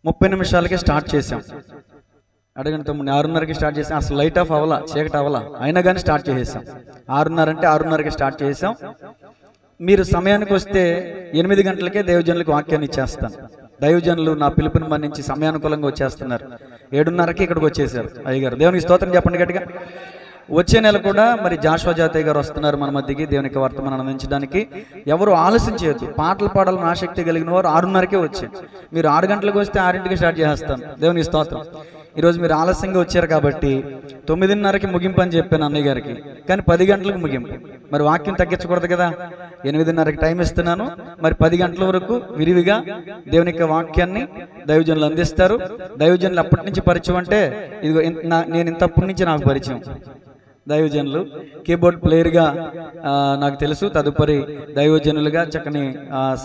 30 నిమిషాలకే start చేసాం. అడగండి తమ్ముడిని, 6:30కి స్టార్ట్ చేసాం. అసలు లైట్ ఆఫ్ అవ్వాలా, చీకటి అవ్వాలా, అయినా కానీ స్టార్ట్ చేసేసాం. 6:30 అంటే 6:30కి స్టార్ట్ చేసాం. మీరు సమయానికి వస్తే 8 గంటలకే దైవజనులకు వాక్యాన్ని ఇచ్చేస్తాను. దైవజనులు నా పిలుపుని మన్నించి సమయానుకూలంగా వచ్చేస్తున్నారు. 7:30కి ఇక్కడికి వచ్చేసారు అయ్యగారు. దేవునికి స్తోత్రం చెప్పండి గట్టిగా. వచ్చే నెల కూడా మరి జాషువా జాతయ్య గారు వస్తున్నారు మన మధ్యకి దేవునికి వర్తమానం అందించడానికి. ఎవరు ఆలస్యం చేయొద్దు. పాటలు పాడాలని ఆసక్తి కలిగిన వారు 6:30కే వచ్చారు. మీరు 6 గంటలకు వస్తే 6ంటికి స్టార్ట్ చేస్తాను. దేవునికి స్తోత్రం. ఈరోజు మీరు ఆలస్యంగా వచ్చారు కాబట్టి 9:30కి ముగింపు అని చెప్పాను అన్నయ్య గారికి, కానీ 10 గంటలకు ముగింపు. మరి వాక్యం తగ్గించకూడదు కదా, 8:30కి టైం ఇస్తున్నాను. మరి 10 గంటల వరకు విరివిగా దేవుని యొక్క వాక్యాన్ని దైవజనులు అందిస్తారు. దైవజనులు అప్పటి నుంచి పరిచయం అంటే ఇదిగో నేను ఇంతప్పటి నుంచి నాకు పరిచయం. దైవజనులు కీబోర్డ్ ప్లేయర్గా నాకు తెలుసు. తదుపరి దైవజనులుగా చక్కని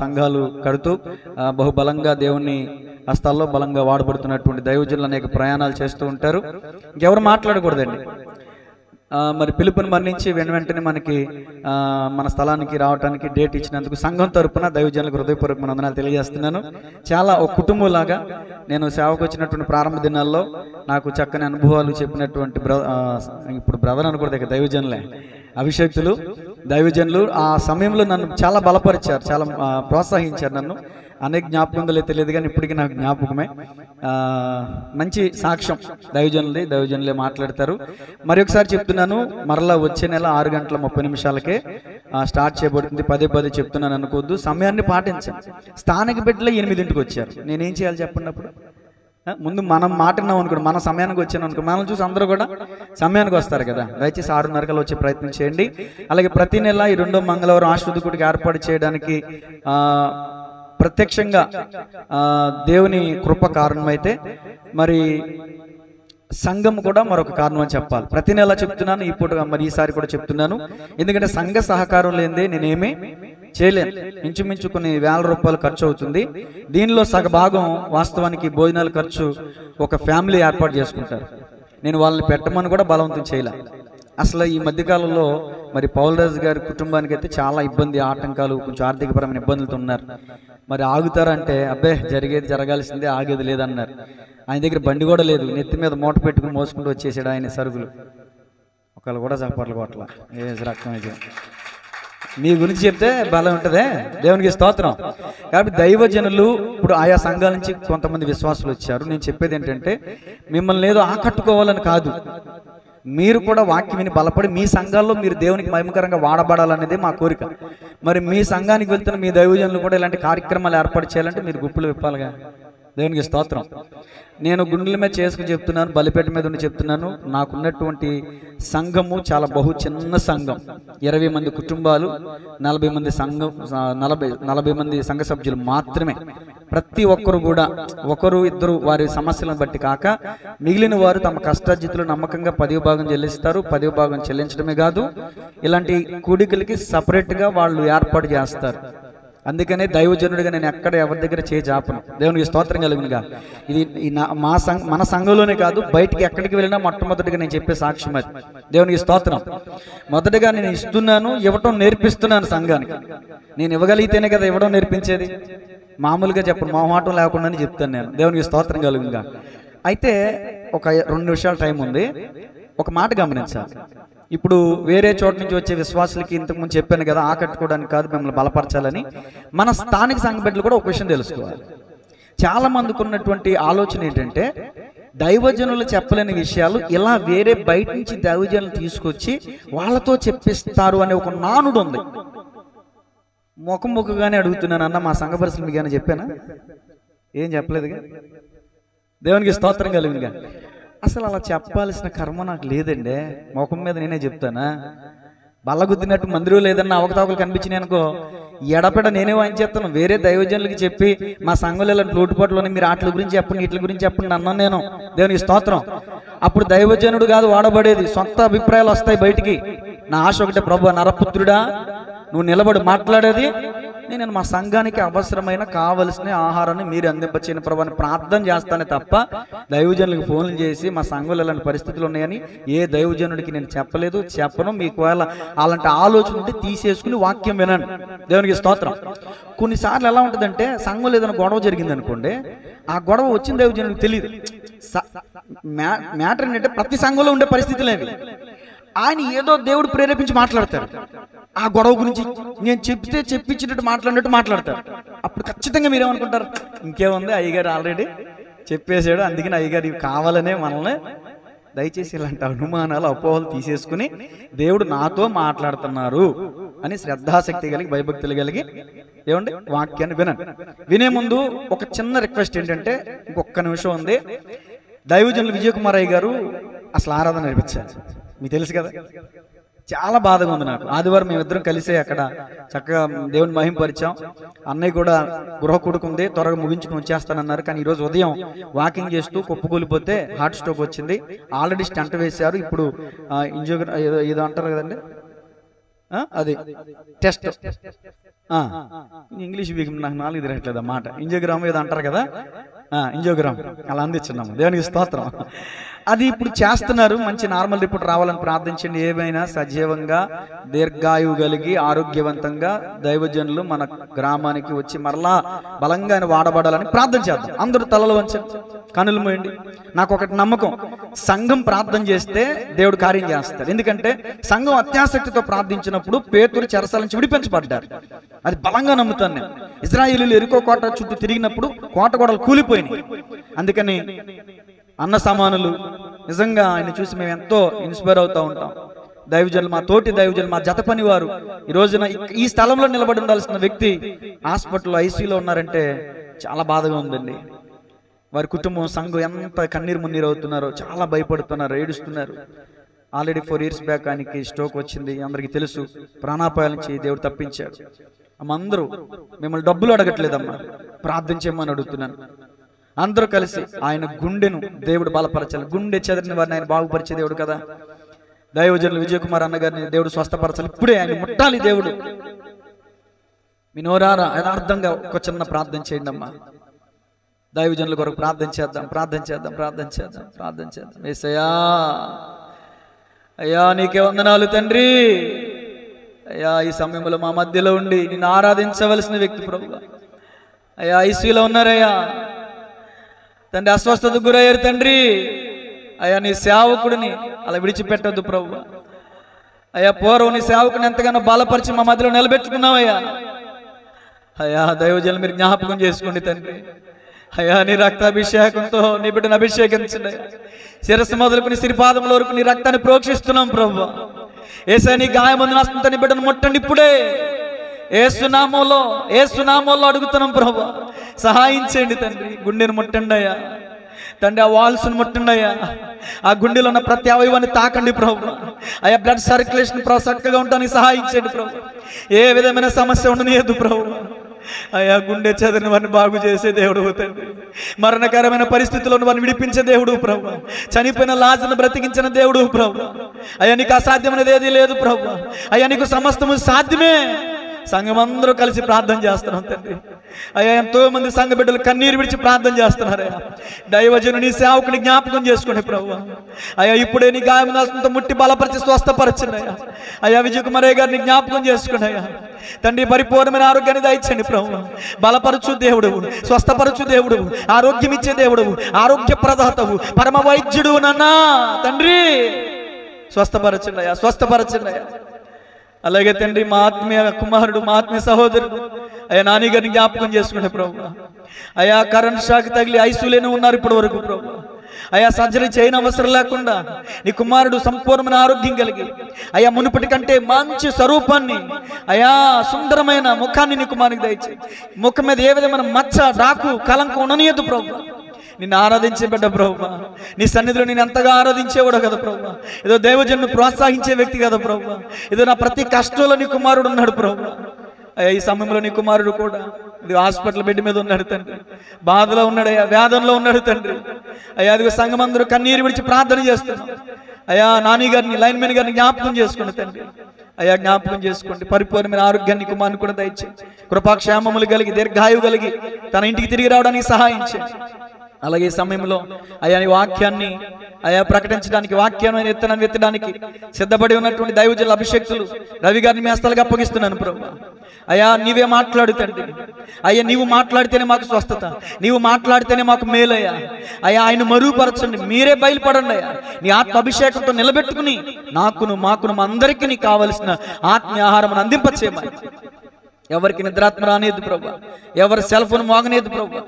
సంఘాలు కడుతూ బహుబలంగా దేవుని హస్తాల్లో బలంగా వాడబడుతున్నటువంటి దైవజనులు అనేక ప్రయాణాలు చేస్తూ ఉంటారు. ఇంకెవరు మాట్లాడకూడదండి. మరి పిలుపుని మన్నించి వెంటనే మనకి మన స్థలానికి రావడానికి డేట్ ఇచ్చినందుకు సంఘం తరపున దైవజనులకు హృదయపూర్వక వందనాలు తెలియజేస్తున్నాను. చాలా ఒక కుటుంబంలాగా నేను సేవకు వచ్చినటువంటి ప్రారంభ దినాల్లో నాకు చక్కని అనుభవాలు చెప్పినటువంటి ఇప్పుడు బ్రదర్ అనకూడదు, దైవజనులే, అభిషేక్తులు దైవజనులు ఆ సమయంలో నన్ను చాలా బలపరిచారు, చాలా ప్రోత్సహించారు. నన్ను అనేక జ్ఞాపకం తెలియదు కానీ ఇప్పటికీ నాకు జ్ఞాపకమే. మంచి సాక్ష్యం దైవజనులే మాట్లాడతారు. మరి ఒకసారి చెప్తున్నాను, మరలా వచ్చే నెల 6:30 స్టార్ట్ చేయబడుతుంది. పదే చెప్తున్నాను అనుకోవద్దు, సమయాన్ని పాటించాను. స్థానిక బిడ్డలు 8ంటికి వచ్చారు. నేనేం చేయాలి చెప్పండి? అప్పుడు ముందు మనం మాట్లాడినాం అనుకోండి, మన సమయానికి వచ్చాను అనుకో, మనం చూసి అందరూ కూడా సమయానికి వస్తారు కదా. దయచేసి 6:30 వచ్చే ప్రయత్నం చేయండి. అలాగే ప్రతి నెల ఈ 2వ మంగళవారం ఆశీర్వాదకుడికి ఏర్పాటు చేయడానికి ప్రత్యక్షంగా దేవుని కృప కారణమైతే మరి సంఘం కూడా మరొక కారణం అని చెప్పాలి. ప్రతి నెల చెప్తున్నాను, ఈ పూట మరి ఈసారి కూడా చెప్తున్నాను. ఎందుకంటే సంఘ సహకారం లేనిదే నేనేమీ చేయలేను. ఇంచుమించు కొన్ని వేల రూపాయలు ఖర్చు అవుతుంది. దీనిలో సగభాగం వాస్తవానికి భోజనాల ఖర్చు ఒక ఫ్యామిలీ ఏర్పాటు చేసుకుంటారు. నేను వాళ్ళని పెట్టమని కూడా బలవంతం చేయలే. అసలు ఈ మధ్యకాలంలో మరి పౌలరాజు గారి కుటుంబానికి అయితే చాలా ఇబ్బంది, ఆటంకాలు, కొంచెం ఆర్థికపరమైన ఇబ్బందులతో ఉన్నారు. మరి ఆగుతారంటే అబ్బే జరిగేది జరగాల్సిందే, ఆగేది లేదన్నారు. ఆయన దగ్గర బండి కూడా లేదు, నెత్తి మీద మూట పెట్టుకుని మోసుకుంటూ వచ్చేసాడు ఆయన సరుకులు. ఒకళ్ళు కూడా చప్పట్లు కొట్ల, ఏ రకం అయితే మీ గురించి చెప్తే బలం ఉంటుందే. దేవునికి స్తోత్రం. కాబట్టి దైవజనులు ఇప్పుడు ఆయా సంఘాల నుంచి కొంతమంది విశ్వాసులు వచ్చారు. నేను చెప్పేది ఏంటంటే మిమ్మల్ని ఏదో ఆకట్టుకోవాలని కాదు, మీరు కూడా వాక్యం విని బలపడి మీ సంఘాల్లో మీరు దేవునికి మహిమకరంగా వాడబడాలనేది మా కోరిక. మరి మీ సంఘానికి వెళ్తున్న మీ దైవజనులు కూడా ఇలాంటి కార్యక్రమాలు ఏర్పాటు చేయాలంటే మీరు గుప్పులు విప్పాలిగా. దేవునికి స్తోత్రం. నేను గుండెల మీద చేసుకుని చెప్తున్నాను, బలిపేట మీద ఉండి చెప్తున్నాను. నాకున్నటువంటి సంఘము చాలా చిన్న సంఘం. 20 మంది కుటుంబాలు, 40 మంది సంఘం, 40 మంది సంఘ సభ్యులు మాత్రమే. ప్రతి ఒక్కరు కూడా ఒకరు ఇద్దరు వారి సమస్యలను బట్టి కాక మిగిలిన వారు తమ కష్టార్జితులు నమ్మకంగా 10వ భాగం చెల్లిస్తారు. 10వ భాగం చెల్లించడమే కాదు, ఇలాంటి కూడికలకి సపరేట్గా వాళ్ళు ఏర్పాటు చేస్తారు. అందుకనే దైవజనుడిగా నేను ఎక్కడ ఎవరి దగ్గర చేజాపను. దేవునికి స్తోత్రం కలుగునుగా. ఇది మన సంఘంలోనే కాదు, బయటికి ఎక్కడికి వెళ్ళినా మొట్టమొదటిగా నేను చెప్పే సాక్ష్యం అది. దేవునికి స్తోత్రం. మొదటగా నేను ఇస్తున్నాను, ఇవ్వటం నేర్పిస్తున్నాను సంఘానికి. నేను ఇవ్వగలిగితేనే కదా ఇవ్వడం నేర్పించేది. మామూలుగా చెప్పను, మొహమాటం లేకుండానే చెప్తాను నేను. దేవునికి స్తోత్రం కలుగునుగా. అయితే ఒక 2 నిమిషాల టైం ఉంది. ఒక మాట గమనించాలి. ఇప్పుడు వేరే చోట నుంచి వచ్చే విశ్వాసులకి ఇంతకుముందు చెప్పాను కదా, ఆకట్టుకోవడానికి కాదు, మిమ్మల్ని బలపరచాలని. మన స్థానిక సంఘ బిడ్డలు కూడా ఒక విషయం తెలుసుకోవాలి. చాలా మందికి ఉన్నటువంటి ఆలోచన ఏంటంటే దైవజనులు చెప్పలేని విషయాలు ఇలా వేరే బయట నుంచి దైవజనులు తీసుకొచ్చి వాళ్ళతో చెప్పిస్తారు అనే ఒక నానుడు ఉంది. ముఖముఖగానే అడుగుతున్నాను అన్న, మా సంఘ పరిస్థితులు మీకు ఏమైనా చెప్పానా? ఏం చెప్పలేదుగా. దేవునికి స్తోత్రం కలిగిందిగా. అసలు అలా చెప్పాల్సిన కర్మ నాకు లేదండి. ముఖం మీద నేనే చెప్తానా? బల్లగుద్దినట్టు మందిరం లేదన్న అవకతవకలు కనిపించినాయి అనుకో, ఎడపెడ నేనే వాయించేస్తాను. వేరే దైవజనులకి చెప్పి మా సంఘంలో ఇలాంటి లోటుపాట్లోనే మీరు వాటి గురించి చెప్పండి, వీటి గురించి చెప్పండి అన్నాను నేను. దేవునికి స్తోత్రం. అప్పుడు దైవజనుడు కాదు వాడబడేది, సొంత అభిప్రాయాలు వస్తాయి బయటికి. నా ఆశ ఒకటే, ప్రభు నరపుత్రుడా నువ్వు నిలబడి మాట్లాడేది నేను మా సంఘానికి అవసరమైన కావలసిన ఆహారాన్ని మీరు అందింపచేయని ప్రభు అని ప్రార్థన చేస్తానే తప్ప దైవజనులకు ఫోన్లు చేసి మా సంఘంలో ఇలాంటి పరిస్థితులు ఉన్నాయని ఏ దైవజనుడికి నేను చెప్పలేదు, చెప్పను. మీకు అలాంటి ఆలోచన ఉంటే తీసేసుకుని వాక్యం వినండి. దేవునికి స్తోత్రం. కొన్నిసార్లు ఎలా ఉంటుందంటే సంఘంలో ఏదైనా గొడవ జరిగింది అనుకోండి, ఆ గొడవ వచ్చిన దైవజనుడికి తెలియదు. మ్యాటర్ ఏంటంటే ప్రతి సంఘంలో ఉండే పరిస్థితులు అవి. ఆయన ఏదో దేవుడు ప్రేరేపించి మాట్లాడతారు. ఆ గొడవ గురించి నేను చెప్పించినట్టు మాట్లాడతారు. అప్పుడు ఖచ్చితంగా మీరేమనుకుంటారు, ఇంకేముంది అయ్యగారు ఆల్రెడీ చెప్పేశాడు, అందుకని అయ్యగారు ఇవి కావాలనే మనల్ని దయచేసి ఇలాంటి అనుమానాలు అపోహలు తీసేసుకుని దేవుడు నాతో మాట్లాడుతున్నారు అని శ్రద్ధాశక్తి కలిగి భయభక్తులు కలిగి ఏమండి వాక్యాన్ని వినండి. వినే ముందు ఒక చిన్న రిక్వెస్ట్ ఏంటంటే, ఇంకొక నిమిషం ఉంది. దైవజనులు విజయకుమారయ్య గారు అసలు ఆరాధన నడిపించారు, మీకు తెలుసు కదా. చాలా బాధగా ఉంది నాకు. ఆదివారం మేమిద్దరం కలిసే అక్కడ చక్కగా దేవుని మహింపరిచాం. అన్నయ్య కూడా గృహ కొడుకుంది, త్వరగా ముగించుకుని వచ్చేస్తానన్నారు. కానీ ఈరోజు ఉదయం వాకింగ్ చేస్తూ కుప్పకూలిపోతే హార్ట్ స్ట్రోక్ వచ్చింది. ఆల్రెడీ స్టంట్ వేశారు. ఇప్పుడు ఏదో అంటారు కదండి, అది టెస్ట్, ఇంగ్లీష్ నాకు 4 తిరగట్లేదు అన్నమాట. ఇంజోగ్రామ్ ఏదో అంటారు కదా, ఇంజోగ్రామ్ అలా అందించున్నాము. దేవునికి స్తోత్రం. అది ఇప్పుడు చేస్తున్నారు. మంచి నార్మల్ రిపోర్ట్ రావాలని ప్రార్థించండి. ఏమైనా సజీవంగా దీర్ఘాయువు కలిగి ఆరోగ్యవంతంగా దైవజనులు మన గ్రామానికి వచ్చి మరలా బలంగా ఆయన వాడబడాలని ప్రార్థన చేద్దాం. అందరూ తలలు వంచండి, కనులు మూయండి. నాకు ఒకటి నమ్మకం, సంఘం ప్రార్థన చేస్తే దేవుడు కార్యం చేస్తాడు. ఎందుకంటే సంఘం అత్యాసక్తితో ప్రార్థించినప్పుడు పేతురు చెరసాల నుంచి విడిపించబడ్డారు. అది బలంగా నమ్ముతాను నేను. ఇశ్రాయేలీయులు ఎరికో కోట చుట్టూ తిరిగినప్పుడు కోట గోడలు కూలిపోయినాయి. అందుకని అన్న సమానులు నిజంగా ఆయన చూసి మేము ఎంతో ఇన్స్పైర్ అవుతూ ఉంటాం. దైవజనులు, మా తోటి దైవజనులు, మా జత పని వారు ఈ రోజున ఈ స్థలంలో నిలబడి ఉండాల్సిన వ్యక్తి హాస్పిటల్లో ఐసీయూలో ఉన్నారంటే చాలా బాధగా ఉందండి. వారి కుటుంబం, సంఘం ఎంత కన్నీరు మున్నీరు అవుతున్నారో, చాలా భయపడుతున్నారు, ఏడుస్తున్నారు. ఆల్రెడీ 4 years బ్యాక్ ఆయనకి స్ట్రోక్ వచ్చింది, అందరికీ తెలుసు. ప్రాణాపాయాల నుంచి దేవుడు తప్పించాడు. అందరూ మిమ్మల్ని డబ్బులు అడగట్లేదమ్మా, ప్రార్థించేయమని అడుగుతున్నాను. అందరూ కలిసి ఆయన గుండెను దేవుడు బలపరచాలి. గుండె చెదరిన వారిని ఆయన బాగుపరిచే దేవుడు కదా. దైవజనులు విజయకుమార్ అన్నగారిని దేవుడు స్వస్థపరచాలి. ఇప్పుడే ఆయన ముట్టాలి దేవుడు. మీ నోరారా యథార్థంగా ఒక చిన్న ప్రార్థన చేయండి అమ్మా. దైవజనుల కొరకు ప్రార్థన చేద్దాం. యేసయ్యా, అయ్యా నీకే వందనాలు తండ్రి. అయ్యా ఈ సమయంలో మా మధ్యలో ఉండి నిన్ను ఆరాధించవలసిన వ్యక్తి ప్రభువా, అయ్యా ఐసీయూలో ఉన్నారయ్యా తండ్రి, అస్వస్థతకు గురయ్యారు తండ్రి. అయ్యా నీ సేవకుడిని అలా విడిచిపెట్టొద్దు ప్రభువా. అయ్యా పూర్వం నీ సేవకుని ఎంతగానో బలపరిచి మా మధ్యలో నిలబెట్టుకున్నావయ్యా. అయ్యా దైవజనులు మీరు జ్ఞాపకం చేసుకోండి తండ్రి. అయ్యా నీ రక్తాభిషేకంతో నీ బిడ్డను అభిషేకించండి. శిరస్సు మొదలుకుని సిరిపాదముల వరకు నీ రక్తాన్ని ప్రోక్షిస్తున్నాం ప్రభువా. యేసయ్య నీ గాయమందు నష్టంతో నీ బిడ్డను ముట్టండి ఇప్పుడే. ఏసునామంలో అడుగుతున్నాం ప్రభువా. సహాయం చేయండి తండ్రి. గుండెను ముట్టండి అయ్యా తండ్రి, ఆ వాల్స్ను ముట్టండి అయ్యా. ఆ గుండెలో ఉన్న ప్రతి అవయవాన్ని తాకండి ప్రభువా. అయ్యా బ్లడ్ సర్క్యులేషన్ చక్కగా ఉండడానికి సహాయం చేయండి ప్రభువా. ఏ విధమైన సమస్య ఉండనియద్దు ప్రభువా. అయ్యా గుండె చెదరిన వారిని బాగు చేసే దేవుడు తండ్రి. మరణకరమైన పరిస్థితుల్లో వారిని విడిపించే దేవుడు ప్రభువా. చనిపోయిన లాజరును బ్రతికించిన దేవుడు ప్రభువా. అయ్యా నీకు అసాధ్యమైనది ఏదీ లేదు ప్రభువా. అయ్యా నీకు సమస్తము సాధ్యమే. సంఘం అందరూ కలిసి ప్రార్థన చేస్తున్నాం తండ్రి. అయ్యా ఎంతో మంది సంఘ బిడ్డలు కన్నీరు విడిచి ప్రార్థన చేస్తున్నారయ్యా. దైవజను నీ సేవకుని జ్ఞాపకం చేసుకోండి ప్రభువా. అయ్యా ఇప్పుడే నీ గాయముతో ముట్టి బలపరిచి స్వస్థపరచండి అయ్యా. అయ్యా విజయకుమారయ్య గారిని జ్ఞాపకం చేసుకోండి అయ్యా తండ్రి. పరిపూర్ణమైన ఆరోగ్యాన్ని దయచండి ప్రభు. బలపరచు దేవుడు, స్వస్థపరచు దేవుడు, ఆరోగ్యం ఇచ్చే దేవుడు, ఆరోగ్య ప్రదాతవు, పరమ వైద్యుడు నాన్నా తండ్రి. స్వస్థపరచండి అయ్యా. అలాగే తండ్రి మా ఆత్మీయ కుమారుడు, మా ఆత్మీయ సహోదరుడు అయ్యా నాని గారిని జ్ఞాపకం చేసుకునే ప్రభు. అయ్యా కరెంట్ షాక్ తగిలి ఐసీయూలోనే ఉన్నారు ఇప్పటి వరకు ప్రభు. అయ్యా సర్జరీ చేయని అవసరం లేకుండా నీ కుమారుడు సంపూర్ణమైన ఆరోగ్యం కలిగి అయ్యా మునుపటి కంటే మంచి స్వరూపాన్ని, అయ్యా సుందరమైన ముఖాన్ని నీ కుమారునికి దయచేయి. ముఖం మీద ఏ విధమైన మచ్చ, డాకు, కలంకం ఉండనియద్దు ప్రభు. నిన్ను ఆరాధించే బిడ్డ ప్రభు. నీ సన్నిధిలో నేను ఎంతగా ఆరాధించేవాడు కదా ప్రభు. ఏదో దైవజనుని ప్రోత్సహించే వ్యక్తి కదా ప్రభు. ఏదో నా ప్రతి కష్టంలో నీ కుమారుడు ఉన్నాడు ప్రభు. అయ్యా ఈ సమయంలో నీ కుమారుడు కూడా ఇది హాస్పిటల్ బెడ్ మీద ఉన్నాడు తండ్రి. బాధలో ఉన్నాడు అయ్యా, వేదనలో ఉన్నాడు తండ్రి. అయ్యా అదిగో సంఘం అందరూ కన్నీరు విడిచి ప్రార్థన చేస్తున్నాం. అయ్యా నాని గారిని, లైన్మెన్ గారిని జ్ఞాపకం చేసుకోండి తండ్రి. అయ్యా జ్ఞాపకం చేసుకోండి. పరిపూర్ణమైన ఆరోగ్యాన్ని కుమారుని కూడా దయచేయి. కృపాక్షేమములు కలిగి దీర్ఘాయువు కలిగి తన ఇంటికి తిరిగి రావడానికి సహాయం చేయండి. అలాగే ఈ సమయంలో అయా నీ వాక్యాన్ని అయా ప్రకటించడానికి, వాక్యాన్ని ఎత్తనాన్ని ఎత్తడానికి సిద్ధపడి ఉన్నటువంటి దైవజనుల అభిషేక్తులు రవి గారిని మీ హస్తాలకు అప్పగిస్తున్నాను ప్రభువా. అయ్యా నీవే మాట్లాడుతండి. అయ్యా నీవు మాట్లాడితేనే మాకు స్వస్థత, నీవు మాట్లాడితేనే మాకు మేలయ్యా. అయ్యా ఆయన మరుగుపరచండి, మీరే బయలుపడండి అయ్యా. నీ ఆత్మ అభిషేకంతో నిలబెట్టుకుని మాకును మా అందరికీ నీ కావలసిన ఆత్మీయ ఆహారం అందింపచేయమని. ఎవరికి నిద్రాత్మ రానియద్దు ప్రభు, ఎవరు సెల్ ఫోన్ మోగనేద్దు ప్రభు,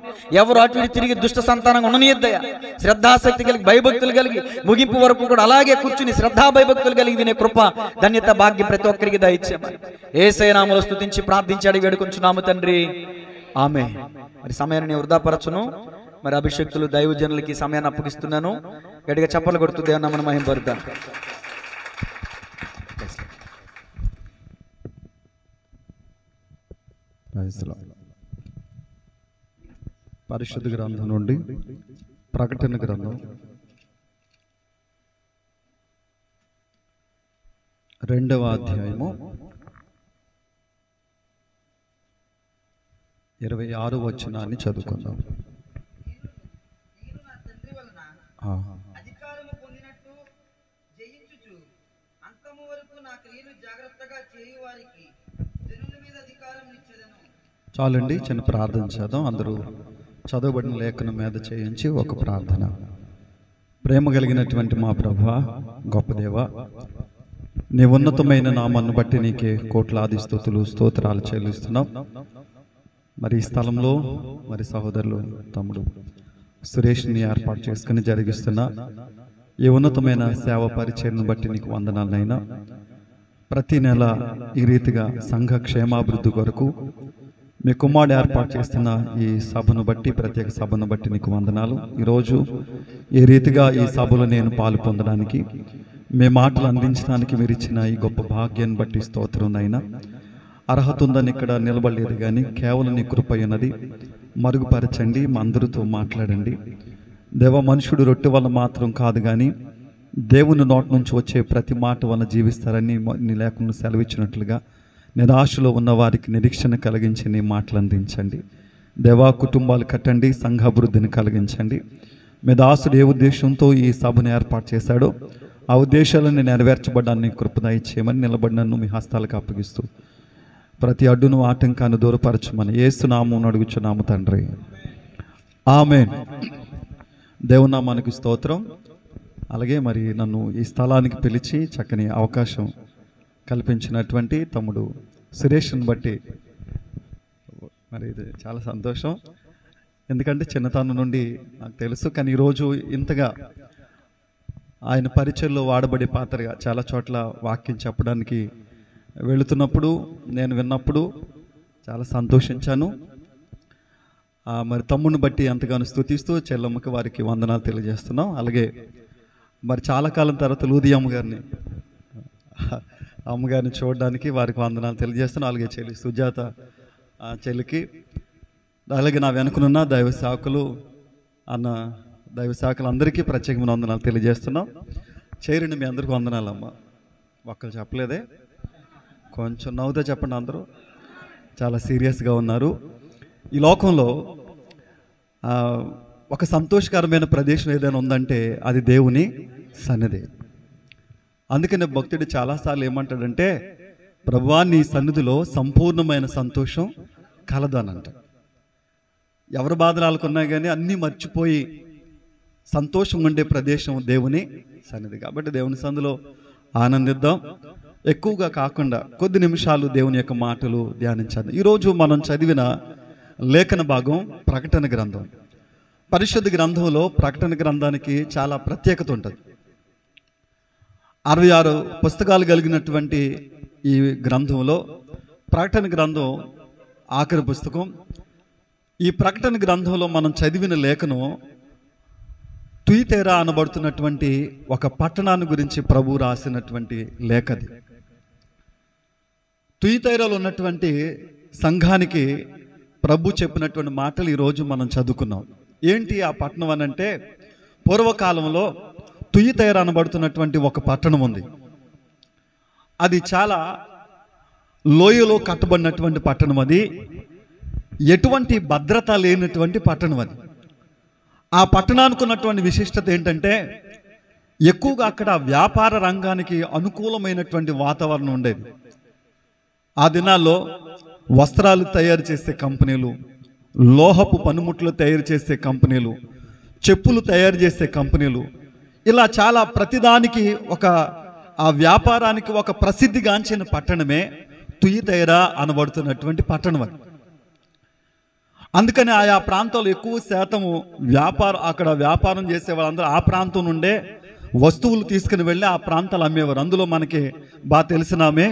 ఎవరు అటు ఇటు తిరిగి దుష్ట సంతానంగా ఉండనియద్దయ్యా. శ్రద్ధాశక్తి కలిగి, భయభక్తులు కలిగి ముగింపు వరకు కూడా అలాగే కూర్చుని శ్రద్ధా భయభక్తులు కలిగి వినే కృప, ధన్యత, భాగ్యం ప్రతి ఒక్కరికి దయచేయమని యేసయ్య నామములో స్తుతించి ప్రార్థించాడు వేడుకొంచున్నాము తండ్రి, ఆమేన్. మరి సమయాన్ని వృధాపరచును. మరి అభిషేక్తులు దైవజనులకి సమయాన్ని అప్పగిస్తున్నాను. గట్టిగా చప్పట్లు కొడుతూ దేవుని నామమున మహిమపరుద్దాం. పరిశుద్ధ గ్రంథం నుండి ప్రకటన గ్రంథం 2వ అధ్యాయము 26వ వచనాన్ని చదువుకుందాం. చాలండి, చిన్న ప్రార్థన చేద్దాం. అందరూ చదవబడిన లేఖనం మీద చేయించి ఒక ప్రార్థన. ప్రేమ కలిగినటువంటి మా ప్రభువా, గొప్ప దేవా, నీ ఉన్నతమైన నామాన్ని బట్టి నీకే కోట్లాది స్తుతులు స్తోత్రాలు చెల్లిస్తున్నాం. మరి ఈ స్థలంలో మరి సహోదరులు తమ్ముడు సురేష్ని ఏర్పాటు చేసుకుని జరిగిస్తున్న ఈ ఉన్నతమైన సేవ పరిచయను బట్టి నీకు వందనాలనైనా. ప్రతి నెల ఈ రీతిగా సంఘ క్షేమాభివృద్ధి కొరకు మీ కుమారుడు ఏర్పాటు చేస్తున్న ఈ సభను బట్టి, ప్రత్యేక సభను బట్టి నీకు వందనాలు. ఈరోజు ఈ రీతిగా ఈ సభలో నేను పాలు పొందడానికి, మీ మాటలు అందించడానికి మీరు ఇచ్చిన ఈ గొప్ప భాగ్యాన్ని బట్టి స్తోత్రంనైనా. అర్హత ఉందని ఇక్కడ నిలబడలేదు కానీ కేవలం నీ కృప ఉన్నది. మరుగుపరచండి, మా అందరితో మాట్లాడండి దేవ. మనుషుడు రొట్టె వల్ల మాత్రం కాదు కానీ దేవుని నోటి నుంచి వచ్చే ప్రతి మాట వల్ల జీవిస్తారని నీ లేఖను సెలవిచ్చినట్లుగా నిరాశలో ఉన్న వారికి నిరీక్షణ కలిగించి నీ మాటలు అందించండి దేవా. కుటుంబాలు కట్టండి, సంఘాభివృద్ధిని కలిగించండి. మీ దాసుడు ఏ ఉద్దేశంతో ఈ సభను ఏర్పాటు చేశాడో ఆ ఉద్దేశాలను నెరవేర్చబడ్డాన్ని కృపదయ చేయమని నిలబడినన్ను మీ హస్తాలకు అప్పగిస్తూ ప్రతి అడ్డును ఆటంకాన్ని దూరపరచమని యేసు నామమున అడుగుచున్నాము తండ్రి, ఆమేన్. దేవుని నామానికి స్తోత్రం. అలాగే మరి నన్ను ఈ స్థలానికి పిలిచి చక్కని అవకాశం కల్పించినటువంటి తమ్ముడు సురేష్ని బట్టి మరి ఇది చాలా సంతోషం. ఎందుకంటే చిన్నతనం నుండి నాకు తెలుసు, కానీ ఈరోజు ఇంతగా ఆయన పరిచయంలో వాడబడే పాత్రగా చాలా చోట్ల వాక్యం చెప్పడానికి వెళుతున్నప్పుడు నేను విన్నప్పుడు చాలా సంతోషించాను. మరి తమ్ముడిని బట్టి ఎంతగానో స్తుతిస్తూ చెల్లమ్మకి వారికి వందనాలు తెలియజేస్తున్నాం. అలాగే మరి చాలా కాలం తర్వాత లూది అమ్మగారిని చూడడానికి వారికి వందనాలు తెలియజేస్తున్నాం. అలాగే చెల్లి సుజాత చెల్లికి, అలాగే నా వెనుకనున్న దైవ శాఖలు అన్న దైవ శాఖలు అందరికీ ప్రత్యేకమైన వందనాలు తెలియజేస్తున్నాం. చేరండి, మీ అందరికీ వందనాలు అమ్మ. ఒక్కరు చెప్పలేదే, కొంచెం నవ్వుతో చెప్పండి. అందరూ చాలా సీరియస్గా ఉన్నారు. ఈ లోకంలో ఒక సంతోషకరమైన ప్రదేశం ఏదైనా ఉందంటే అది దేవుని సన్నిధి. అందుకనే భక్తుడు చాలాసార్లు ఏమంటాడంటే, ప్రభువా నీ సన్నిధిలో సంపూర్ణమైన సంతోషం కలదు అని అంట. ఎవరి బాధలు ఉన్నాయి కానీ అన్నీ మర్చిపోయి సంతోషం ఉండే ప్రదేశం దేవుని సన్నిధి. కాబట్టి దేవుని సన్నిధిలో ఆనందిద్దాం. ఎక్కువగా కాకుండా కొద్ది నిమిషాలు దేవుని యొక్క మాటలు ధ్యానించాలి. ఈరోజు మనం చదివిన లేఖన భాగం ప్రకటన గ్రంథం. పరిశుద్ధ గ్రంథంలో ప్రకటన గ్రంథానికి చాలా ప్రత్యేకత ఉంటుంది. 66 పుస్తకాలు కలిగినటువంటి ఈ గ్రంథంలో ప్రకటన గ్రంథం ఆఖరి పుస్తకం. ఈ ప్రకటన గ్రంథంలో మనం చదివిన లేఖను తుయితైరా అనబడుతున్నటువంటి ఒక పట్టణాన్ని గురించి ప్రభు రాసినటువంటి లేఖది. తుయితైరాలో ఉన్నటువంటి సంఘానికి ప్రభు చెప్పినటువంటి మాటలు ఈరోజు మనం చదువుకున్నాం. ఏంటి ఆ పట్టణం అని అంటే, పూర్వకాలంలో తుయితైరా అనబడుతున్నటువంటి ఒక పట్టణం ఉంది. అది చాలా లోయలో కట్టబడినటువంటి పట్టణం. అది ఎటువంటి భద్రత లేనటువంటి పట్టణం. అది ఆ పట్టణానికి ఉన్నటువంటి విశిష్టత ఏంటంటే ఎక్కువగా అక్కడ వ్యాపార రంగానికి అనుకూలమైనటువంటి వాతావరణం ఉండేది. ఆ దినాల్లో వస్త్రాలు తయారు చేసే కంపెనీలు, లోహపు పనిముట్లు తయారు చేసే కంపెనీలు, చెప్పులు తయారు చేసే కంపెనీలు, ఇలా చాలా ప్రతిదానికి ఆ వ్యాపారానికి ఒక ప్రసిద్ధిగాంచిన పట్టణమే తుయితైరా అనబడుతున్నటువంటి పట్టణం అది. అందుకని ఆయా ప్రాంతాలు ఎక్కువ శాతము అక్కడ వ్యాపారం చేసే వాళ్ళందరూ ఆ ప్రాంతం నుండే వస్తువులు తీసుకుని వెళ్ళి ఆ ప్రాంతాలు అమ్మేవారు. అందులో మనకి బాగా తెలిసిన ఆమె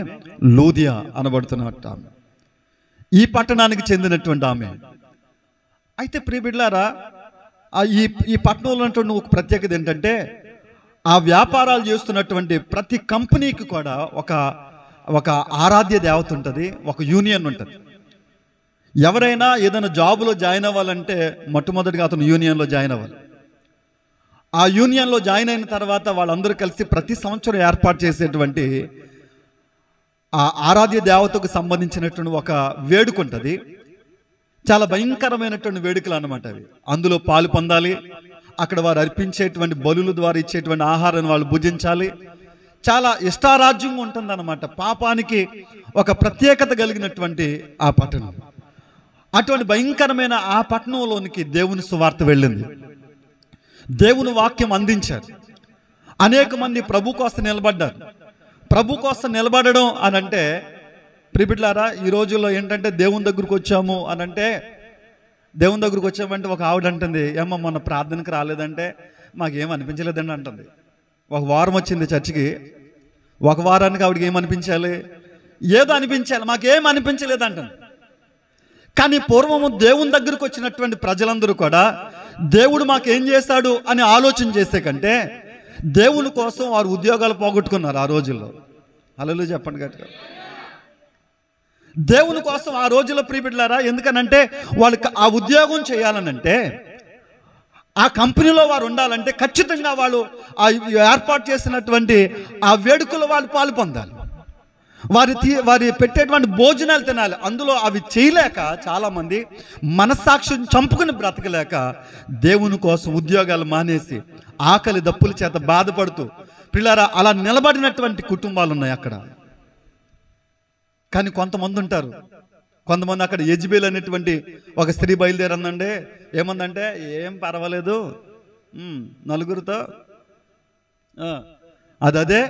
లూదియా అనబడుతున్నట్టు ఆమె, ఈ పట్టణానికి చెందినటువంటి ఆమె. అయితే ప్రియబిడ్లారా, ఈ పట్టణంలో ఉన్నటువంటి ఒక ప్రత్యేకత ఏంటంటే ఆ వ్యాపారాలు చేస్తున్నటువంటి ప్రతి కంపెనీకి కూడా ఒక ఆరాధ్య దేవత ఉంటుంది, ఒక యూనియన్ ఉంటుంది. ఎవరైనా ఏదైనా జాబులో జాయిన్ అవ్వాలంటే మొట్టమొదటిగా అతను యూనియన్లో జాయిన్ అవ్వాలి. ఆ యూనియన్లో జాయిన్ అయిన తర్వాత వాళ్ళందరూ కలిసి ప్రతి సంవత్సరం ఏర్పాటు చేసేటువంటి ఆ ఆరాధ్య దేవతకు సంబంధించినటువంటి ఒక వేడుక ఉంటుంది. చాలా భయంకరమైనటువంటి వేడుకలు అన్నమాట అవి. అందులో పాలు పొందాలి, అక్కడ వారు అర్పించేటువంటి బలుల ద్వారా ఇచ్చేటువంటి ఆహారాన్ని వాళ్ళు భుజించాలి. చాలా ఇష్టారాజ్యంగా ఉంటుందన్నమాట. పాపానికి ఒక ప్రత్యేకత కలిగినటువంటి ఆ పట్టణం. అటువంటి భయంకరమైన ఆ పట్టణంలోనికి దేవుని సువార్త వెళ్ళింది, దేవుని వాక్యం అందించారు. అనేక మంది ప్రభు కోసం నిలబడ్డారు. ప్రభు కోసం నిలబడడం అని అంటే ప్రియబిడ్లారా, ఈ రోజుల్లో ఏంటంటే దేవుని దగ్గరకు వచ్చాము అని అంటే, దేవుని దగ్గరకు వచ్చామంటే ఒక ఆవిడ అంటుంది, ఏమో మొన్న ప్రార్థనకి రాలేదంటే మాకేం అనిపించలేదండి అంటుంది. ఒక వారం వచ్చింది చర్చికి, ఒక వారానికి ఆవిడకి ఏమనిపించాలి? ఏదో అనిపించాలి, మాకేం అనిపించలేదు అంటుంది. కానీ పూర్వము దేవుని దగ్గరకు వచ్చినటువంటి ప్రజలందరూ కూడా దేవుడు మాకేం చేశాడు అని ఆలోచన చేసే కంటే దేవుని కోసం వారు ఉద్యోగాలు పోగొట్టుకున్నారు ఆ రోజుల్లో. హల్లెలూయా చెప్పండి గట్టిగా. దేవుని కోసం ఆ రోజుల్లో ప్రియబిడ్డలారా, ఎందుకనంటే వాళ్ళకి ఆ ఉద్యోగం చేయాలనంటే, ఆ కంపెనీలో వారు ఉండాలంటే ఖచ్చితంగా వాళ్ళు ఆ ఏర్పాటు చేసినటువంటి ఆ వేడుకలో వాళ్ళు పాలు పొందాలి. వారి పెట్టేటువంటి భోజనాలు తినాలి. అందులో అవి చేయలేక చాలామంది మనస్సాక్షిని చంపుకుని బ్రతకలేక దేవుని కోసం ఉద్యోగాలు మానేసి ఆకలి దప్పుల చేత బాధపడుతూ పిల్లరా అలా నిలబడినటువంటి కుటుంబాలు ఉన్నాయి అక్కడ. కానీ కొంతమంది ఉంటారు, కొంతమంది అక్కడ యెజబెల్ అనేటువంటి ఒక స్త్రీ బయలుదేరిందండి. ఏమందంటే, ఏం పర్వాలేదు, నలుగురితో అదే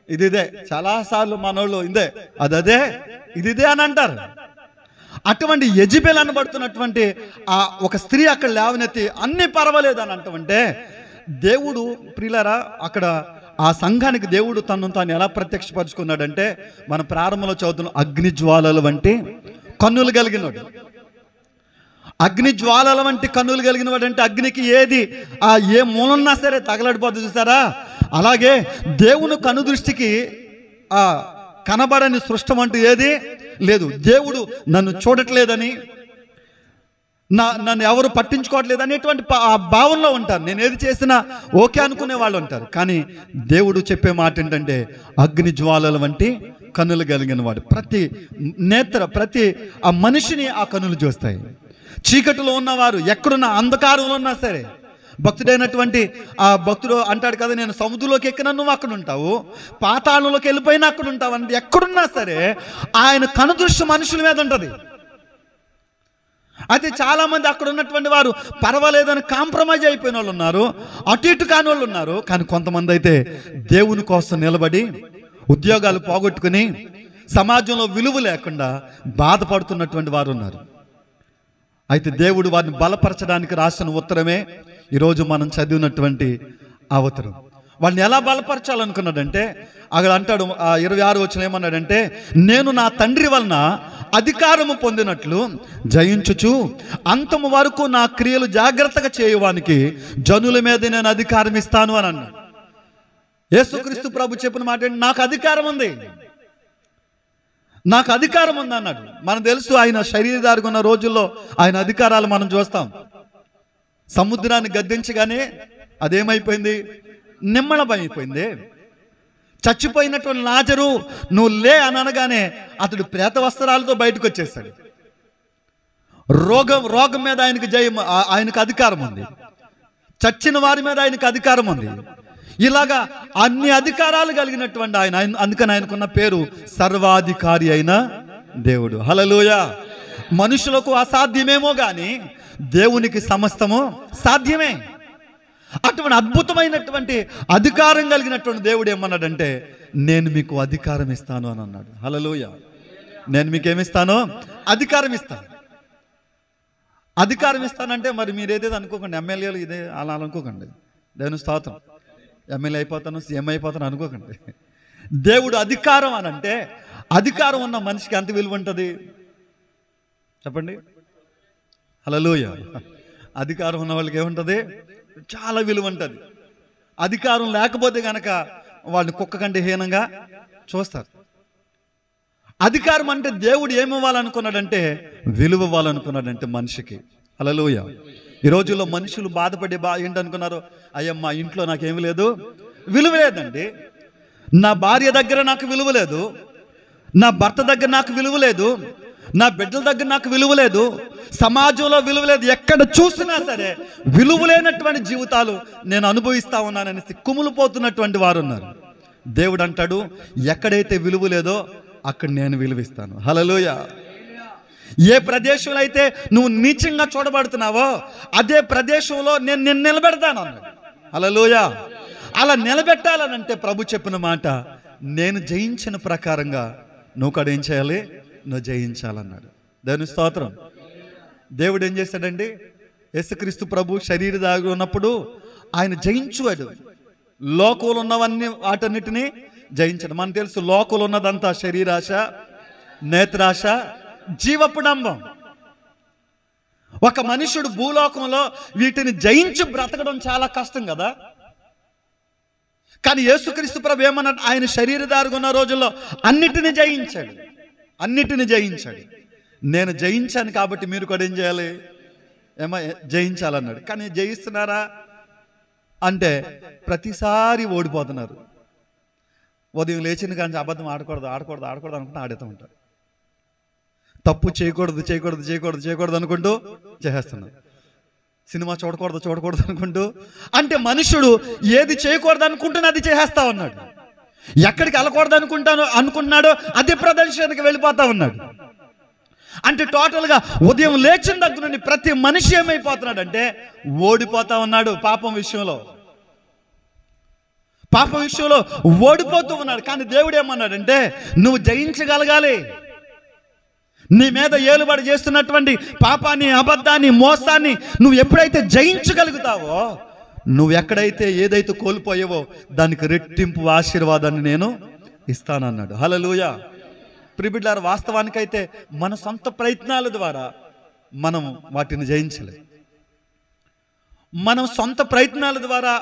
ఇదిదే, చాలాసార్లు మనోళ్ళు ఇదే అదే ఇదిదే అని అంటారు. అటువంటి యెజబెల్ అనబడుతున్నటువంటి ఆ ఒక స్త్రీ అక్కడ లేవనెత్తి అన్నీ పర్వాలేదు అని అంటామంటే, దేవుడు ప్రియులారా అక్కడ ఆ సంఘానికి దేవుడు తనను తాను ఎలా ప్రత్యక్షపరుచుకున్నాడంటే, మన ప్రారంభంలో చదువుతున్న అగ్ని జ్వాలల వంటి కన్నులు కలిగినవాడు. అగ్ని జ్వాలల వంటి కన్నులు కలిగిన వాడు అంటే అగ్నికి ఏ మూలన్నా సరే తగలడిపోతుంది చూసారా. అలాగే దేవుని కను దృష్టికి కనబడని సృష్టం అంటూ ఏది లేదు. దేవుడు నన్ను చూడట్లేదని, నన్ను ఎవరు పట్టించుకోవట్లేదు అనేటువంటి ఆ భావంలో ఉంటారు. నేను ఏది చేసినా ఓకే అనుకునే వాళ్ళు ఉంటారు. కానీ దేవుడు చెప్పే మాట ఏంటంటే, అగ్ని జ్వాలల వంటి కన్నులు కలిగిన వాడు. ప్రతి ఆ మనిషిని ఆ కన్నులు చూస్తాయి. చీకటిలో ఉన్నవారు ఎక్కడున్నా, అంధకారంలో ఉన్నా సరే, భక్తుడైనటువంటి ఆ భక్తుడు అంటాడు కదా, నేను సముద్రంలోకి ఎక్కినా నువ్వు అక్కడ ఉంటావు, పాతాళంలోకి వెళ్ళిపోయినా అక్కడ ఉంటావు అంటే, ఎక్కడున్నా సరే ఆయన కనుదృష్టి మనుషుల మీద ఉంటుంది. అయితే చాలామంది అక్కడ ఉన్నటువంటి వారు పర్వాలేదని కాంప్రమైజ్ అయిపోయిన వాళ్ళు ఉన్నారు, అటు ఇటు కాని వాళ్ళు ఉన్నారు. కానీ కొంతమంది అయితే దేవుని కోసం నిలబడి ఉద్యోగాలు పోగొట్టుకుని సమాజంలో విలువ లేకుండా బాధపడుతున్నటువంటి వారు ఉన్నారు. అయితే దేవుడు వారిని బలపరచడానికి రాసిన ఉత్తరమే ఈరోజు మనం చదివినటువంటి ఆ ఉత్తరం. వాళ్ళని ఎలా బలపరచాలనుకున్నాడంటే, అక్కడ అంటాడు 26 వచనం ఏమన్నాడంటే, నేను నా తండ్రి వలన అధికారము పొందినట్లు జయించుచు అంతము వరకు నా క్రియలు జాగ్రత్తగా చేయువానికి జనుల మీద నేను అధికారం ఇస్తాను అని అన్నాడు. యేసుక్రీస్తు ప్రభు చెప్పిన మాట ఏంటి? నాకు అధికారం ఉంది, నాకు అధికారం ఉంది అన్నాడు. మనకు తెలుసు ఆయన శరీరధారిగా ఉన్న రోజుల్లో ఆయన అధికారాలు మనం చూస్తాం. సముద్రాన్ని గద్దించగానే అదేమైపోయింది? నిమ్మళమైపోయింది. చచ్చిపోయినటువంటి లాజరు నువ్వు లే అని అనగానే అతడు ప్రేత వస్త్రాలతో బయటకు వచ్చేస్తాడు. రోగం మీద ఆయనకు అధికారం ఉంది. చచ్చిన వారి మీద ఆయనకు అధికారం ఉంది. ఇలాగా అన్ని అధికారాలు కలిగినటువంటి ఆయన, అందుకని ఆయనకున్న పేరు సర్వాధికారి అయిన దేవుడు. హల్లెలూయా. మనుషులకు అసాధ్యమేమో కానీ దేవునికి సమస్తము సాధ్యమే. అటువంటి అద్భుతమైనటువంటి అధికారం కలిగినటువంటి దేవుడు ఏమన్నాడంటే, నేను మీకు అధికారం ఇస్తాను అని అన్నాడు. హల్లెలూయా. నేను మీకు ఏమిస్తాను? అధికారం ఇస్తాను. అధికారం ఇస్తానంటే మరి మీరు ఏదేదో అనుకోకండి, ఎమ్మెల్యేలు ఇదే అలా అనుకోకండి. దేవుని స్తోత్రం. ఎమ్మెల్యే అయిపోతాను, సీఎం అయిపోతాను అనుకోకండి. దేవుడు అధికారం అని అంటే, అధికారం ఉన్న మనిషికి ఎంత విలువ ఉంటుంది చెప్పండి? హల్లెలూయా. అధికారం ఉన్న వాళ్ళకి ఏముంటుంది? చాలా విలువ ఉంటుంది. అధికారం లేకపోతే కనుక వాళ్ళని కుక్క కంటే హీనంగా చూస్తారు. అధికారం అంటే దేవుడు ఏమివ్వాలనుకున్నాడంటే, విలువ ఇవ్వాలనుకున్నాడంటే మనిషికి. హల్లెలూయా. ఈ రోజుల్లో మనుషులు బాధపడే ఏంటనుకున్నారు? అయ్యమ్మ ఇంట్లో నాకేమి లేదు, విలువ లేదండి. నా భార్య దగ్గర నాకు విలువ లేదు, నా భర్త దగ్గర నాకు విలువ లేదు, నా బిడ్డల దగ్గర నాకు విలువ లేదు, సమాజంలో విలువ లేదు. ఎక్కడ చూసినా సరే విలువ లేనటువంటి జీవితాలు నేను అనుభవిస్తా ఉన్నానని కుమిలిపోతున్నటువంటి వారు ఉన్నారు. దేవుడు అంటాడు, ఎక్కడైతే విలువ లేదో అక్కడ నేను విలువిస్తాను. హల్లెలూయా. ఏ ప్రదేశంలో అయితే నువ్వు నీచంగా చూడబడుతున్నావో అదే ప్రదేశంలో నేను నిన్ను నిలబెడతాను అన్నాడు. హల్లెలూయా. అలా నిలబెట్టాలనంటే ప్రభు చెప్పిన మాట, నేను జయించిన ప్రకారంగా నువ్వు కూడా ఏం చేయాలి? నువ్వు జయించాలన్నాడు. దేవుని స్తోత్రం. దేవుడు ఏం చేశాడండి? యేసుక్రీస్తు ప్రభు శరీరధారి ఉన్నప్పుడు ఆయన జయించువాడు. లోకంలో ఉన్నవన్నీ వాటన్నిటినీ జయించడం. మనకు తెలుసు, లోకంలో ఉన్నదంతా శరీరాశ, నేత్రాశ, జీవపుడంబం. ఒక మనుషుడు భూలోకంలో వీటిని జయించి బ్రతకడం చాలా కష్టం కదా. కానీ యేసుక్రీస్తు ప్రభు ఏమన్నాడు? ఆయన శరీరధారిగా ఉన్న రోజుల్లో అన్నిటిని జయించాడు. అన్నిటిని జయించాడు. నేను జయించాను కాబట్టి మీరు కూడా ఏం చేయాలి? జయించాలన్నాడు. కానీ జయిస్తున్నారా అంటే ప్రతిసారి ఓడిపోతున్నారు. ఉదయం లేచిన కానీ అబద్ధం ఆడకూడదు అనుకుంటూ ఆడుతూ ఉంటారు. తప్పు చేయకూడదు అనుకుంటూ చేసేస్తున్నారు. సినిమా చూడకూడదు అనుకుంటూ, అంటే మనుషుడు ఏది చేయకూడదు అనుకుంటున్నా అది చేసేస్తా ఉన్నాడు. ఎక్కడికి వెళ్ళకూడదు అనుకుంటున్నాడో అదే ప్రదర్శనకి వెళ్ళిపోతా ఉన్నాడు. అంటే టోటల్గా ఉదయం లేచిన దగ్గర నుండి ప్రతి మనిషి ఏమైపోతున్నాడంటే ఓడిపోతా ఉన్నాడు. పాపం విషయంలో ఓడిపోతూ ఉన్నాడు. కానీ దేవుడు ఏమన్నాడంటే, నువ్వు జయించగలగాలి. నీ మీద ఏలుబడి చేస్తున్నటువంటి పాపాన్ని, అబద్ధాన్ని, మోసాన్ని నువ్వు ఎప్పుడైతే జయించగలుగుతావో, నువ్వు ఎక్కడైతే ఏదైతే కోల్పోయావో దానికి రెట్టింపు ఆశీర్వాదాన్ని నేను ఇస్తానన్నాడు. హల్లెలూయా. ప్రియబిడ్డలారా, వాస్తవానికైతే మన సొంత ప్రయత్నాల ద్వారా మనం వాటిని జయించలేం. మనం సొంత ప్రయత్నాల ద్వారా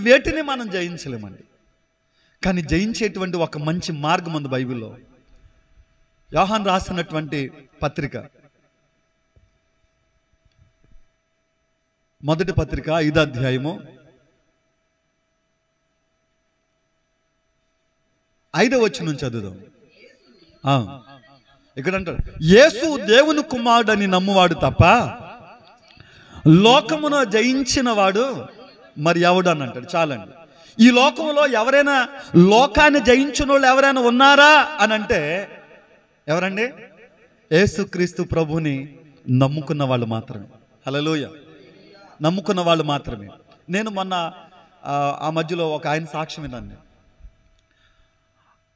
వేటిని మనం జయించలేమండి. కానీ జయించేటువంటి ఒక మంచి మార్గం ఉంది బైబిల్లో. యోహాను రాసినటువంటి పత్రిక, మొదటి పత్రిక 5వ అధ్యాయము 5వ వచనం చదువుదాం. ఇక్కడ అంటారు, యేసు దేవుని కుమారుడని నమ్మువాడు తప్ప లోకమును జయించిన వాడు మరి ఎవడు అని అంటాడు. చాలండి. ఈ లోకంలో ఎవరైనా లోకాన్ని జయించిన వాళ్ళు ఎవరైనా ఉన్నారా అని అంటే ఎవరండి? యేసుక్రీస్తు ప్రభుని నమ్ముకున్న వాళ్ళు మాత్రమే. హల్లెలూయా. నమ్ముకున్న వాళ్ళు మాత్రమే. నేను మొన్న ఆ మధ్యలో ఒక ఆయన సాక్ష్యం విన్నాను.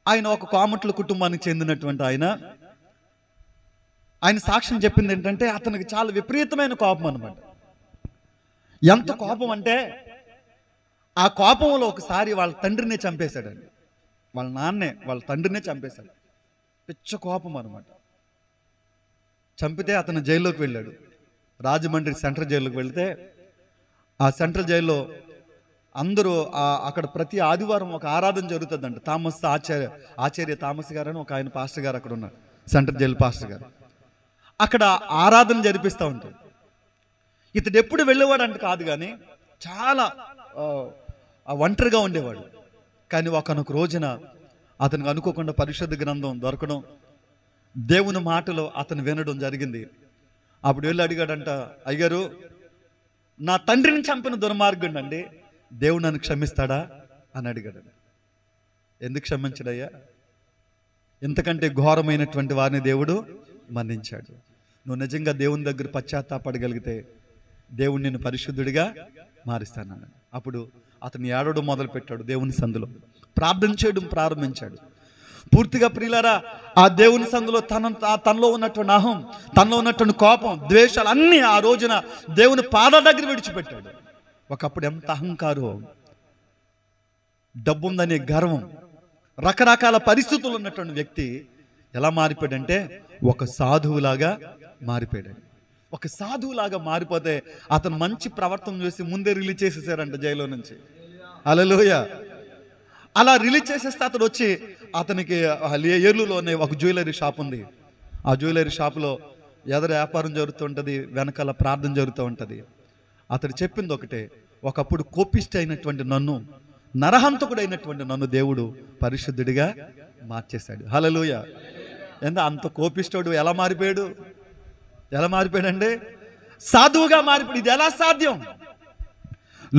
ఆయన ఒక కామట్ల కుటుంబానికి చెందినటువంటి ఆయన సాక్ష్యం చెప్పింది ఏంటంటే, అతనికి చాలా విపరీతమైన కోపం అన్నమాట. ఎంత కోపం అంటే, ఆ కోపంలో ఒకసారి వాళ్ళ తండ్రినే చంపేశాడండి. వాళ్ళ నాన్నే వాళ్ళ తండ్రినే చంపేశాడు. పిచ్చ కోపం అన్నమాట. చంపితే అతను జైల్లోకి వెళ్ళాడు. రాజమండ్రి సెంట్రల్ జైల్లోకి వెళితే, ఆ సెంట్రల్ జైల్లో అందరూ అక్కడ ప్రతి ఆదివారం ఒక ఆరాధన జరుగుతుందంట. ఆచార్య థామస్ గారు అని ఒక ఆయన పాస్టర్ గారు అక్కడ ఉన్నారు, సెంట్రల్ జైలు పాస్టర్ గారు. అక్కడ ఆరాధన జరిపిస్తూ ఉంటాడు. ఇతడు ఎప్పుడు వెళ్ళేవాడు అంటే కాదు, కానీ చాలా ఒంటరిగా ఉండేవాడు. కానీ ఒకనొక రోజున అతనికి అనుకోకుండా పరిశుద్ధ గ్రంథం దొరకడం, దేవుని మాటలు అతను వినడం జరిగింది. అప్పుడు వెళ్ళి అడిగాడంట, అయ్యారు నా తండ్రిని చంపిన దుర్మార్గుడు అండి, దేవుడు నన్ను క్షమిస్తాడా అని అడిగాడు. ఎందుకు క్షమించడయ్యా? ఇంతకంటే ఘోరమైనటువంటి వారిని దేవుడు మన్నించాడు. నువ్వు నిజంగా దేవుని దగ్గర పశ్చాత్తాపడగలిగితే దేవుడు నిన్ను పరిశుద్ధుడిగా మారుస్తానన్నాడు. అప్పుడు అతను ఏడవడం మొదలు పెట్టాడు, దేవుని సందులో ప్రార్థన చేయడం ప్రారంభించాడు. పూర్తిగా ప్రియులారా, ఆ దేవుని సందులో తనలో ఉన్నటువంటి అహం, తనలో ఉన్నటువంటి కోపం, ద్వేషాలు అన్నీ ఆ రోజున దేవుని పాదాల దగ్గర విడిచిపెట్టాడు. ఒకప్పుడు ఎంత అహంకారం, డబ్బు ఉందనే గర్వం, రకరకాల పరిస్థితులు ఉన్నటువంటి వ్యక్తి ఎలా మారిపోయాడంటే ఒక సాధువులాగా మారిపోయాడు. ఒక సాధువులాగా మారిపోతే అతను మంచి ప్రవర్తన చేసి ముందే రిలీజ్ చేసేసారంట జైల్లో నుంచి. హల్లెలూయా. అలా రిలీజ్ చేసేస్తే అతడు వచ్చి, అతనికి ఏర్లులోనే ఒక జ్యువెలరీ షాప్ ఉంది. ఆ జ్యువెలరీ షాపులో ఎదర వ్యాపారం జరుగుతుంటుంది, వెనకాల ప్రార్థన జరుగుతూ ఉంటుంది. అతడు చెప్పింది ఒకటే, ఒకప్పుడు కోపిష్టి అయినటువంటి నన్ను, నరహంతకుడైనటువంటి నన్ను దేవుడు పరిశుద్ధుడిగా మార్చేశాడు. హల్లెలూయా. అంత కోపిష్టోడు ఎలా మారిపోయాడు? ఎలా మారిపోయాడండి? సాధువుగా మారిపోయాడు. ఇది ఎలా సాధ్యం?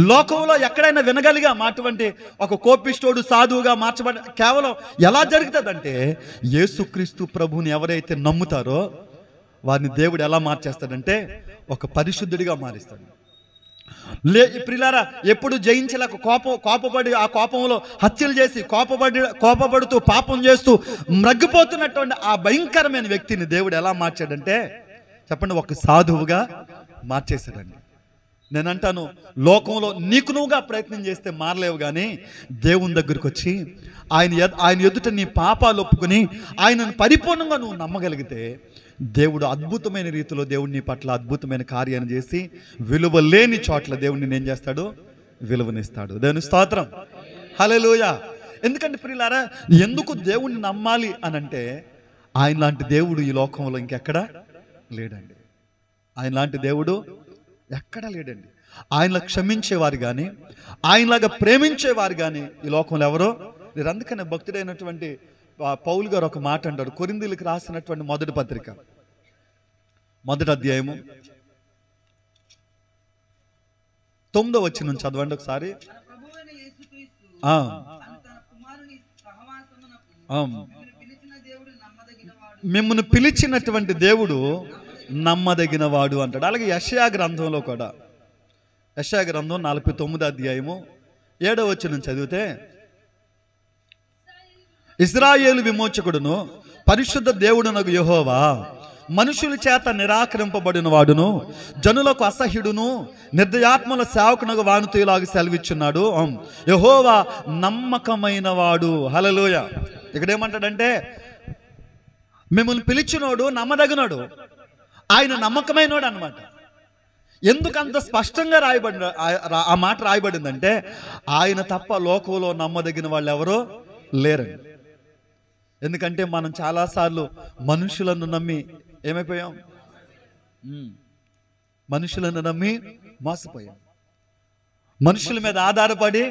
లోకంలో ఎక్కడైనా వినగలిగాం అటువంటి ఒక కోపిష్టోడు సాధువుగా మార్చబడి? కేవలం ఎలా జరుగుతుందంటే, యేసుక్రీస్తు ప్రభువుని ఎవరైతే నమ్ముతారో వారిని దేవుడు ఎలా మార్చేస్తాడంటే ఒక పరిశుద్ధుడిగా మారుస్తాడు. ప్రియులారా, ఎప్పుడు జయించలేక కోపపడి ఆ కోపంలో హత్యలు చేసి కోపపడుతూ పాపం చేస్తూ మ్రగ్గిపోతున్నటువంటి ఆ భయంకరమైన వ్యక్తిని దేవుడు ఎలా మార్చాడంటే చెప్పండి, ఒక సాధువుగా మార్చేశాడండి. నేనంటాను, లోకంలో నీకు నువ్వుగా ప్రయత్నం చేస్తే మారలేవు, కానీ దేవుని దగ్గరికి వచ్చి ఆయన ఎదుట నీ పాపాలు ఒప్పుకొని ఆయనను పరిపూర్ణంగా నువ్వు నమ్మగలిగితే దేవుడు అద్భుతమైన రీతిలో దేవుడు నీ పట్ల అద్భుతమైన కార్యాన్ని చేసి విలువ లేని చోట్ల దేవుడిని ఏం చేస్తాడు? విలువనిస్తాడు. దేవుని స్తోత్రం. హల్లెలూయా. ఎందుకంటే ప్రియులారా, ఎందుకు దేవుణ్ణి నమ్మాలి అని అంటే ఆయన లాంటి దేవుడు ఈ లోకంలో ఇంకెక్కడా లేడండి. ఆయన లాంటి దేవుడు ఎక్కడా లేడండి. ఆయనలా క్షమించేవారు కానీ, ఆయనలాగా ప్రేమించేవారు కానీ ఈ లోకంలో ఎవరో లేరు. అందుకనే భక్తుడైనటువంటి పౌలు గారు ఒక మాట అంటాడు, కొరింథీయులకు రాసినటువంటి మొదటి పత్రిక 1వ అధ్యాయము 9వ వచనం చదవండి ఒకసారి. మిమ్మల్ని పిలిచినటువంటి దేవుడు నమ్మదగిన వాడు అంటాడు. అలాగే యెషయా గ్రంథంలో కూడా, యెషయా గ్రంథం 49వ అధ్యాయము 7వ వచనం చదివితే, ఇశ్రాయేలు విమోచకుడును పరిశుద్ధ దేవుడునగు యెహోవా మనుషుల చేత నిరాకరింపబడిన వాడును జనులకు అసహ్యుడును నిర్దయాత్మల సేవకునగు వానితో ఇలాగ సెలవిచ్చున్నాడు, యెహోవా నమ్మకమైన వాడు. హల్లెలూయా. ఇక్కడ ఏమంటాడంటే మిమ్మల్ని పిలిచినోడు నమ్మదగినోడు, ఆయన నమ్మకమైనోడు అన్నమాట. ఎందుకు అంత స్పష్టంగా ఆ మాట రాయబడిందంటే ఆయన తప్ప లోకంలో నమ్మదగిన వాళ్ళు ఎవరో లేరండి. ఎందుకంటే మనం చాలాసార్లు మనుషులను నమ్మి ఏమైపోయాం? మనుషులను నమ్మి మోసపోయాం. మనుషుల మీద ఆధారపడి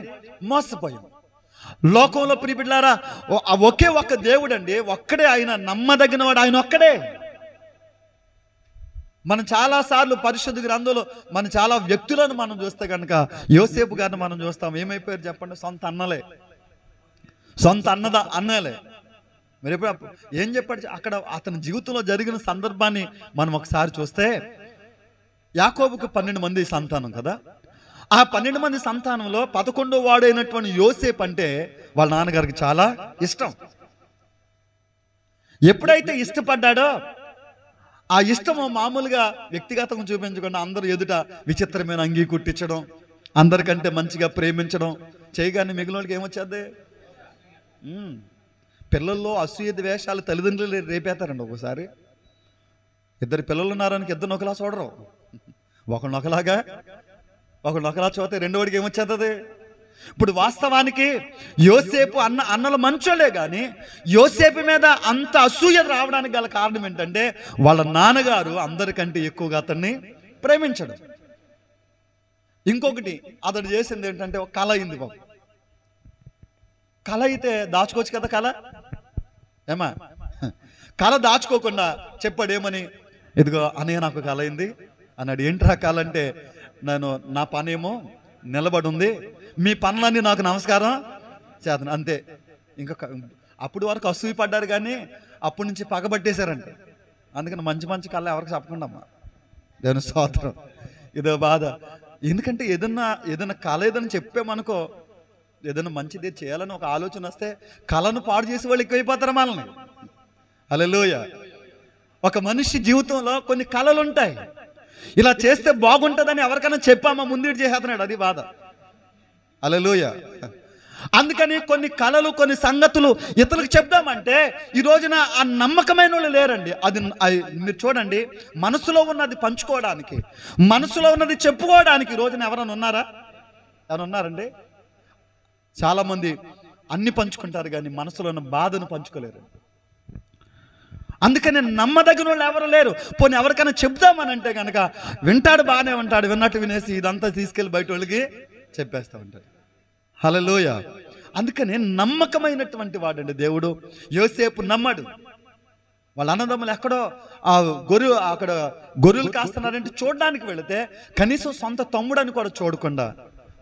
మోసపోయాం. లోకంలో ప్రియబిడ్డలారా, ఒకే ఒక్క దేవుడు అండి, ఒక్కడే ఆయన నమ్మదగిన వాడు, ఆయన ఒక్కడే. మనం చాలాసార్లు పరిశుద్ధ గ్రంథంలో మనం చాలా వ్యక్తులను మనం చూస్తే కనుక యోసేపు గారిని మనం చూస్తాం. ఏమైపోయారు చెప్పండి? సొంత అన్నలే. మరి ఎప్పుడు ఏం చెప్పాడు అక్కడ? అతని జీవితంలో జరిగిన సందర్భాన్ని మనం ఒకసారి చూస్తే, యాకోబుకు 12 మంది సంతానం కదా. ఆ 12 మంది సంతానంలో 11వ వాడైనటువంటి యోసేపు అంటే వాళ్ళ నాన్నగారికి చాలా ఇష్టం. ఎప్పుడైతే ఇష్టపడ్డాడో ఆ ఇష్టము మామూలుగా వ్యక్తిగతంగా చూపించకుండా అందరూ ఎదుట విచిత్రమైన అంగీ కుట్టించడం, అందరికంటే మంచిగా ప్రేమించడం చేయగానే మిగిలిన వాళ్ళకి ఏమొచ్చేది? పిల్లల్లో అసూయ ద్వేషాలు తల్లిదండ్రులు రేపేస్తారండి. ఒకసారి 2 పిల్లలు ఉన్నారని 2 ఒకలా చూడరు, ఒకళ్ళని ఒకలా చూస్తే రెండో వాడికి ఏమొచ్చేస్తుంది? ఇప్పుడు వాస్తవానికి యోసేపు అన్నలు మంచోళ్ళే కానీ యోసేపు మీద అంత అసూయ రావడానికి గల కారణం ఏంటంటే వాళ్ళ నాన్నగారు అందరికంటే ఎక్కువగా అతన్ని ప్రేమించడం. ఇంకొకటి అతడు చేసింది ఏంటంటే, ఒక కళ అయింది. బాబు కళ అయితే దాచుకోవచ్చు కదా. ఏమా కళ దాచుకోకుండా చెప్పాడు ఏమని, ఇదిగో అన్నయ్య నాకు కళ అయింది అన్నాడు. ఏంట్రా కళ అంటే, నా పనేమో నిలబడి ఉంది, మీ పనులన్నీ నాకు నమస్కారం చేతను అంతే. ఇంకా అప్పుడు వరకు అసూయ పడ్డారు కానీ అప్పటి నుంచి పగబట్టేశారంట. అందుకని మంచి మంచి కళ్ళ ఎవరికి చెప్పకుండా అమ్మా, దేవుని స్తోత్రం. ఇదో బాధ. ఎందుకంటే ఏదన్నా కళ ఏదైనా చెప్పామనుకో, ఏదైనా మంచిది చేయాలని ఒక ఆలోచన వస్తే కళను పాడు చేసే వాళ్ళు ఎక్కువైపోతారు మనల్ని. హల్లెలూయా. ఒక మనిషి జీవితంలో కొన్ని కళలు ఉంటాయి, ఇలా చేస్తే బాగుంటుందని ఎవరికైనా చెప్పామా ముందు చేసేస్తున్నాడు, అది బాధ. హల్లెలూయా. అందుకని కొన్ని కళలు కొన్ని సంగతులు ఇతరులకు చెప్దామంటే ఈ రోజున ఆ నమ్మకమైన వాళ్ళు లేరండి. అది మీరు చూడండి, మనసులో ఉన్నది పంచుకోవడానికి, మనసులో ఉన్నది చెప్పుకోవడానికి ఈ రోజున ఎవరైనా ఉన్నారండి? చాలామంది అన్ని పంచుకుంటారు కానీ మనసులో ఉన్న బాధను పంచుకోలేరు. అందుకని నమ్మదగిన వాళ్ళు ఎవరు లేరు. పోనీ ఎవరికైనా చెప్దామని అంటే కనుక వింటాడు, బాగానే ఉంటాడు, విన్నట్టు వినేసి ఇదంతా తీసుకెళ్ళి బయట వాళ్ళకి చెప్పేస్తూ ఉంటాడు. హల్లెలూయా. అందుకని నమ్మకమైనటువంటి వాడండి దేవుడు. యోసేపు నమ్మడు. వాళ్ళ అన్నదమ్ములు ఎక్కడో అక్కడ గొర్రెలు కాస్తున్నారంటే చూడడానికి వెళితే కనీసం సొంత తమ్ముడని కూడా చూడకుండా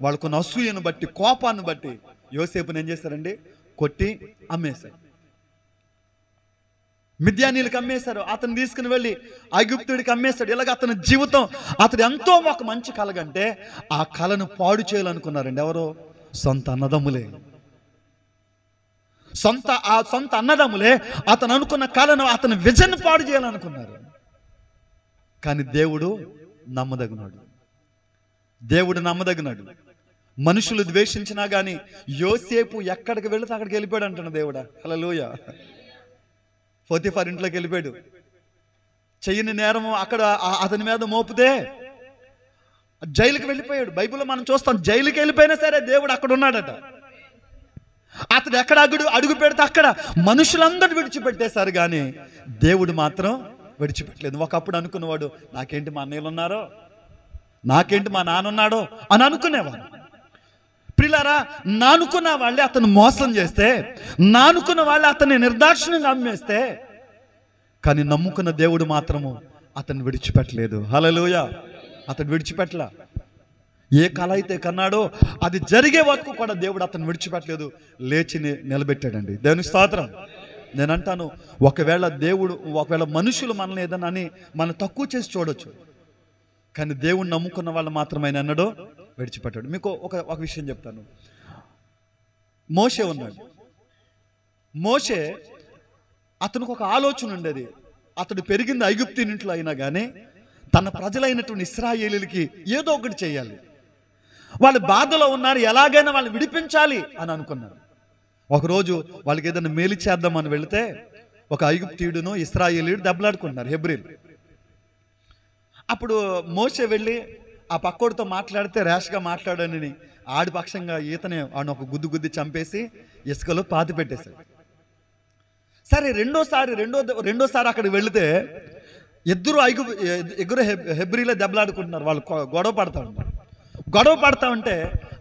వాళ్ళకున్న అసూయను బట్టి, కోపాన్ని బట్టి యోసేపుని ఏం చేశారండి? కొట్టి అమ్మేశారు. మిద్యానీలకు అమ్మేశారు. అతను తీసుకుని వెళ్ళి ఐగుప్తుడికి అమ్మేశాడు. ఇలాగ అతని జీవితం, అతడు ఎంతో ఒక మంచి కలగంటే ఆ కళను పాడు చేయాలనుకున్నారండి ఎవరో? సొంత అన్నదమ్ములే. సొంత అన్నదమ్ములే అతను అనుకున్న కళను, అతని విజన్ పాడు చేయాలనుకున్నారు. కానీ దేవుడు నమ్మదగినాడు. మనుషులు ద్వేషించినా కానీ యోసేపు ఎక్కడికి వెళితే అక్కడికి వెళ్ళిపోయాడు అంటున్న దేవుడా. హల్లెలూయా. పోతీఫర్ ఇంట్లోకి వెళ్ళిపోయాడు. చెయ్యని నేరం అక్కడ అతని మీద మోపితే జైలుకి వెళ్ళిపోయాడు. బైబిల్లో మనం చూస్తాం, జైలుకి వెళ్ళిపోయినా సరే దేవుడు అక్కడ ఉన్నాడట. అతడు ఎక్కడ అడుగు పెడితే అక్కడ మనుషులందరూ విడిచిపెట్టేశారు కానీ దేవుడు మాత్రం విడిచిపెట్టలేదు. ఒకప్పుడు అనుకున్నవాడు, నాకేంటి మా అన్నయ్యలు ఉన్నారో, నాకేంటి మా నాన్న ఉన్నాడో అని అనుకునేవాడు. ప్రియులారా, నానుకున్న వాళ్ళే అతను మోసం చేస్తే, నానుకున్న వాళ్ళే అతన్ని నిర్దాక్షిణ్యంగా అమ్మేస్తే, కానీ నమ్ముకున్న దేవుడు మాత్రము అతన్ని విడిచిపెట్టలేదు. హల్లెలూయా. అతను విడిచిపెట్టలా. ఏ కళ అయితే కన్నాడో అది జరిగే వరకు కూడా దేవుడు అతను విడిచిపెట్టలేదు, లేచి నిలబెట్టాడండి. దేవుని స్తోత్రం. నేను అంటాను, ఒకవేళ మనుషులు మనల్ని ఏదన్నా అని మనం తక్కువ చేసి చూడొచ్చు, కానీ దేవుడు నమ్ముకున్న వాళ్ళు మాత్రమే అన్నాడో విడిచిపెట్టాడు. మీకు ఒక విషయం చెప్తాను. మోషే ఉన్నాడు. మోషే అతనికి ఒక ఆలోచన ఉండేది. అతడు పెరిగింది ఐగుప్తు ఇంట్లో అయినా కానీ తన ప్రజలైనటువంటి ఇశ్రాయేలీలకి ఏదో ఒకటి చేయాలి. వాళ్ళు బాధలో ఉన్నారు, ఎలాగైనా వాళ్ళని విడిపించాలి అని అనుకున్నారు. ఒకరోజు వాళ్ళకి ఏదైనా మేలు చేద్దామని వెళితే ఒక ఐగుప్తీయుడును ఇశ్రాయేలీయుడు దెబ్బలాడుకుంటున్నారు, హెబ్రీలు. అప్పుడు మోషే వెళ్ళి ఆ పక్కోడితో మాట్లాడితే ర్యాష్గా మాట్లాడని ఆడి పక్షంగా ఈతనే ఆడ ఒక గుద్ది చంపేసి ఇసుకలో పాతి పెట్టేశాడు. సరే రెండోసారి అక్కడికి వెళితే ఇద్దరు హెబ్రీలో దెబ్బలాడుకుంటున్నారు. వాళ్ళు గొడవ పడతా ఉంటే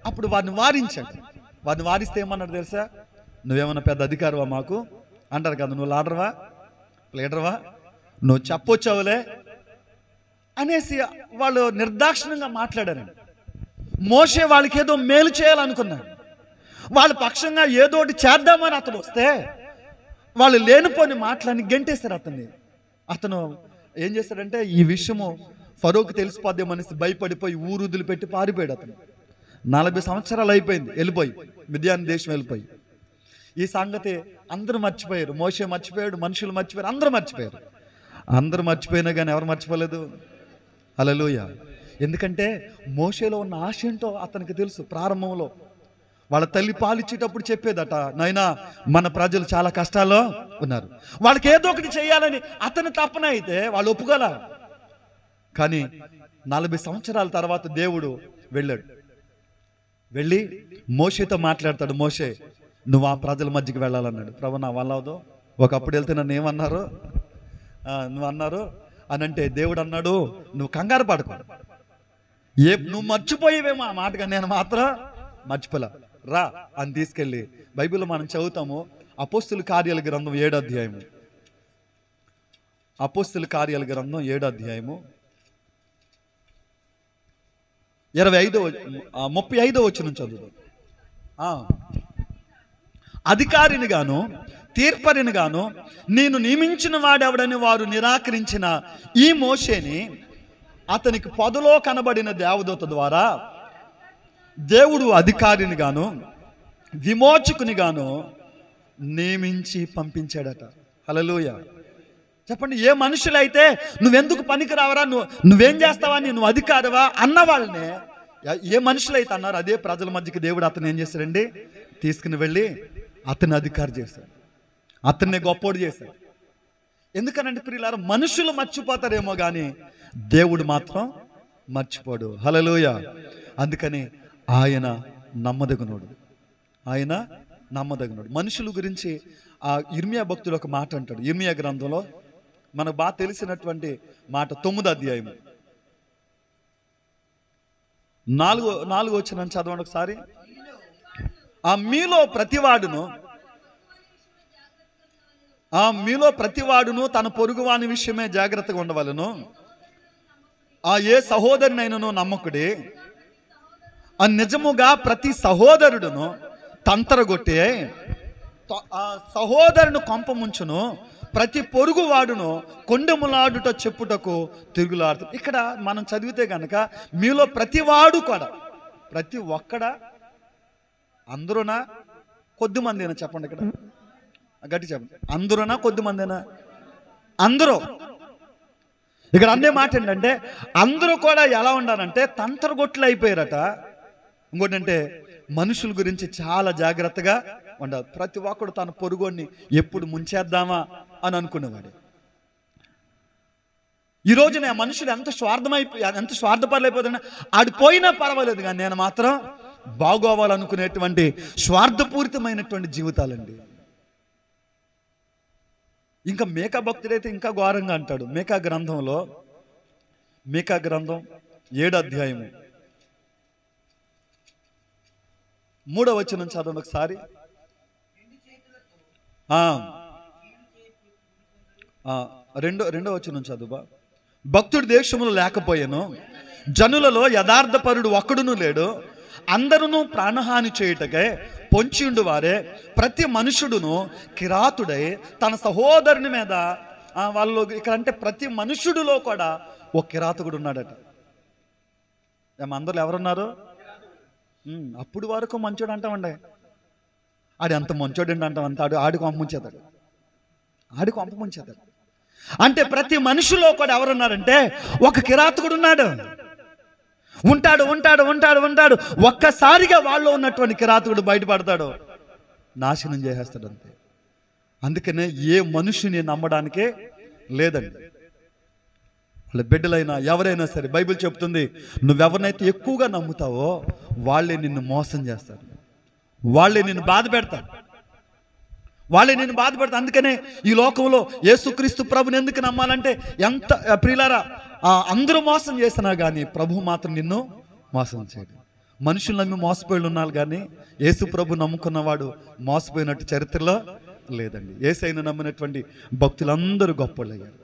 అప్పుడు వారిని వారించాడు. వారిని వారిస్తే ఏమన్నాడు తెలుసా? నువ్వేమన్నా పెద్ద అధికారవా మాకు అంటారు కదా, నువ్వు లీడర్వా, నువ్వు చెప్పొచ్చావులే అనేసి వాళ్ళు నిర్దాక్షిణ్యంగా మాట్లాడారండి. మోషే వాళ్ళకి ఏదో మేలు చేయాలనుకున్నాడు. వాళ్ళ పక్షంగా ఏదోటి చేద్దామని అతను వస్తే వాళ్ళు లేనిపోని మాటలని గెంటేశారు అతన్ని. అతను ఏం చేశాడంటే, ఈ విషయము ఫరోకు తెలిసిపోద్దామనేసి భయపడిపోయి ఊరు వదిలిపెట్టి పారిపోయాడు. అతను 40 సంవత్సరాలు అయిపోయింది వెళ్ళిపోయి, మిద్యాన్ దేశం వెళ్ళిపోయి. ఈ సంగతి అందరూ మర్చిపోయారు. మోషే మర్చిపోయాడు, మనుషులు మర్చిపోయారు, అందరూ మర్చిపోయినా కానీ ఎవరు మర్చిపోలేదు. హల్లెలూయా. ఎందుకంటే మోషేలో ఉన్న ఆశ ఏంటో అతనికి తెలుసు. ప్రారంభంలో వాళ్ళ తల్లి పాలిచ్చేటప్పుడు చెప్పేదట, నాయనా మన ప్రజలు చాలా కష్టాల్లో ఉన్నారు, వాళ్ళకి ఏదో ఒకటి చేయాలని అతని తపన అయితే వాళ్ళు ఒప్పుకోల. కానీ 40 సంవత్సరాల తర్వాత దేవుడు వెళ్ళి మోషేతో మాట్లాడతాడు. మోషే, నువ్వు ఆ ప్రజల మధ్యకి వెళ్ళాలన్నాడు. ప్రభు, నా వల్ల అవదు. ఒకప్పుడు వెళ్తే నన్ను ఏమన్నారు, నువ్వు అన్నారు అని అంటే దేవుడు అన్నాడు, నువ్వు కంగారు పడకు, నువ్వు మర్చిపోయేవేమో ఆ మాటగా, నేను మాత్రం మర్చిపోలే, రా అని తీసుకెళ్ళి. బైబిల్లో మనం చదువుతాము, అపోస్తుల కార్యాల గ్రంథం 7వ అధ్యాయము. అపోస్తుల కార్యాల గ్రంథం 7వ అధ్యాయము 35 వచనం చదువు. అధికారిని గాను తీర్పరిని గాను నేను నియమించిన వాడెవడని వారు నిరాకరించిన ఈ మోషేని అతనికి పొదలో కనబడిన దేవదూత ద్వారా దేవుడు అధికారిని గాను విమోచకుని గాను నియమించి పంపించాడట. హల్లెలూయా. చెప్పండి, ఏ మనుషులైతే నువ్వెందుకు పనికి రావరా, నువ్వేం చేస్తావా, నువ్వు అధికారవా అన్న వాళ్ళనే ఏ మనుషులైతే అన్నారు, అదే ప్రజల మధ్యకి దేవుడు అతను ఏం చేశాడండి, తీసుకుని వెళ్ళి అతన్ని అధికారి చేశాడు, అతన్ని గొప్పోడు చేశాడు. ఎందుకనంటే ప్రియులారా, మనుషులు మర్చిపోతారేమో కానీ దేవుడు మాత్రం మర్చిపోడు. హల్లెలూయా. అందుకని ఆయన నమ్మదగినోడు, ఆయన నమ్మదగినోడు. మనుషుల గురించి ఆ ఇర్మియా భక్తుడు ఒక మాట అంటాడు. ఇర్మియా గ్రంథంలో మనకు బాగా తెలిసినటువంటి మాట, 9వ అధ్యాయము 4 వచనం చదవండి ఒకసారి. మీలో ప్రతివాడును తన పొరుగువాని విషయమే జాగ్రత్తగా ఉండవలను. ఏ సహోదరునైనను నమ్మకుడే, నిజముగా ప్రతి సహోదరుడును తంతరగొట్టే సహోదరును కొంపముంచును, ప్రతి పొరుగు వాడును కొండెములాడుట చెప్పుటకు తిరుగులాడుతాడు. ఇక్కడ మనం చదివితే కనుక మీలో ప్రతివాడు కూడా, ప్రతి ఒక్కడ, అందరూనా కొద్ది మందేనా చెప్పండి, ఇక్కడ గట్టి చెప్పండి, అందరూనా కొద్ది మందేనా? అందరూ. ఇక్కడ అనే మాట ఏంటంటే అందరూ కూడా ఎలా ఉండాలంటే తంతరగొట్లు అయిపోయారట. ఇంకోటి అంటే మనుషుల గురించి చాలా జాగ్రత్తగా ఉండాలి. ప్రతి ఒక్కడు తన పొరుగుని ఎప్పుడు ముంచేద్దామా అని అనుకునేవాడు. ఈ రోజున మనుషులు ఎంత స్వార్థపరులైపోతున్నా, ఆడు పోయినా పర్వాలేదు కానీ నేను మాత్రం బాగోవాలనుకునేటువంటి స్వార్థపూరితమైనటువంటి జీవితాలండి. ఇంకా మేకా భక్తుడైతే ఇంకా ఘోరంగా అంటాడు. మేకా గ్రంథం 7వ అధ్యాయము 3వ వచనం చదవండి ఒకసారి. రెండో వచనం చదువు. భక్తుడి దేశములు లేకపోయాను, జనులలో యథార్థపరుడు ఒక్కడును లేడు, అందరూ ప్రాణహాని చేయుటకే పొంచిండు వారే, ప్రతి మనుషుడును కిరాతుడై తన సహోదరుని మీద. వాళ్ళు ఇక్కడ అంటే ప్రతి మనుషుడిలో కూడా ఒక కిరాతకుడు ఉన్నాడట. అందరూ ఎవరున్నారు? అప్పుడు వరకు మంచోడు అంటామండి, ఆడు ఎంత మంచోడు అంటాం, అంత ఆడికి పంపించేతాడు. అంటే ప్రతి మనిషిలో కూడా ఎవరున్నారంటే ఒక కిరాతకుడు ఉన్నాడు. ఉంటాడు. ఒక్కసారిగా వాళ్ళు ఉన్నటువంటి కిరాతకుడు బయటపడతాడు, నాశనం చేసేస్తాడు అంతే. అందుకనే ఏ మనుషుని నమ్మడానికే లేదండి. వాళ్ళ బిడ్డలైనా ఎవరైనా సరే బైబిల్ చెప్తుంది, నువ్వెవరినైతే ఎక్కువగా నమ్ముతావో వాళ్ళే నిన్ను మోసం చేస్తారు, వాళ్ళే నిన్ను బాధ పెడతారు. అందుకనే ఈ లోకంలో యేసుక్రీస్తు ప్రభుని ఎందుకు నమ్మాలంటే, ఎంత ప్రియులారా, అందరూ మోసం చేసినా కానీ ప్రభు మాత్రం నిన్ను మోసం చేయడు. మనుషులు నమ్మి మోసపోయి ఉన్నారు కానీ యేసు ప్రభు నమ్ముకున్నవాడు మోసపోయినట్టు చరిత్రలో లేదండి. యేసయ్యను నమ్మినటువంటి భక్తులందరూ గొప్పలు అయ్యారు.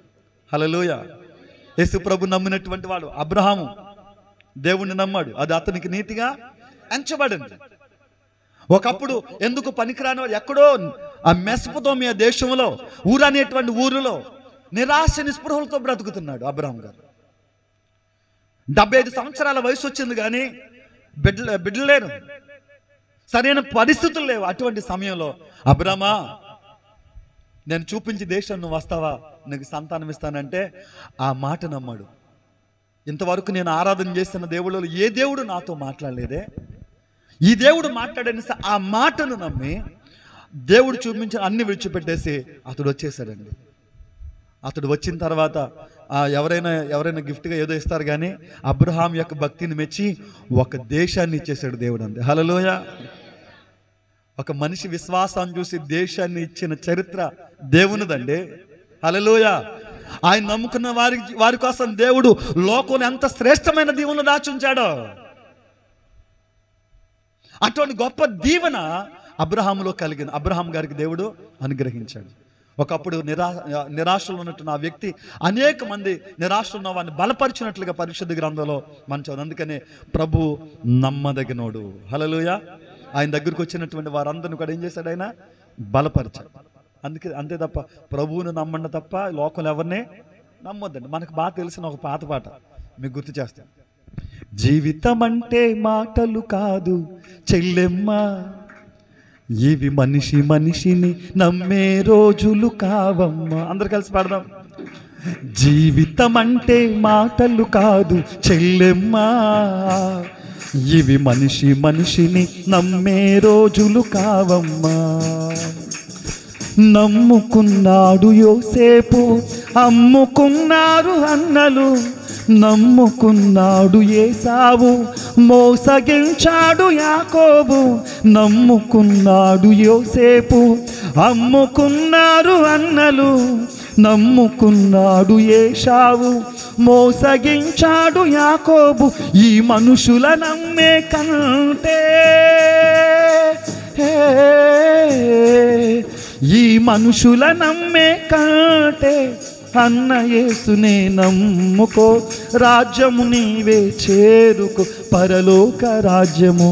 హల్లెలూయా. యేసు ప్రభు నమ్మినటువంటి వాడు అబ్రహాము దేవుణ్ణి నమ్మాడు, అది అతనికి నీతిగా ఎంచబడింది. ఒకప్పుడు ఎందుకు పనికిరాని వాడు ఎక్కడో ఆ మెసొపొతేమియా దేశంలో అనేటువంటి ఊరిలో నిరాశ నిస్పృహలతో బ్రతుకుతున్నాడు అబ్రహాం గారు. 75 సంవత్సరాల వయసు వచ్చింది కానీ బిడ్డలు లేరు, సరైన పరిస్థితులు లేవు. అటువంటి సమయంలో అబ్రహామా, నేను చూపించి దేశం నువ్వు వస్తావా, నీకు సంతానం ఇస్తానంటే ఆ మాట నమ్మాడు. ఇంతవరకు నేను ఆరాధన చేస్తున్న దేవుళ్ళు ఏ దేవుడు నాతో మాట్లాడలేదే, ఈ దేవుడు మాట్లాడని ఆ మాటను నమ్మి దేవుడు చూపించిన అన్ని విడిచిపెట్టేసి అతడు వచ్చేసాడండి. అతడు వచ్చిన తర్వాత ఎవరైనా గిఫ్ట్గా ఏదో ఇస్తారు కానీ అబ్రహాం యొక్క భక్తిని మెచ్చి ఒక దేశాన్ని ఇచ్చేసాడు దేవుడు అంతే. హల్లెలూయా. ఒక మనిషి విశ్వాసాన్ని చూసి దేశాన్ని ఇచ్చిన చరిత్ర దేవునిదండి. హల్లెలూయా. ఆయన నమ్ముకున్న వారి కోసం దేవుడు లోకంలో ఎంత శ్రేష్టమైన దీవెనలు దాచుంచాడో అటువంటి గొప్ప దీవెన అబ్రహాములో కలిగింది. అబ్రహాం గారికి దేవుడు అనుగ్రహించాడు. ఒకప్పుడు నిరాశలో ఉన్నట్టు ఆ వ్యక్తి అనేక మంది నిరాశలో ఉన్న వారిని బలపరిచినట్లుగా పరిశుద్ధ గ్రంథంలో మనం చదువు. అందుకనే ప్రభు నమ్మదగినోడు. హల్లెలూయా. ఆయన దగ్గరికి వచ్చినటువంటి వారందరిని కూడా ఏం చేశాడు? ఆయన బలపరిచాడు. అందుకే అంతే తప్ప ప్రభువును నమ్మండి తప్ప లోకంలో ఎవరినే నమ్మొద్దండి. మనకు బాగా తెలిసిన ఒక పాత పాట మీకు గుర్తు చేస్తాను. జీవితం అంటే మాటలు కాదు చెల్లెమ్మ, ఇవి మనిషి మనిషిని నమ్మే రోజులు కావమ్మా. అందరు కలిసి పాడదాం. జీవితం అంటే మాటలు కాదు చెల్లెమ్మ, ఇవి మనిషి మనిషిని నమ్మే రోజులు కావమ్మా. నమ్ముకున్నాడు యోసేపు, అమ్ముకున్నారు అన్నలు. నమ్ముకున్నాడు ఏసావు, మోసగించాడు యాకోబు. నమ్ముకున్నాడు యోసేపు, అమ్ముకున్నారు అన్నలు. నమ్ముకున్నాడు ఏసావు, మోసగించాడు యాకోబు. ఈ మనుషుల నమ్మే కంటే, ఈ మనుషుల నమ్మే కంటే అన్న యేసునే నమ్ముకో, రాజ్యము నీవే చేరుకో, పరలోక రాజ్యము.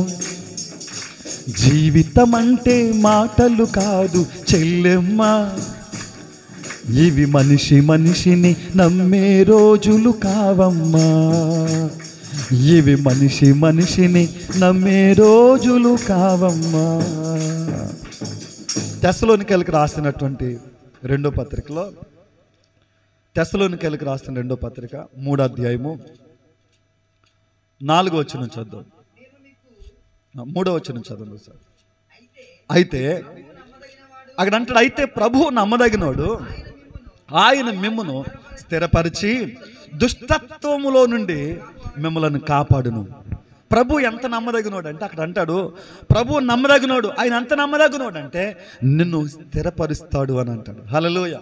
జీవితం అంటే మాటలు కాదు చెల్లెమ్మ, ఇవి మనిషి మనిషిని నమ్మే రోజులు కావమ్మా. ఇవి మనిషి మనిషిని నమ్మే రోజులు కావమ్మా. తెస్సలోనికైలకు రాసినటువంటి రెండో పత్రికలో, తెస్సలోనికైలకు రాసిన రెండో పత్రిక 3వ అధ్యాయము 4వ వచనం చదువు. 3వ వచనం చదువు సార్. అయితే అక్కడ అంటాడు, అయితే ప్రభువు నమ్మదగినోడు, ఆయన మిమ్మును స్థిరపరిచి దుష్టత్వములో నుండి మిమ్మల్ని కాపాడును. ప్రభు ఎంత నమ్మదగినోడు అంటే అక్కడ అంటాడు, ప్రభు నమ్మదగినోడు. ఆయన ఎంత నమ్మదగినోడు అంటే నిన్ను స్థిరపరుస్తాడు అని అంటాడు. హల్లెలూయా.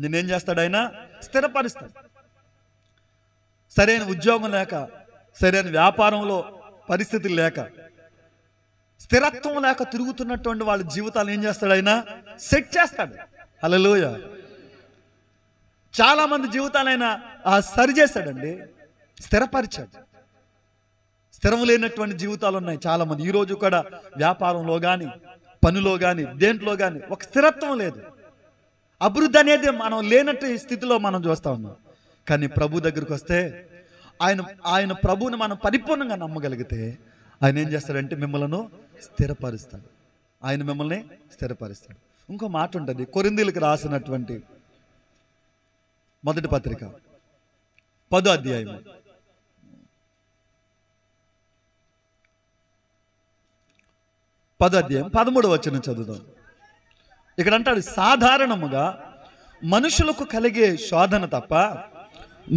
నిన్నేం చేస్తాడు? ఆయన స్థిరపరుస్తాడు. సరైన ఉద్యోగం లేక, సరైన వ్యాపారంలో పరిస్థితులు లేక, స్థిరత్వం లేక తిరుగుతున్నటువంటి వాళ్ళ జీవితాలు ఏం చేస్తాడు? ఆయన సెట్ చేస్తాడు. హల్లెలూయా. చాలా మంది జీవితాలు ఆయన సరి చేస్తాడండి, స్థిరపరిచాడు. స్థిరం లేనటువంటి జీవితాలు ఉన్నాయి చాలా మంది. ఈరోజు కూడా వ్యాపారంలో కానీ, పనిలో కానీ, దేంట్లో కానీ ఒక స్థిరత్వం లేదు. అభివృద్ధి అనేది మనం లేనట్టు స్థితిలో మనం చూస్తూ ఉన్నాం. కానీ ప్రభు దగ్గరికి వస్తే, ఆయన ప్రభువుని మనం పరిపూర్ణంగా నమ్మగలిగితే ఆయన ఏం చేస్తాడంటే మిమ్మల్ని స్థిరపరుస్తాడు. ఆయన మిమ్మల్ని స్థిరపరుస్తాడు. ఇంకో మాట ఉంటుంది, కొరింథీయులకు రాసినటువంటి మొదటి పత్రిక 10వ అధ్యాయం 13వ వచనం చదువుదాం. ఇక్కడ అంటాడు, సాధారణముగా మనుషులకు కలిగే శోధన తప్ప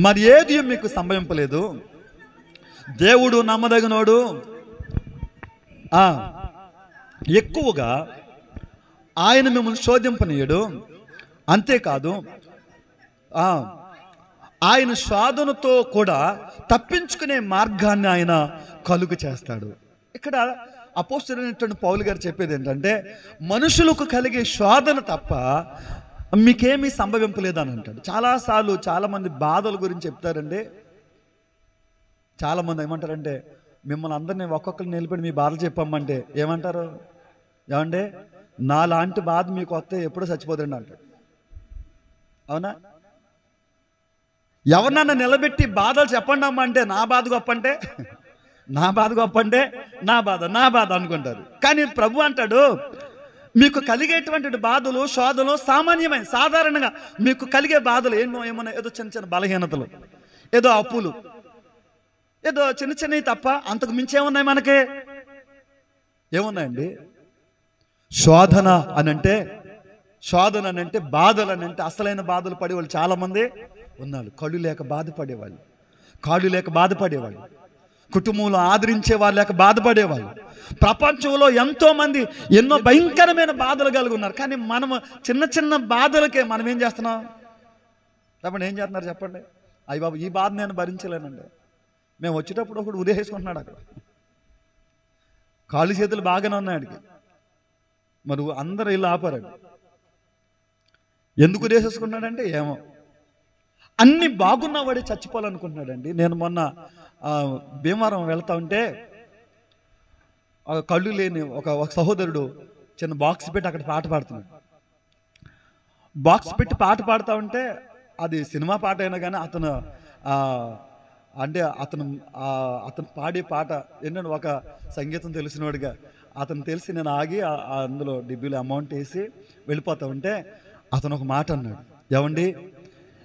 మరి ఏది మీకు సంభవింపలేదు. దేవుడు నమ్మదగినోడు, ఎక్కువగా ఆయన మిమ్మల్ని శోధింపనీయడు. అంతేకాదు ఆయన శోధనతో కూడా తప్పించుకునే మార్గాన్ని ఆయన కలుగు చేస్తాడు. ఇక్కడ అపోస్తలుడైనటువంటి పౌలు గారు చెప్పేది ఏంటంటే, మనుషులకు కలిగే శోధన తప్ప మీకేమీ సంభవింపలేదు అని అంటాడు. చాలాసార్లు చాలామంది బాధల గురించి చెప్తారండి. చాలామంది ఏమంటారంటే, మిమ్మల్ని అందరినీ ఒక్కొక్కరిని నిలబడి మీ బాధలు చెప్పమ్మంటే ఏమంటారు? ఏమంటే నాలాంటి బాధ మీకు వస్తే ఎప్పుడో చచ్చిపోదండి అంటాడు. అవునా? ఎవరినన్నా నిలబెట్టి బాధలు చెప్పండి అమ్మ అంటే నా బాధ గొప్ప అంటే, నా బాధ గొప్ప అంటే నా బాధ అనుకుంటారు. కానీ ప్రభు అంటాడు, మీకు కలిగేటువంటి బాధలు శోధనలు సామాన్యమైన, సాధారణంగా మీకు కలిగే బాధలు ఏమన్నా ఏదో చిన్న చిన్న బలహీనతలు, ఏదో అప్పులు, ఏదో చిన్న చిన్నవి తప్ప అంతకు మించి ఏమున్నాయి? మనకి ఏమున్నాయండి? శోధన అనంటే బాధలు అనంటే అసలైన బాధలు పడేవాళ్ళు చాలామంది ఉన్నారు. కళ్ళు లేక బాధపడేవాళ్ళు, కాళ్ళు లేక బాధపడేవాళ్ళు, కుటుంబంలో ఆదరించే వాళ్ళు లేక బాధపడేవాళ్ళు. ప్రపంచంలో ఎంతోమంది ఎన్నో భయంకరమైన బాధలు కలిగి ఉన్నారు. కానీ మనం చిన్న చిన్న బాధలకే మనం ఏం చేస్తున్నాం? చెప్పండి, ఏం చేస్తున్నారు చెప్పండి? అయ్య బాబు, ఈ బాధ నేను భరించలేనండి. మేము వచ్చేటప్పుడు ఒకడు ఉరేసుకుంటున్నాడు అక్కడ, కాళ్ళు చేతులు బాగానే ఉన్నాడికి. మరి అందరూ ఇల్లు ఆపారండి. ఎందుకు వేసేసుకున్నాడంటే ఏమో అన్ని బాగున్నవాడే చచ్చిపోవాలనుకుంటున్నాడండి. నేను మొన్న భీమవరం వెళ్తా ఉంటే కళ్ళు లేని ఒక సహోదరుడు చిన్న బాక్స్ పెట్టి అక్కడ పాట పాడుతున్నాడు. బాక్స్ పెట్టి పాట పాడుతూ ఉంటే అది సినిమా పాట అయినా కానీ అతను అంటే అతను పాడే పాట ఏంటంటే ఒక సంగీతం తెలిసినవాడిగా అతను తెలిసి నేను ఆగి అందులో డిబ్బీలో అమౌంట్ వేసి వెళ్ళిపోతా ఉంటే అతను ఒక మాట అన్నాడు, ఏమండి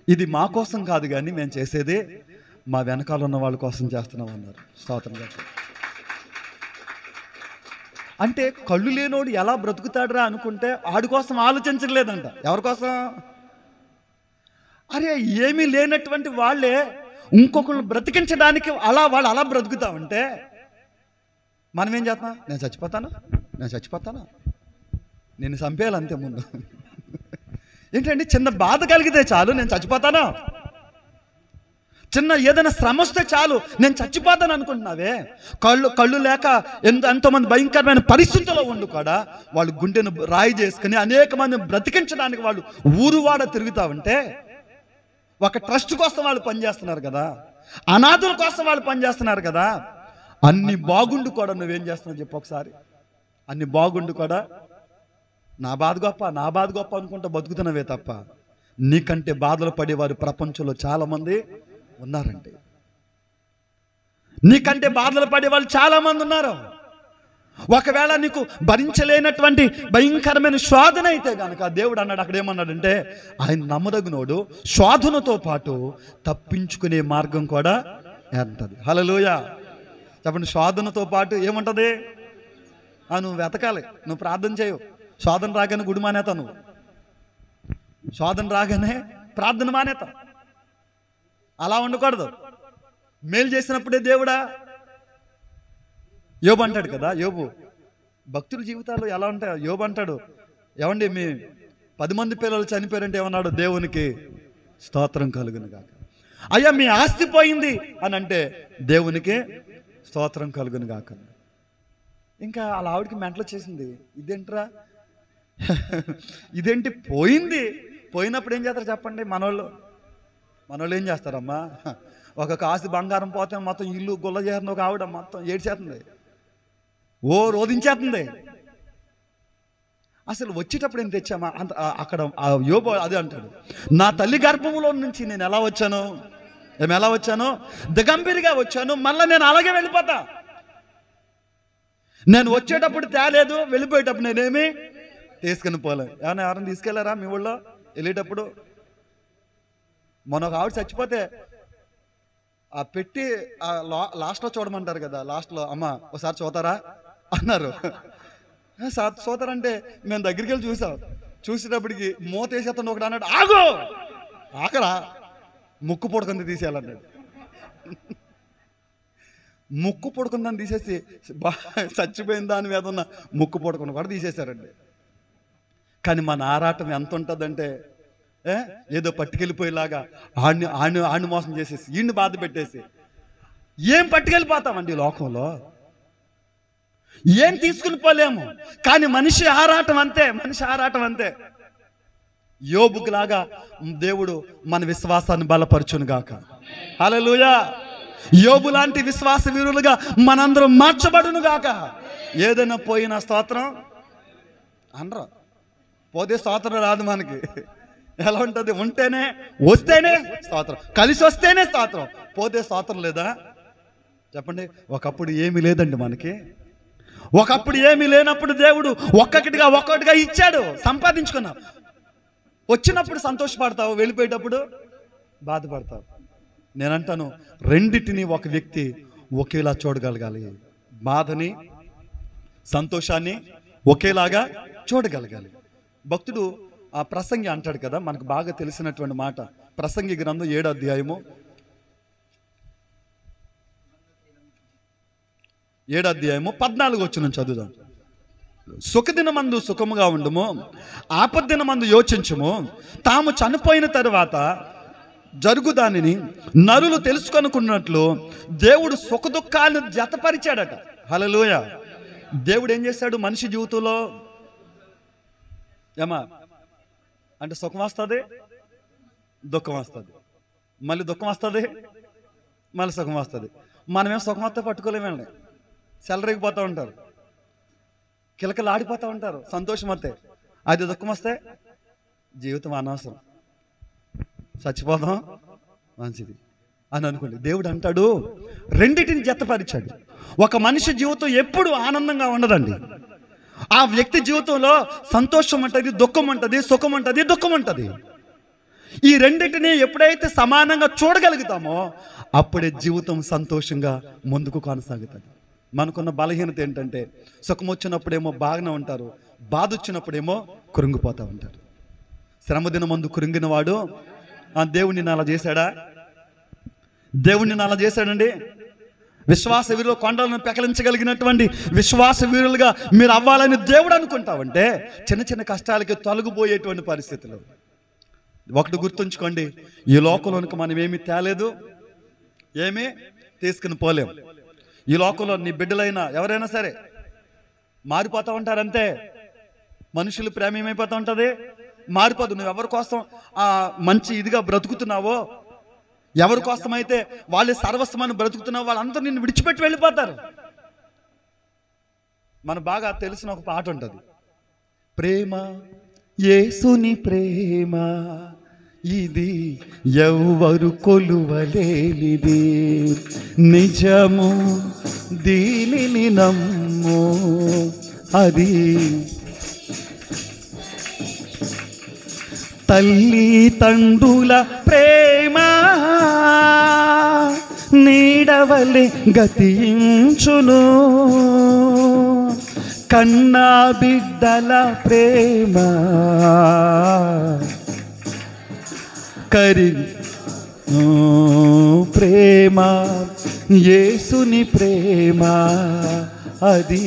ఇది మా కోసం కాదు కానీ మేము చేసేది మా వెనకాల ఉన్న వాళ్ళ కోసం చేస్తున్నాం అన్నారు. స్తోత్రం గారు. అంటే కళ్ళు లేనోడు ఎలా బ్రతుకుతాడురా అనుకుంటే ఆడి కోసం ఆలోచించలేదంట. ఎవరి కోసం? అరే ఏమీ లేనటువంటి వాళ్ళే ఇంకొకళ్ళు బ్రతికించడానికి వాళ్ళు అలా బ్రతుకుతా ఉంటే మనం ఏం చేస్తాం? నేను చచ్చిపోతాను నేను చంపేయాలి అంతే ముందు. ఏంటంటే చిన్న బాధ కలిగితే చాలు నేను చచ్చిపోతాను, చిన్న ఏదైనా శ్రమ వస్తే చాలు నేను చచ్చిపోతాను అనుకుంటున్నావే. కళ్ళు లేక ఎంతోమంది భయంకరమైన పరిస్థితుల్లో ఉండు కూడా వాళ్ళు గుండెను రాయి చేసుకుని అనేక మందిని బ్రతికించడానికి వాళ్ళు ఊరువాడ తిరుగుతా ఉంటే ఒక ట్రస్ట్ కోసం వాళ్ళు పనిచేస్తున్నారు కదా, అనాథుల కోసం వాళ్ళు పనిచేస్తున్నారు కదా. అన్ని బాగుండు కూడా నువ్వేం చేస్తున్నావు చెప్పు ఒకసారి. అన్ని బాగుండు కూడా నా బాధ గొప్ప అనుకుంటా బతుకుతున్నవే తప్ప నీకంటే బాధలు పడేవారు ప్రపంచంలో చాలామంది ఉన్నారండి. నీకంటే బాధలు పడేవాళ్ళు చాలామంది ఉన్నారు. ఒకవేళ నీకు భరించలేనటువంటి భయంకరమైన శోధన అయితే కనుక దేవుడు అన్నాడు, అక్కడ ఏమన్నాడంటే ఆయన నమ్మదగినోడు, శోధనతో పాటు తప్పించుకునే మార్గం కూడా ఉంటుంది. హల్లెలూయా చెప్పండి. శోధనతో పాటు ఏముంటుంది? నువ్వు వెతకాలి, నువ్వు ప్రార్థన చేయవు. శోధన రాగానే గుడి మానేతా, నువ్వు శోధన రాగానే ప్రార్థన మానేతా. అలా ఉండకూడదు. మేలు చేసినప్పుడే దేవుడా. యోబు అంటాడు కదా, యోబు భక్తుల జీవితాలు ఎలా ఉంటాయి? యోబు అంటాడు, ఏమండి మీ 10 మంది పిల్లలు చనిపోయారంటే ఏమన్నాడు? దేవునికి స్తోత్రం కలుగును గాక. అయ్యా మీ ఆస్తి పోయింది అని అంటే దేవునికి స్తోత్రం కలుగును గాక. ఇంకా అలా ఆవిడికి మెంటలు చేసింది, ఇదేంట్రా ఇదేంటి పోయినప్పుడు ఏం చేస్తారు చెప్పండి? మనోళ్ళు ఏం చేస్తారమ్మా? ఒక కాసు బంగారం పోతే మొత్తం ఇల్లు గుల్ల చేస్తుంది. ఒక ఆవిడ మొత్తం ఏడ్చేస్తుంది, రోధించేస్తుంది. అసలు వచ్చేటప్పుడు ఏం తెచ్చామా? అక్కడ యోబు అదే అంటాడు, నా తల్లి గర్భంలో నుంచి నేను ఎలా వచ్చానో దిగంబరిగా వచ్చాను, మళ్ళీ నేను అలాగే వెళ్ళిపోతా. నేను వచ్చేటప్పుడు తేలేదు, వెళ్ళిపోయేటప్పుడు నేనేమి తీసుకుని పోలే. ఎవరైనా తీసుకెళ్లారా మీ ఊళ్ళో వెళ్ళేటప్పుడు? మొన్న ఒక ఆవిడ చచ్చిపోతే పెట్టి లాస్ట్లో చూడమంటారు కదా, లాస్ట్లో అమ్మ ఒకసారి చూతారా అన్నారు. చూతారంటే మేము దగ్గరికి వెళ్ళి చూసేటప్పటికి మూత వేసేస్తాను. ఒకటి అన్నాడు, ఆగరా ముక్కు పొడకంది తీసేయాలన్నాడు. ముక్కు పొడుకుందని తీసేసి చచ్చిపోయిన దాని మీద ఉన్న ముక్కు పొడుకుని కూడా తీసేశారండి. కానీ మన ఆరాటం ఎంత ఉంటుందంటే ఏదో పట్టుకెళ్ళిపోయేలాగా ఆడిని మోసం చేసేసి ఈయన్ని బాధ పెట్టేసి ఏం పట్టుకెళ్ళిపోతామండి లోకంలో? ఏం తీసుకుని పోలేము. కానీ మనిషి ఆరాటం అంతే. యోబుకు లాగా దేవుడు మన విశ్వాసాన్ని బలపరచును గాక. హల్లెలూయా. యోబు లాంటి విశ్వాస వీరులుగా మనందరం మార్చబడును గాక. ఏదైనా పోయిన స్తోత్రం అనరా, పోతే స్తోత్రం రాదు మనకి. ఎలా ఉంటుంది? వస్తేనే స్తోత్రం, కలిసి వస్తేనే స్తోత్రం, పోతే స్తోత్రం లేదా చెప్పండి? ఒకప్పుడు ఏమీ లేదండి మనకి. ఒకప్పుడు ఏమీ లేనప్పుడు దేవుడు ఒక్కొక్కటిగా ఇచ్చాడు, సంపాదించుకున్నావు. వచ్చినప్పుడు సంతోషపడతావు, వెళ్ళిపోయేటప్పుడు బాధపడతావు. నేనంటాను రెండిటిని ఒక వ్యక్తి ఒకేలా చూడగలగాలి. బాధని సంతోషాన్ని ఒకేలాగా చూడగలగాలి. భక్తుడు ప్రసంగి అంటాడు కదా, మనకు బాగా తెలిసినటువంటి మాట. ప్రసంగి గ్రంథం 7వ అధ్యాయము 14వ వచనం చదువుదాం. సుఖదినమందు సుఖముగా ఉండుము, ఆపద్దినమందు యోచించుము. తాము చనిపోయిన తరువాత జరుగు దానిని నరులు తెలుసుకొనుకున్నట్లు దేవుడు సుఖ దుఃఖాలను జతపరిచాడట. హల్లెలూయా. దేవుడు ఏం చేశాడు మనిషి జీవితంలో? అంటే సుఖం వస్తుంది, దుఃఖం వస్తుంది, మళ్ళీ దుఃఖం వస్తుంది, మళ్ళీ సుఖం వస్తుంది. మనమేం సుఖం వస్తే పట్టుకోలేమండి, సెలరేగిపోతూ ఉంటారు, కిలకలు ఆడిపోతూ ఉంటారు సంతోషం వస్తే. అది దుఃఖం వస్తే జీవితం అనవసరం, చచ్చిపోదాం మంచిది అని అనుకోండి. దేవుడు అంటాడు రెండిటిని జతపరిచాడు. ఒక మనిషి జీవితం ఎప్పుడు ఆనందంగా ఉండదండి. ఆ వ్యక్తి జీవితంలో సంతోషం ఉంటుంది, దుఃఖం ఉంటుంది, సుఖం ఉంటుంది, దుఃఖం ఉంటుంది. ఈ రెండింటిని ఎప్పుడైతే సమానంగా చూడగలుగుతామో అప్పుడే జీవితం సంతోషంగా ముందుకు కొనసాగుతుంది. మనకున్న బలహీనత ఏంటంటే సుఖం వచ్చినప్పుడేమో బాగానే ఉంటారు, బాధ వచ్చినప్పుడేమో కృంగిపోతూ ఉంటారు. శ్రమదిన మందు కృంగిన వాడు దేవుడిని అలా చేశాడా? దేవుడిని అలా చేశాడండి. విశ్వాస వీరులు కొండలను పెకలించగలిగినటువంటి విశ్వాస వీరులుగా మీరు అవ్వాలని దేవుడు అనుకుంటావంటే చిన్న చిన్న కష్టాలకి తొలగిపోయేటువంటి పరిస్థితులు. ఒకటి గుర్తుంచుకోండి, ఈ లోకంలోనికి మనం ఏమీ తేలేదు, ఏమీ తీసుకుని పోలేం. ఈ లోకంలో నీ బిడ్డలైనా ఎవరైనా సరే మారిపోతూ ఉంటారంతే. మనుషులు ప్రేమ ఏమైపోతూ ఉంటుంది, మారిపోదు. నువ్వు ఎవరి కోసం మంచి ఇదిగా బ్రతుకుతున్నావో, ఎవరి కోసమైతే వాళ్ళే సర్వస్వమని బ్రతుకుతున్నావో వాళ్ళందరూ నిన్ను విడిచిపెట్టి వెళ్ళిపోతారు. మన బాగా తెలిసిన ఒక పాట ఉంటుంది, ప్రేమ యేసుని ప్రేమ ఇది ఎవ్వరు కొలువలేనిది, నిజము దీనిని నమ్ము, అది తల్లి తండ్రుల ప్రేమ నీడవలె గతించును, కన్నా బిడ్డల ప్రేమ ప్రేమ యేసుని ప్రేమ అది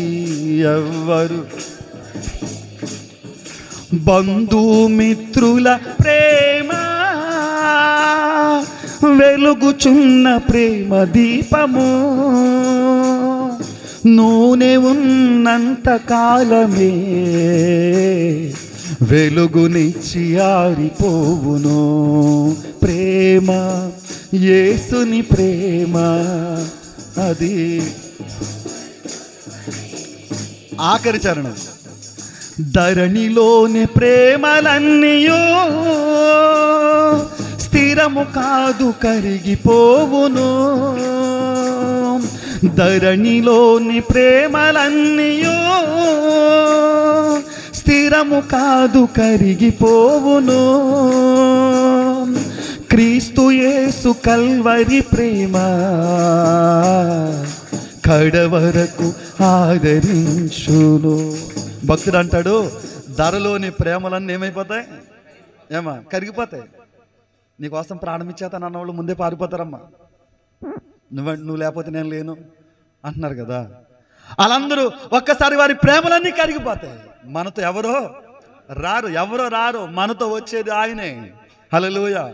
ఎవ్వరు. బంధుమిత్రుల ప్రేమ వెలుగుచున్న ప్రేమ దీపము, నూనె ఉన్నంత కాలమే వెలుగునిచ్చి ఆరిపోవును. ప్రేమ యేసుని ప్రేమ అది. ఆఖరి చరణం, ధరణిలోని ప్రేమలన్నీయో స్థిరము కాదు కరిగిపోవును, ధరణిలోని ప్రేమలన్నీయో స్థిరము కాదు కరిగిపోవును, క్రీస్తు యేసు కల్వరి ప్రేమ కడవరకు ఆదరించును. భక్తుడు అంటాడు ధరలోని ప్రేమలన్నీ ఏమైపోతాయి, ఏమా కరిగిపోతాయి. నీకోసం ప్రాణం ఇచ్చేతాను అన్నవాళ్ళు ముందే పారిపోతారమ్మా. నువ్వు లేకపోతే నేను లేను అంటున్నారు కదా. వాళ్ళందరూ ఒక్కసారి వారి ప్రేమలన్నీ కరిగిపోతాయి. మనతో ఎవరో రారు, మనతో వచ్చేది ఆయనే. హల్లెలూయా.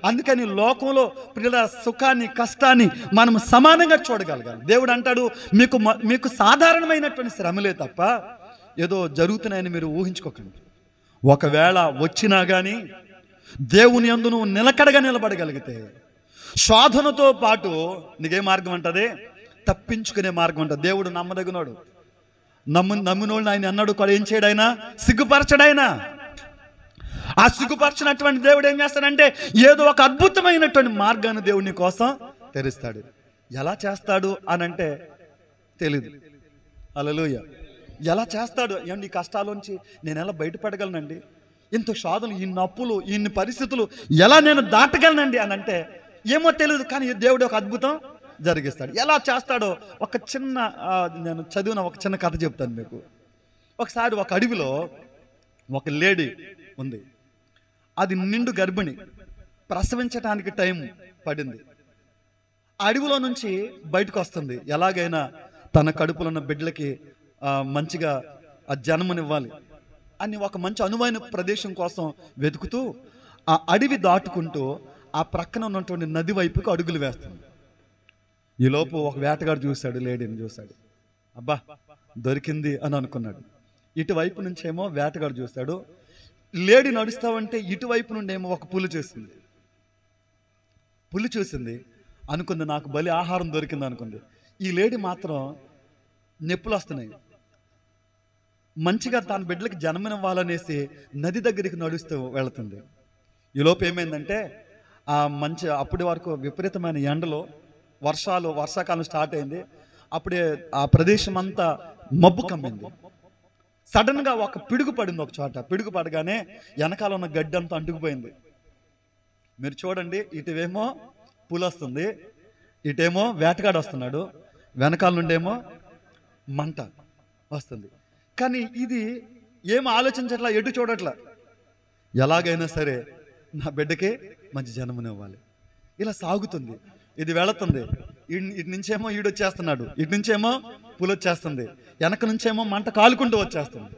అందుకని లోకంలో పిల్లల సుఖాన్ని కష్టాన్ని మనం సమానంగా చూడగలగాలి. దేవుడు అంటాడు మీకు సాధారణమైనటువంటి శ్రమలే తప్ప ఏదో జరుగుతున్నాయని మీరు ఊహించుకోకండి. ఒకవేళ వచ్చినా కానీ దేవుని యందు నువ్వు నిలకడగా నిలబడగలిగితే శోధనతో పాటు నీకే మార్గం ఉంటుంది, తప్పించుకునే మార్గం ఉంటుంది. దేవుడు నమ్మదగినోడు. నమ్మినోళ్ళు ఆయన అన్నాడు కూడా ఏం చేయడు, ఆయన సిగ్గుపరచడైనా. ఆ సిగ్గుపరచినటువంటి దేవుడు ఏం చేస్తాడంటే ఏదో ఒక అద్భుతమైనటువంటి మార్గాన్ని దేవుని కోసం తెరుస్తాడు. ఎలా చేస్తాడు అని అంటే తెలీదు. హల్లెలూయా. ఎలా చేస్తాడు? ఏమండి ఈ కష్టాలోంచి నేను ఎలా బయటపడగలనండి, ఇంత శోధనలు, ఇన్ని అప్పులు, ఇన్ని పరిస్థితులు ఎలా నేను దాటగలనండి అని అంటే ఏమో తెలియదు. కానీ దేవుడు ఒక అద్భుతం జరిగిస్తాడు. ఎలా చేస్తాడో ఒక చిన్న నేను చదివిన ఒక చిన్న కథ చెప్తాను మీకు. ఒకసారి ఒక అడవిలో ఒక లేడీ ఉంది. అది నిండు గర్భిణి, ప్రసవించడానికి టైం పడింది. అడవిలో నుంచి బయటకు వస్తుంది. ఎలాగైనా తన కడుపులో ఉన్న బిడ్డలకి మంచిగా ఆ జన్మనివ్వాలి అని ఒక మంచి అనువైన ప్రదేశం కోసం వెతుకుతూ ఆ అడవి దాటుకుంటూ ఆ ప్రక్కన ఉన్నటువంటి నది వైపుకు అడుగులు వేస్తుంది. ఈలోపు ఒక వేటగాడు చూశాడు, లేడీని చూశాడు. అబ్బా దొరికింది అని అనుకున్నాడు. ఇటువైపు నుంచేమో వేటగాడు చూశాడు, లేడి నడుస్తావంటే ఇటువైపు నుండేమో ఒక పులి చూసింది. పులి చూసింది, అనుకుంది నాకు బలి ఆహారం దొరికింది అనుకుంది. ఈ లేడి మాత్రం నొప్పులు వస్తున్నాయి. మంచిగా తన బిడ్డలకి జన్మనివ్వాలనేసి నది దగ్గరికి నడుస్తూ వెళుతుంది. ఈలోపు ఏమైందంటే అప్పటి వరకు విపరీతమైన ఎండలో వర్షాకాలం స్టార్ట్ అయింది. అప్పుడే ఆ ప్రదేశం అంతా మబ్బు కమ్మింది. సడన్గా ఒక పిడుగు పడింది ఒక చోట. పిడుగు పడగానే వెనకాల ఉన్న గడ్డి అంతా అంటుకుపోయింది. మీరు చూడండి, ఇటువేమో పులి వస్తుంది, ఇటేమో వేటగాడు వస్తున్నాడు, వెనకాల నుండేమో మంట వస్తుంది. కానీ ఇది ఏం ఆలోచించట్లా, ఎటు చూడట్లా. ఎలాగైనా సరే నా బిడ్డకి మంచి జన్మనివ్వాలి. ఇలా సాగుతుంది. ఇది వెళుతుంది. ఇటు నుంచేమో ఈడు వచ్చేస్తున్నాడు, ఇటు నుంచేమో పులి వచ్చేస్తుంది, వెనక నుంచేమో మంట కాలుకుంటూ వచ్చేస్తుంది.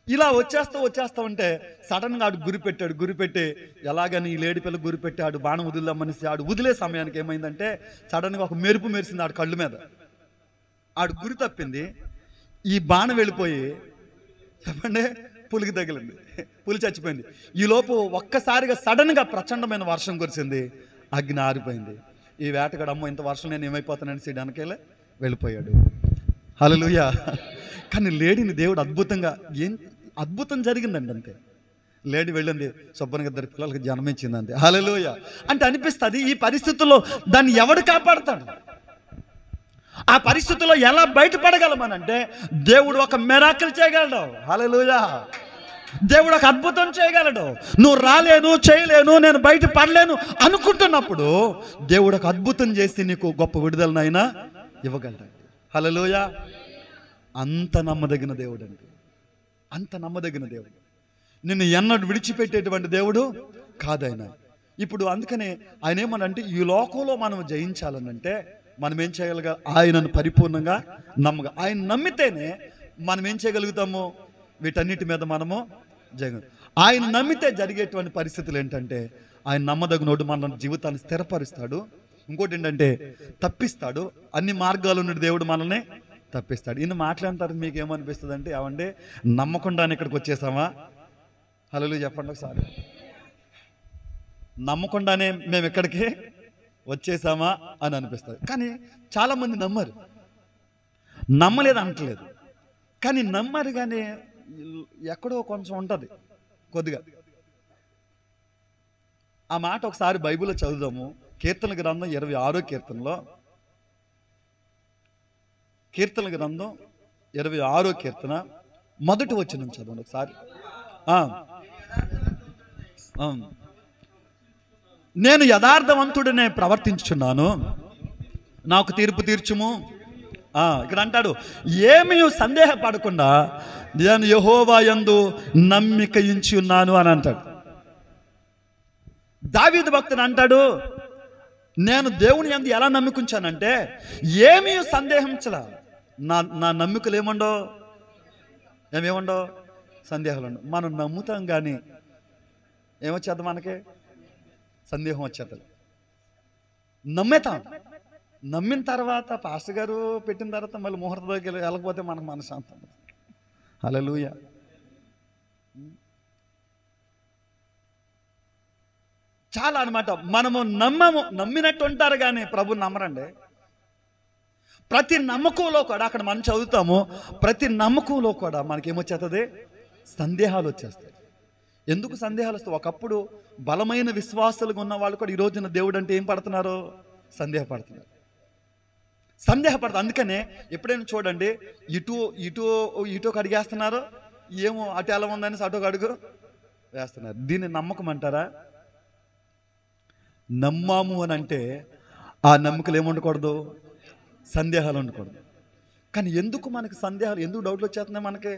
ఇలా వచ్చేస్తూ ఉంటే సడన్గా ఆడు గురిపెట్టి ఎలాగని ఈ లేడి పిల్ల గురిపెట్టాడు, బాణం వదిలేమనేసి ఆడు వదిలే సమయానికి ఏమైందంటే సడన్గా ఒక మెరుపు మెరిసింది ఆడు కళ్ళు మీద. ఆడు గురి తప్పింది, ఈ బాణం వెళ్ళిపోయి చెప్పండి పులికి తగిలింది, పులి చచ్చిపోయింది. ఈలోపు ఒక్కసారిగా సడన్గా ప్రచండమైన వర్షం కురిసింది, అగ్ని ఆరిపోయింది. ఈ వేటగాడు అమ్మో ఇంత వర్షం నేను ఏమైపోతానని వెనకేలే వెళ్ళిపోయాడు. హల్లెలూయా. కానీ లేడీని దేవుడు అద్భుతం జరిగిందండి. అంతే, లేడీ వెళ్ళింది, శుభ్రంగా 2 పిల్లలకి జన్మించింది. అంతే. హల్లెలూయా. అంటే అనిపిస్తుంది ఈ పరిస్థితుల్లో దాన్ని ఎవడు కాపాడుతాడు? ఆ పరిస్థితుల్లో ఎలా బయటపడగలమనంటే దేవుడు ఒక మిరాకిల్ చేయగలడు. హల్లెలూయా. దేవుడు ఒక అద్భుతం చేయగలడు. నువ్వు రాలేను, చేయలేను, నేను బయట పడలేను అనుకుంటున్నప్పుడు దేవుడు ఒక అద్భుతం చేసి నీకు గొప్ప విడుదలనైనా ఇవ్వగలడు. హల్లెలూయా. అంత నమ్మదగిన దేవుడు అండి, అంత నమ్మదగిన దేవుడు. నిన్ను ఎన్నడూ విడిచిపెట్టేటువంటి దేవుడు కాదైన. ఇప్పుడు అందుకనే ఆయన ఏమనంటే ఈ లోకంలో మనం జయించాలనంటే మనం ఏం చేయగలగా? ఆయనను పరిపూర్ణంగా నమ్మగా. ఆయన నమ్మితేనే మనం ఏం చేయగలుగుతాము? వీటన్నిటి మీద మనము ఆయన నమ్మితే జరిగేటువంటి పరిస్థితులు ఏంటంటే ఆయన నమ్మదగినోడు మన జీవితాన్ని స్థిరపరుస్తాడు. ఇంకోటి ఏంటంటే తప్పిస్తాడు. అన్ని మార్గాల నుండి దేవుడు మనల్ని తప్పిస్తాడు. ఇన్ని మాట్లాడిన తర్వాత మీకు ఏమనిపిస్తుంది అంటే, ఏమంటే నమ్మకుండానే ఇక్కడికి వచ్చేసామా? హల్లెలూయా చెప్పండి ఒకసారి. నమ్మకుండానే మేము ఇక్కడికి వచ్చేసామా అని అనిపిస్తుంది. కానీ చాలామంది నమ్మలేదు అంటలేదు, కానీ నమ్మరు. కానీ ఎక్కడో కొంచెం ఉంటుంది కొద్దిగా. ఆ మాట ఒకసారి బైబిల్లో చదువుదాము. కీర్తన గ్రంథం 26వ కీర్తనలో, కీర్తన గ్రంథం 26వ కీర్తన మొదటి వచనం చదవండి ఒకసారి. నేను యథార్థవంతుడనే ప్రవర్తించుచున్నాను, నాకు తీర్పు తీర్చుము. ఇక్కడ అంటాడు, ఏమీ సందేహపడకుండా నేను యెహోవా యందు నమ్మిక ఉంచి ఉన్నాను అని అంటాడు. దావీదు భక్తుడు అంటాడు, నేను దేవుని యందు ఎలా నమ్మికుంచానంటే ఏమీ సందేహించలా. నా నమ్మికలు ఏమేముండో సందేహాలు ఉండవు. మనం నమ్ముతాం కానీ ఏమొచ్చేద్దాం? మనకి సందేహం వచ్చేద్దాం. నమ్మిన తర్వాత పాస్టర్ గారు పెట్టిన తర్వాత మళ్ళీ ముహూర్తం దగ్గర వెళ్ళకపోతే మనకు మనశ్శాంతం. హల్లెలూయా. చాలా అనమాట. మనము నమ్మినట్టు ఉంటారు కానీ ప్రభుని నమ్మరండి. ప్రతి నమ్మకంలో కూడా అక్కడ మనం చదువుతాము, ప్రతి నమ్మకంలో కూడా మనకేమొచ్చేస్తుంది? సందేహాలు వచ్చేస్తాయి. ఎందుకు సందేహాలు వస్తాయి? ఒకప్పుడు బలమైన విశ్వాసాలుగా ఉన్న వాళ్ళు కూడా ఈ రోజున దేవుడు అంటే ఏం పడుతున్నారు? సందేహపడుతున్నారు. అందుకనే ఎప్పుడైనా చూడండి, ఇటు అడిగేస్తున్నారు, ఏమో అటు ఎలా ఉందని అటు అడుగు వేస్తున్నారు. దీన్ని నమ్మకం అంటారా? నమ్మాము అని అంటే ఆ నమ్మకలు ఏముండకూడదు? సందేహాలు ఉండకూడదు. కానీ ఎందుకు మనకి సందేహాలు, ఎందుకు డౌట్లు వచ్చేస్తున్నాయి మనకి?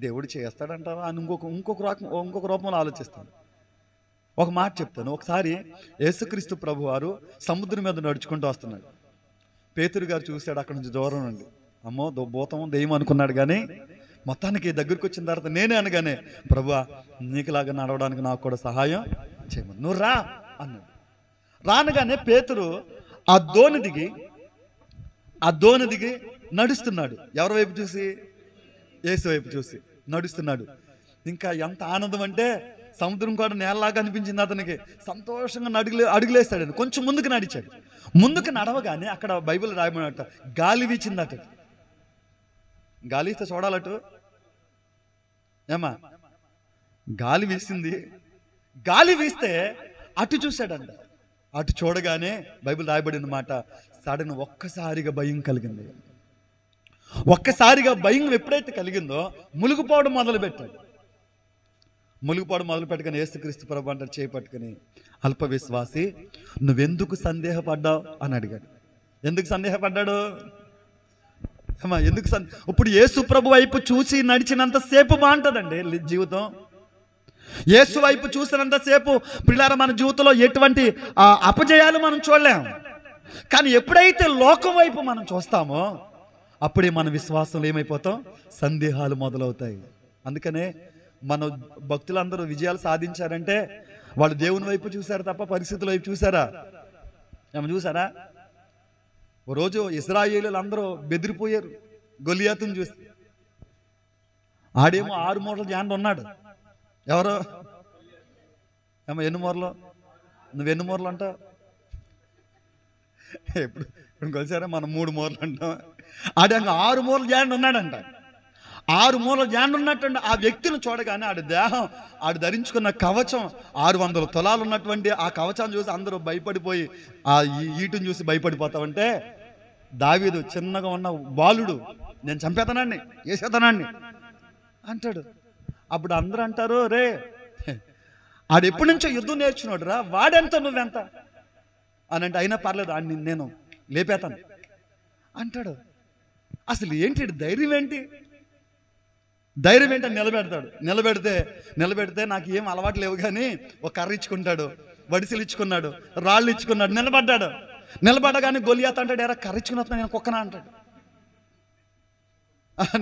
దేవుడు చేస్తాడంటారా అని ఇంకొక రూపంలో ఆలోచిస్తాను. ఒక మాట చెప్తాను. ఒకసారి యేసుక్రీస్తు ప్రభు వారు సముద్రం మీద నడుచుకుంటూ వస్తున్నాడు. పేతురు గారు చూశాడు అక్కడ నుంచి దూరం నుండి. అమ్మో భూతం దెయ్యం అనుకున్నాడు. కానీ మొత్తానికి దగ్గరికి వచ్చిన తర్వాత నేనే అనగానే, ప్రభువా నీకులాగా నడవడానికి నాకు కూడా సహాయం చేయమని, నువ్వు రా అన్నాడు. రానగానే పేతురు ఆ దోణి దిగి నడుస్తున్నాడు. ఎవరి వైపు చూసి? యేసు వైపు చూసి నడుస్తున్నాడు. ఇంకా ఎంత ఆనందం అంటే సముద్రం కూడా నేలలాగా అనిపించింది అతనికి. సంతోషంగా అడుగులేస్తాడు. కొంచెం ముందుకు నడిచాడు. ముందుకు నడవగానే అక్కడ బైబిల్ రాయబడినట్ట గాలి వీచిందట. గాలి ఇస్తే చూడాలటు ఏమా, గాలి వీసింది. గాలి వీస్తే అటు చూశాడంట. అటు చూడగానే బైబిల్ రాయబడిన మాట, సడన్ ఒక్కసారిగా భయం కలిగింది. ఒక్కసారిగా భయం ఎప్పుడైతే కలిగిందో మునిగిపోవడం మొదలుపెట్టాడు. మునిగిపోవడం మొదలుపెట్టుకుని యేసుక్రీస్తు ప్రభు అంటారు చేపట్టుకుని, అల్ప విశ్వాసి నువ్వెందుకు సందేహపడ్డావు అని అడిగాడు. ఎందుకు సందేహపడ్డాడు అమ్మా? ఎందుకు ఇప్పుడు యేసు ప్రభు వైపు చూసి నడిచినంతసేపు బాగుంటుందండి జీవితం. యేసు వైపు చూసినంతసేపు పిల్లారా మన జీవితంలో ఎటువంటి అపజయాలు మనం చూడలేం. కానీ ఎప్పుడైతే లోకం వైపు మనం చూస్తామో అప్పుడే మన విశ్వాసంలో ఏమైపోతాం, సందేహాలు మొదలవుతాయి. అందుకనే మన భక్తులందరూ విజయాలు సాధించారంటే వాళ్ళు దేవుని వైపు చూశారు తప్ప పరిస్థితుల వైపు చూసారా? ఏమో చూసారా? ఓ రోజు ఇశ్రాయేలీయులు అందరూ బెదిరిపోయారు గొలియాతుని చూసి. ఆడేమో 6 మూరల జాండ ఉన్నాడు. ఎవరు ఏమో ఎన్ని మూరలు? నువ్వెన్ని మూరలు అంటావు? ఇప్పుడు కలిసారా? మనం 3 మూరలు అంటాం. ఆడ 6 మూరల జాండ ఉన్నాడంట. 6 మూరల జాండ ఉన్నట్టు ఆ వ్యక్తిని చూడగానే ఆడి దేహం, ఆడు ధరించుకున్న కవచం 600 తులాలు ఉన్నటువంటి ఆ కవచాన్ని చూసి అందరూ భయపడిపోయి ఆ ఈటుని చూసి భయపడిపోతామంటే, దావీదు చిన్నగా ఉన్న బాలుడు, నేను చంపేతనాన్ని వేసేతనాన్ని అంటాడు. అప్పుడు అందరూ అంటారు, రే ఆడు ఎప్పటి నుంచో యుద్ధం నేర్చుకున్నాడు రా, వాడెంత నువ్వెంత అని అంటే, అయినా పర్లేదు ఆడిని నేను లేపేతాను అంటాడు. అసలు ఏంటి ధైర్యం ఏంటి? ధైర్యం ఏంటని నిలబెడితే నాకు ఏం అలవాటు లేవు కానీ ఒక కర్ర ఇచ్చుకుంటాడు, వడిసెలు ఇచ్చుకున్నాడు, రాళ్ళు ఇచ్చుకున్నాడు, నిలబడగానే గొలియాత్ అంటాడు, ఎరా కర్ర ఇచ్చుకున్నా నేను కుక్కనా అంటాడు.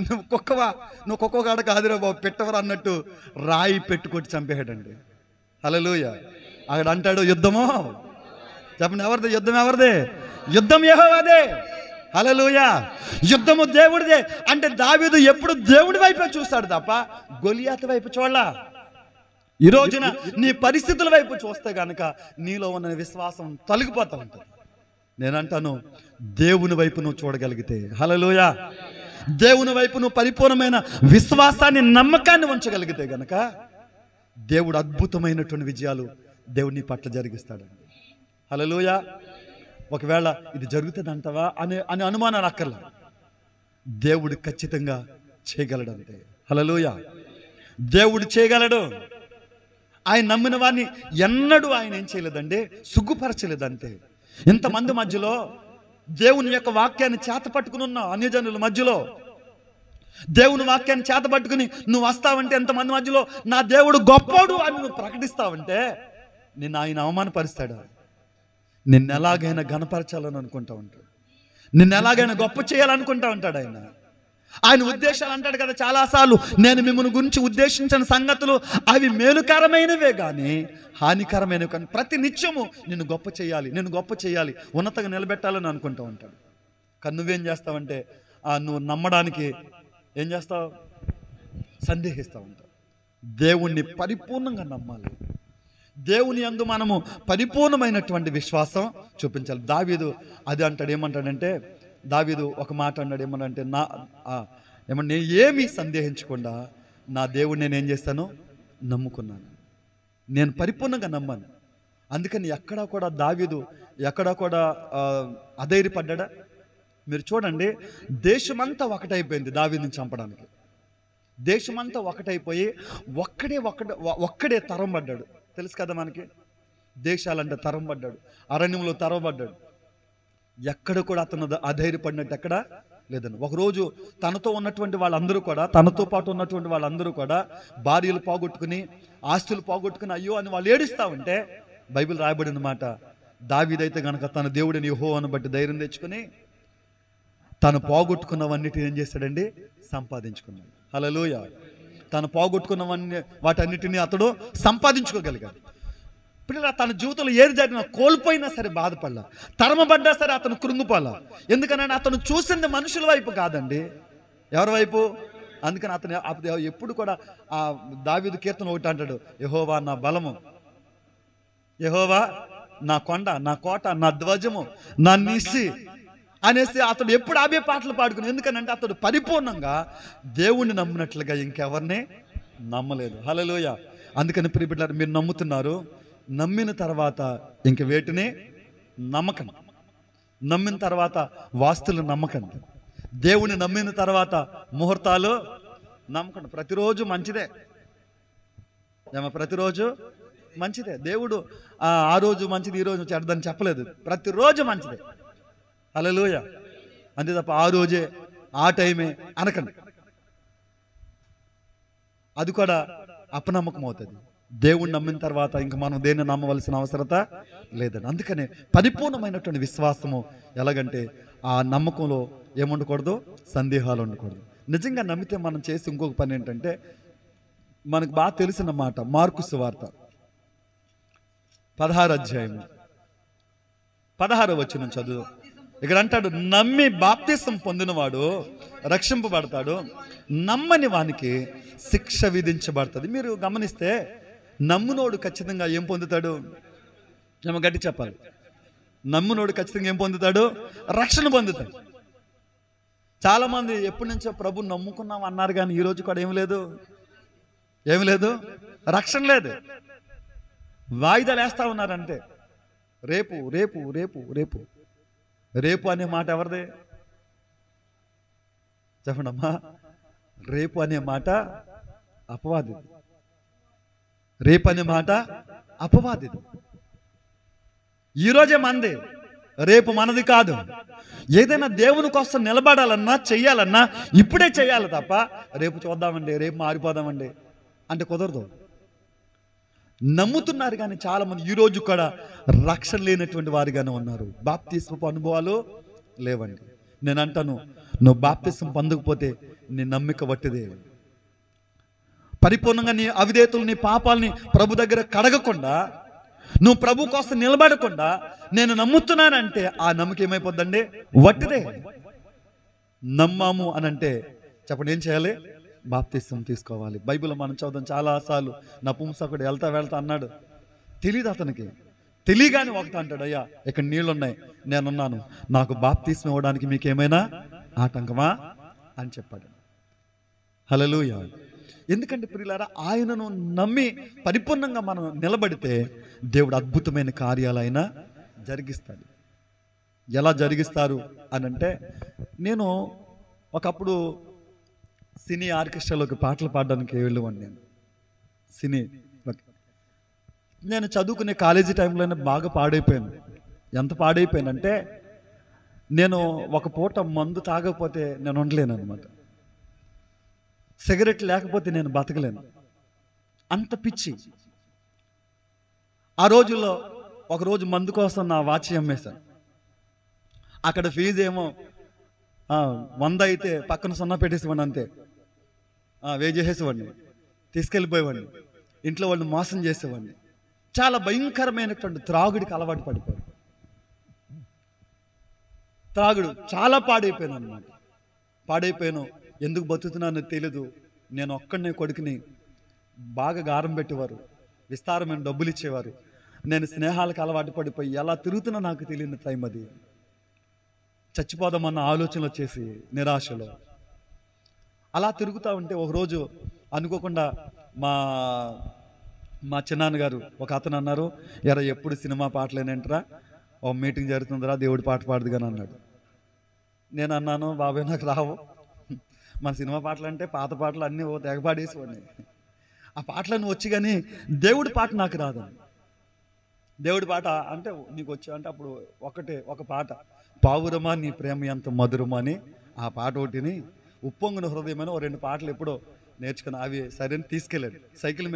నువ్వు కుక్కవా? నువ్వు కుక్క కాడ కాదురా బాబు పెట్టవరా అన్నట్టు రాయి పెట్టుకొట్టి చంపేయాడండి. హల్లెలూయ. అక్కడ అంటాడు, యుద్ధమో చెప్పండి ఎవరిది? యుద్ధం ఎవరిదే? యుద్ధం యెహోవాదే. హల్లెలూయా. యుద్ధము దేవుడిదే. అంటే దావీదు ఎప్పుడు దేవుడి వైపే చూస్తాడు తప్ప గొలియాతు వైపు చూడలా. ఈ రోజున నీ పరిస్థితుల వైపు చూస్తే గనక నీలో ఉన్న విశ్వాసం తొలగిపోతూ ఉంటుంది. నేనంటాను, దేవుని వైపు నువ్వు చూడగలిగితే, హల్లెలూయా, దేవుని వైపు నువ్వు పరిపూర్ణమైన విశ్వాసాన్ని, నమ్మకాన్ని ఉంచగలిగితే గనక దేవుడు అద్భుతమైనటువంటి విజయాలు దేవుడు నీ పట్ల జరిగిస్తాడండి. హల్లెలూయా. ఒకవేళ ఇది జరుగుతుంది అంటావా అనే అనుమానాలు అక్కర్లా. దేవుడు ఖచ్చితంగా చేయగలడంతే. హల్లెలూయా. దేవుడు చేయగలడు. ఆయన నమ్మిన వారిని ఎన్నడూ ఆయన ఏం చేయలేదండి, సిగ్గుపరచలేదంతే. ఇంతమంది మధ్యలో దేవుని యొక్క వాక్యాన్ని చేత పట్టుకుని ఉన్న అన్యజనుల మధ్యలో దేవుని వాక్యాన్ని చేత పట్టుకుని నువ్వు వస్తావంటే, ఎంతమంది మధ్యలో నా దేవుడు గొప్పోడు అని నువ్వు ప్రకటిస్తావంటే నిన్ను ఆయన అవమానపరుస్తాడు. నిన్ను ఎలాగైనా ఘనపరచాలని అనుకుంటా ఉంటాడు. నిన్ను ఎలాగైనా గొప్ప చేయాలనుకుంటా ఉంటాడు ఆయన ఉద్దేశాలు అంటాడు కదా చాలాసార్లు, నేను మిమ్మల్ని గురించి ఉద్దేశించిన సంగతులు అవి మేలుకరమైనవే కానీ హానికరమైనవి కానీ ప్రతి నిత్యము నిన్ను గొప్ప చేయాలి, ఉన్నతంగా నిలబెట్టాలని అనుకుంటూ ఉంటాడు. కానీ నువ్వేం చేస్తావంటే నువ్వు నమ్మడానికి ఏం చేస్తావు? సందేహిస్తూ ఉంటావు. దేవుణ్ణి పరిపూర్ణంగా నమ్మాలి. దేవుని యందు మనము పరిపూర్ణమైనటువంటి విశ్వాసం చూపించాలి. దావీదు అది అంటాడు. ఏమంటాడంటే, దావీదు ఒక మాట అన్నాడు. ఏమనంటే, నేను ఏమీ సందేహించకుండా నా దేవుడిని నేనేం చేస్తాను? నమ్ముకున్నాను. నేను పరిపూర్ణంగా నమ్మాను. అందుకని ఎక్కడా కూడా దావీదు అధైర్యపడ్డా? మీరు చూడండి, దేశమంతా ఒకటైపోయింది దావీదుని చంపడానికి. దేశమంతా ఒకటైపోయి ఒక్కడే తరం పడ్డాడు. తెలుసు కదా మనకి, దేశాలంటే తరం పడ్డాడు, అరణ్యంలో తరవబడ్డాడు. ఎక్కడ కూడా అతను అధైర్యపడినట్టు ఎక్కడ లేదని. ఒకరోజు తనతో ఉన్నటువంటి వాళ్ళందరూ కూడా, తనతో పాటు ఉన్నటువంటి వాళ్ళందరూ కూడా భార్యలు పోగొట్టుకుని, ఆస్తులు పోగొట్టుకుని అయ్యో అని వాళ్ళు ఏడుస్తూ ఉంటే బైబిల్ రాయబడిన మాట, దావీదైతే కనుక తన దేవుడిని యెహోవాను బట్టి ధైర్యం తెచ్చుకుని తను పోగొట్టుకున్నవన్నిటిని ఏం చేశాడండి? సంపాదించుకున్నాడు. హల్లెలూయా. తను పోగొట్టుకున్నవన్నీ వాటన్నిటిని అతడు సంపాదించుకోగలిగాడు. పిల్లల తన జీవితంలో ఏది జరిగినా కోల్పోయినా సరే బాధపడలా, తరమబడ్డా సరే అతను కృంగిపోలా. ఎందుకనంటే అతను చూసింది మనుషుల వైపు కాదండి. ఎవరి వైపు? అందుకని అతను ఎప్పుడు కూడా ఆ దావీదు కీర్తన ఒకటి అంటాడు, యెహోవా నా బలము, యెహోవా నా కొండ, నా కోట, నా ధ్వజము, నా నిస్సి అనేసి అతడు ఎప్పుడు అవే పాటలు పాడుకుని. ఎందుకనంటే అతడు పరిపూర్ణంగా దేవుణ్ణి నమ్మినట్లుగా ఇంకెవరిని నమ్మలేదు. హల్లెలూయా. అందుకని ప్రియ బిడ్డలారా, మీరు నమ్ముతున్నారు, నమ్మిన తర్వాత ఇంక వేటిని నమ్మకండి. నమ్మిన తర్వాత వాస్తులు నమ్మకండి. దేవుని నమ్మిన తర్వాత ముహూర్తాలు నమ్మకండి. ప్రతిరోజు మంచిదే ప్రతిరోజు మంచిదే. దేవుడు ఆ రోజు మంచిది, ఈ రోజు చెడ్డదని చెప్పలేదు. ప్రతిరోజు మంచిదే. హల్లెలూయా. అంతే తప్ప ఆ రోజే ఆ టైమే అనకండి. అది కూడా అపనమ్మకం అవుతుంది. దేవుణ్ణి నమ్మిన తర్వాత ఇంక మనం దేన్ని నమ్మవలసిన అవసరత లేదండి. అందుకనే పరిపూర్ణమైనటువంటి విశ్వాసము ఎలాగంటే ఆ నమ్మకంలో ఏముండకూడదు, సందేహాలు ఉండకూడదు. నిజంగా నమ్మితే మనం చేసి ఇంకొక పని ఏంటంటే, మనకు బాగా తెలిసిన మాట మార్కు సువార్త 16వ అధ్యాయం 16వ వచనం చదువు. ఇక్కడ అంటాడు, నమ్మి బాప్తిసం పొందినవాడు రక్షింపబడతాడు, నమ్మని వానికి శిక్ష విధించబడుతుంది. మీరు గమనిస్తే నమ్మునోడు ఖచ్చితంగా ఏం పొందుతాడు? గట్టి చెప్పాలి. నమ్మునోడు ఖచ్చితంగా ఏం పొందుతాడు? రక్షణ పొందుతాడు. చాలామంది ఎప్పటి నుంచో ప్రభు నమ్ముకున్నాం అన్నారు, కానీ ఈరోజు కూడా ఏమి లేదు, రక్షణ లేదు. వాయిదాలు వేస్తూ ఉన్నారంటే రేపు రేపు రేపు రేపు రేపు అనే మాట ఎవరిదే చెప్పండి అమ్మా. రేపు అనే మాట అపవాదిది. రేపు అనే మాట అపవాదిది. ఈరోజే మనది, రేపు మనది కాదు. ఏదైనా దేవుని కోసం నిలబడాలన్నా చెయ్యాలన్నా ఇప్పుడే చెయ్యాలి తప్ప రేపు చూద్దామండి, రేపు మారిపోదామండి అంటే కుదరదు. నమ్ముతున్నారు కానీ చాలామంది ఈరోజు కూడా రక్షణ లేనటువంటి వారిగానే ఉన్నారు. బాప్తిస్మపు అనుభవాలు లేవండి. నేను అంటాను, నువ్వు బాప్తిస్మం పొందకపోతే నీ నమ్మిక వట్టిదే. పరిపూర్ణంగా నీ అవిధేయతలు, నీ పాపాలని ప్రభు దగ్గర కడగకుండా, నువ్వు ప్రభు కోసం నిలబడకుండా నేను నమ్ముతున్నానంటే ఆ నమ్మకం ఏమైపోద్దండి? వట్టిదే. నమ్మాము అనంటే చెప్పండి ఏం చేయాలి? బాప్తిస్మం తీసుకోవాలి. బైబిల్లో మనం చదువుతాం చాలాసార్లు, నపుంసకుడు వెళ్తా అన్నాడు. తెలియదు అతనికి. తెలియగానే ఒకటి అంటాడు, అయ్యా ఇక్కడ నీళ్ళున్నాయి, నేనున్నాను, నాకు బాప్తిస్మం ఇవ్వడానికి మీకేమైనా ఆటంకమా అని చెప్పాడు. హల్లెలూయా. ఎందుకంటే ప్రియులారా, ఆయనను నమ్మి పరిపూర్ణంగా మనం నిలబడితే దేవుడు అద్భుతమైన కార్యాలు ఆయన జరిగిస్తాడు. ఎలా జరిగిస్తారు అనంటే, నేను ఒకప్పుడు సినీ ఆర్కెస్ట్రాలోకి పాటలు పాడడానికి వెళ్ళేవాడిని. నేను చదువుకునే కాలేజీ టైంలోనే బాగా పాడైపోయాను. ఎంత పాడైపోయానంటే, నేను ఒక పూట మందు తాగకపోతే నేను ఉండలేను అనమాట. సిగరెట్ లేకపోతే నేను బతకలేను, అంత పిచ్చి. ఆ రోజుల్లో ఒకరోజు మందు కోసం నా వాచ్ అమ్మేశాను. అక్కడ ఫీజు ఏమో 100 అయితే పక్కన 0 పెట్టేసేవాడిని, అంతే. వేజేసేవాడిని, తీసుకెళ్ళిపోయేవాడిని, ఇంట్లో వాళ్ళు మోసం చేసేవాడిని. చాలా భయంకరమైనటువంటి త్రాగుడికి అలవాటు పడిపోయాను. త్రాగుడు చాలా పాడైపోయాను అన్నమాట. పాడైపోయాను. ఎందుకు బతుకుతున్నానో తెలీదు. నేను ఒక్కడనే కొడుకుని, బాగా గారం పెట్టేవారు, విస్తారమైన డబ్బులు ఇచ్చేవారు. నేను స్నేహాలకు అలవాటు పడిపోయి ఎలా తిరుగుతున్నా నాకు తెలియని టైం అది. చచ్చిపోదామన్న ఆలోచనలు వచ్చేసి నిరాశలో అలా తిరుగుతూ ఉంటే ఒకరోజు అనుకోకుండా మా చిన్నాన్నగారు ఒక అతను అన్నారు, ఎరా ఎప్పుడు సినిమా పాటలేనంటరా, ఓ మీటింగ్ జరుగుతుందిరా, దేవుడి పాట పాడదు కానీ అన్నాడు. నేను అన్నాను, బాబాయ్ నాకు రావు, మన సినిమా పాటలు అంటే పాత పాటలు అన్నీ ఓ తెగపాడేసేవాడిని. ఆ పాటలన్నీ వచ్చి కానీ దేవుడి పాట నాకు రాదు. దేవుడి పాట అంటే నీకు వచ్చా అంటే అప్పుడు ఒక పాట, పావురమా నీ ప్రేమ ఎంత మధురమా అని ఆ పాట ఒకటిని, ఉప్పొంగున హృదయమని 2 పాటలు ఎప్పుడో నేర్చుకుని అవి సరైన తీసుకెళ్ళాడు. సైకిల్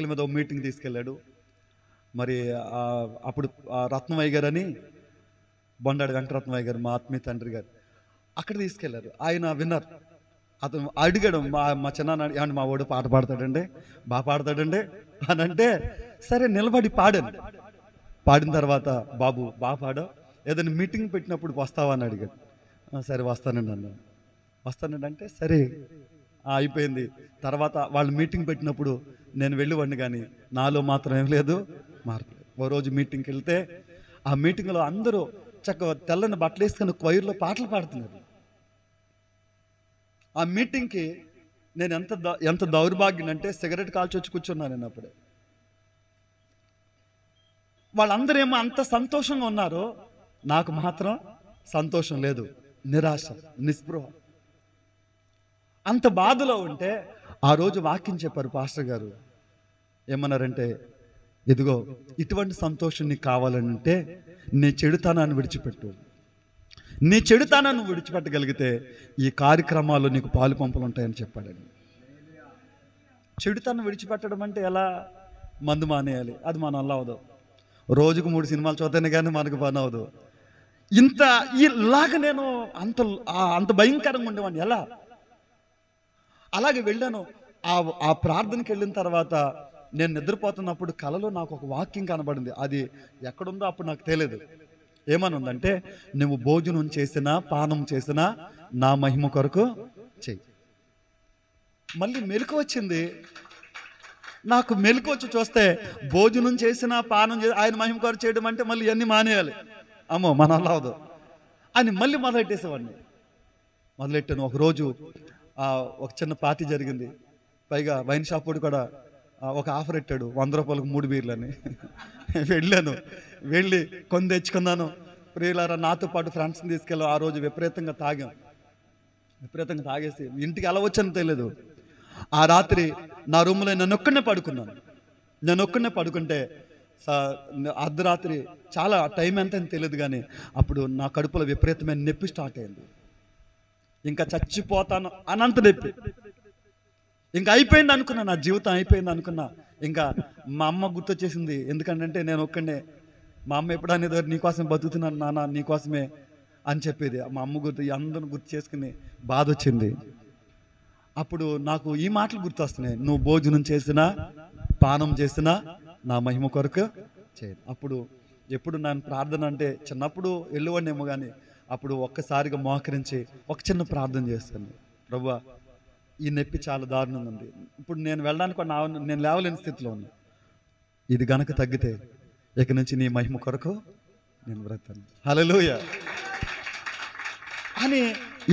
మీద ఒక మీటింగ్ తీసుకెళ్ళాడు. మరి అప్పుడు రత్నమయ్య గారు అని, బొండాడి వెంకటరత్నమయ్య గారు, మా ఆత్మీయ తండ్రి గారు, అక్కడ తీసుకెళ్లారు. ఆయన విన్నారు. అతను అడిగాడు, మా చిన్నాన్న, ఏమంటే మా వాడు పాట పాడతాడండి, బాగా పాడతాడండి అని అంటే, సరే నిలబడి పాడాను. పాడిన తర్వాత, బాబు బాగా పాడావు, ఏదైనా మీటింగ్ పెట్టినప్పుడు వస్తావా అని అడిగాడు. సరే వస్తానండి అన్నాను. వస్తానంటే సరే అయిపోయింది. తర్వాత వాళ్ళు మీటింగ్ పెట్టినప్పుడు నేను వెళ్ళివ్వండి, కానీ నాలో మాత్రం ఏం లేదు, మార్పు లేదు. ఓ రోజు మీటింగ్కి వెళ్తే ఆ మీటింగ్లో అందరూ చక్కగా తెల్లని బట్టలు వేసుకుని క్వైర్లో పాటలు పాడుతున్నారు. ఆ మీటింగ్కి నేను ఎంత దౌర్భాగ్యం అంటే సిగరెట్ కాల్చి వచ్చి కూర్చున్నాను నేను అప్పుడే. వాళ్ళందరూ ఏమో అంత సంతోషంగా ఉన్నారో, నాకు మాత్రం సంతోషం లేదు, నిరాశ, నిస్పృహ. అంత బాధలో ఉంటే ఆ రోజు వాక్యం చెప్పారు పాస్టర్ గారు. ఏమన్నారంటే, ఇదిగో ఇటువంటి సంతోషం నీకు కావాలంటే నీ చెడుతనాన్ని విడిచిపెట్టు. నీ చెడుతనాన్ని విడిచిపెట్టగలిగితే ఈ కార్యక్రమాల్లో నీకు పాలు పంపులు ఉంటాయని చెప్పాడని. చెడుతనం విడిచిపెట్టడం అంటే ఎలా? మందు మానేయాలి, అది మన వల్ల అవదు. రోజుకు 3 సినిమాలు చూస్తేనే కానీ మనకు పని అవదు. ఇలాగ నేను అంత భయంకరంగా ఉండేవాడిని. ఎలా? అలాగే వెళ్ళాను. ఆ ప్రార్థనకి వెళ్ళిన తర్వాత నేను నిద్రపోతున్నప్పుడు కలలో నాకు ఒక వాక్యం కనబడింది. అది ఎక్కడుందో అప్పుడు నాకు తెలియదు. ఏమని ఉందంటే, నువ్వు భోజనం చేసినా పానం చేసినా నా మహిమ కొరకు చెయ్యి. మళ్ళీ మెలకు వచ్చింది నాకు. మెలకు వచ్చి చూస్తే భోజనం చేసినా పానం చేసి ఆయన మహిమ కొరకు చేయడం అంటే మళ్ళీ ఇవన్నీ మానేయాలి. అమ్మో మన వల్ల అవదు అని మళ్ళీ మొదలెట్టేసేవాడిని. మొదలెట్టాను. ఒకరోజు ఒక చిన్న పార్టీ జరిగింది. పైగా వైన్ షాప్ కూడా ఒక ఆఫర్ పెట్టాడు, 100 రూపాయలకు 3 బీర్లని. వెళ్ళాను. వెళ్ళి కొని తెచ్చుకున్నాను. ప్రియులారా, నాతో పాటు ఫ్రెండ్స్ని తీసుకెళ్ళాం. ఆ రోజు విపరీతంగా తాగేసి ఇంటికి ఎలా వచ్చానో తెలియదు. ఆ రాత్రి నా రూమ్లో నన్ను ఒక్కనే పడుకుంటే అర్ధరాత్రి చాలా టైం ఎంత అని తెలియదు, కానీ అప్పుడు నా కడుపులో విపరీతమైన నొప్పి స్టార్ట్ అయింది. ఇంకా చచ్చిపోతాను అనంత నొప్పి. ఇంకా అయిపోయింది అనుకున్నా, నా జీవితం అయిపోయింది అనుకున్నా. ఇంకా మా అమ్మ గుర్తొచ్చేసింది. ఎందుకంటే నేను ఒక్కడే. మా అమ్మ ఎప్పుడు అనేది, నీకోసమే బతుకుతున్నాను నాన్న, నీకోసమే అని చెప్పేది. మా అమ్మ అందరూ గుర్తు చేసుకుని బాధ వచ్చింది. అప్పుడు నాకు ఈ మాటలు గుర్తొస్తున్నాయి, నువ్వు భోజనం చేసినా పానం చేసినా నా మహిమ కొరకు చేయదు. అప్పుడు ఎప్పుడు నేను ప్రార్థన అంటే చిన్నప్పుడు వెళ్ళేవాడినేమో, కానీ అప్పుడు ఒక్కసారిగా మోకరించి ఒక చిన్న ప్రార్థన చేస్తాను. ప్రభువా, ఈ నొప్పి చాలా దారుణంగా ఉంది. ఇప్పుడు నేను వెళ్ళడానికి నేను లేవలేని స్థితిలో ఉన్నా. ఇది గనక తగ్గితే ఇక నుంచి నీ మహిమ కొరకు నేను బ్రతాను. హల్లెలూయా అని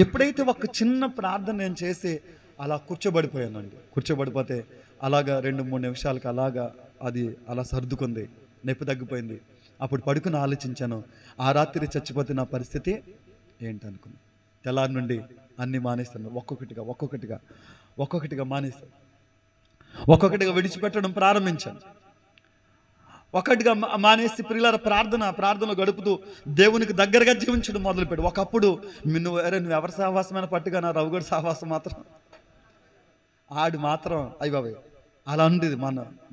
ఎప్పుడైతే ఒక చిన్న ప్రార్థన నేను చేసి అలా కూర్చోబడిపోయానండి. కూర్చోబడిపోతే అలాగా 2-3 నిమిషాలకు అది అలా సర్దుకుంది, నొప్పి తగ్గిపోయింది. అప్పుడు పడుకుని ఆలోచించాను, ఆ రాత్రి చచ్చిపోతే నా పరిస్థితి ఏంటనుకుని. తెల్లారి నుండి అన్నీ మానేస్తాను. ఒక్కొక్కటిగా మానేస్తాను. ఒక్కొక్కటిగా విడిచిపెట్టడం ప్రారంభించాను. ఒకటిగా మానేసి ప్రియులారా ప్రార్థనలో గడుపుతూ దేవునికి దగ్గరగా జీవించడం మొదలుపెట్టు. ఒకప్పుడు నువ్వు ఎవరి సహవాసమైన పట్టుగా నా రవిగడ సహవాసం మాత్రం ఆడు మాత్రం అయ్యబాబు అలా ఉండేది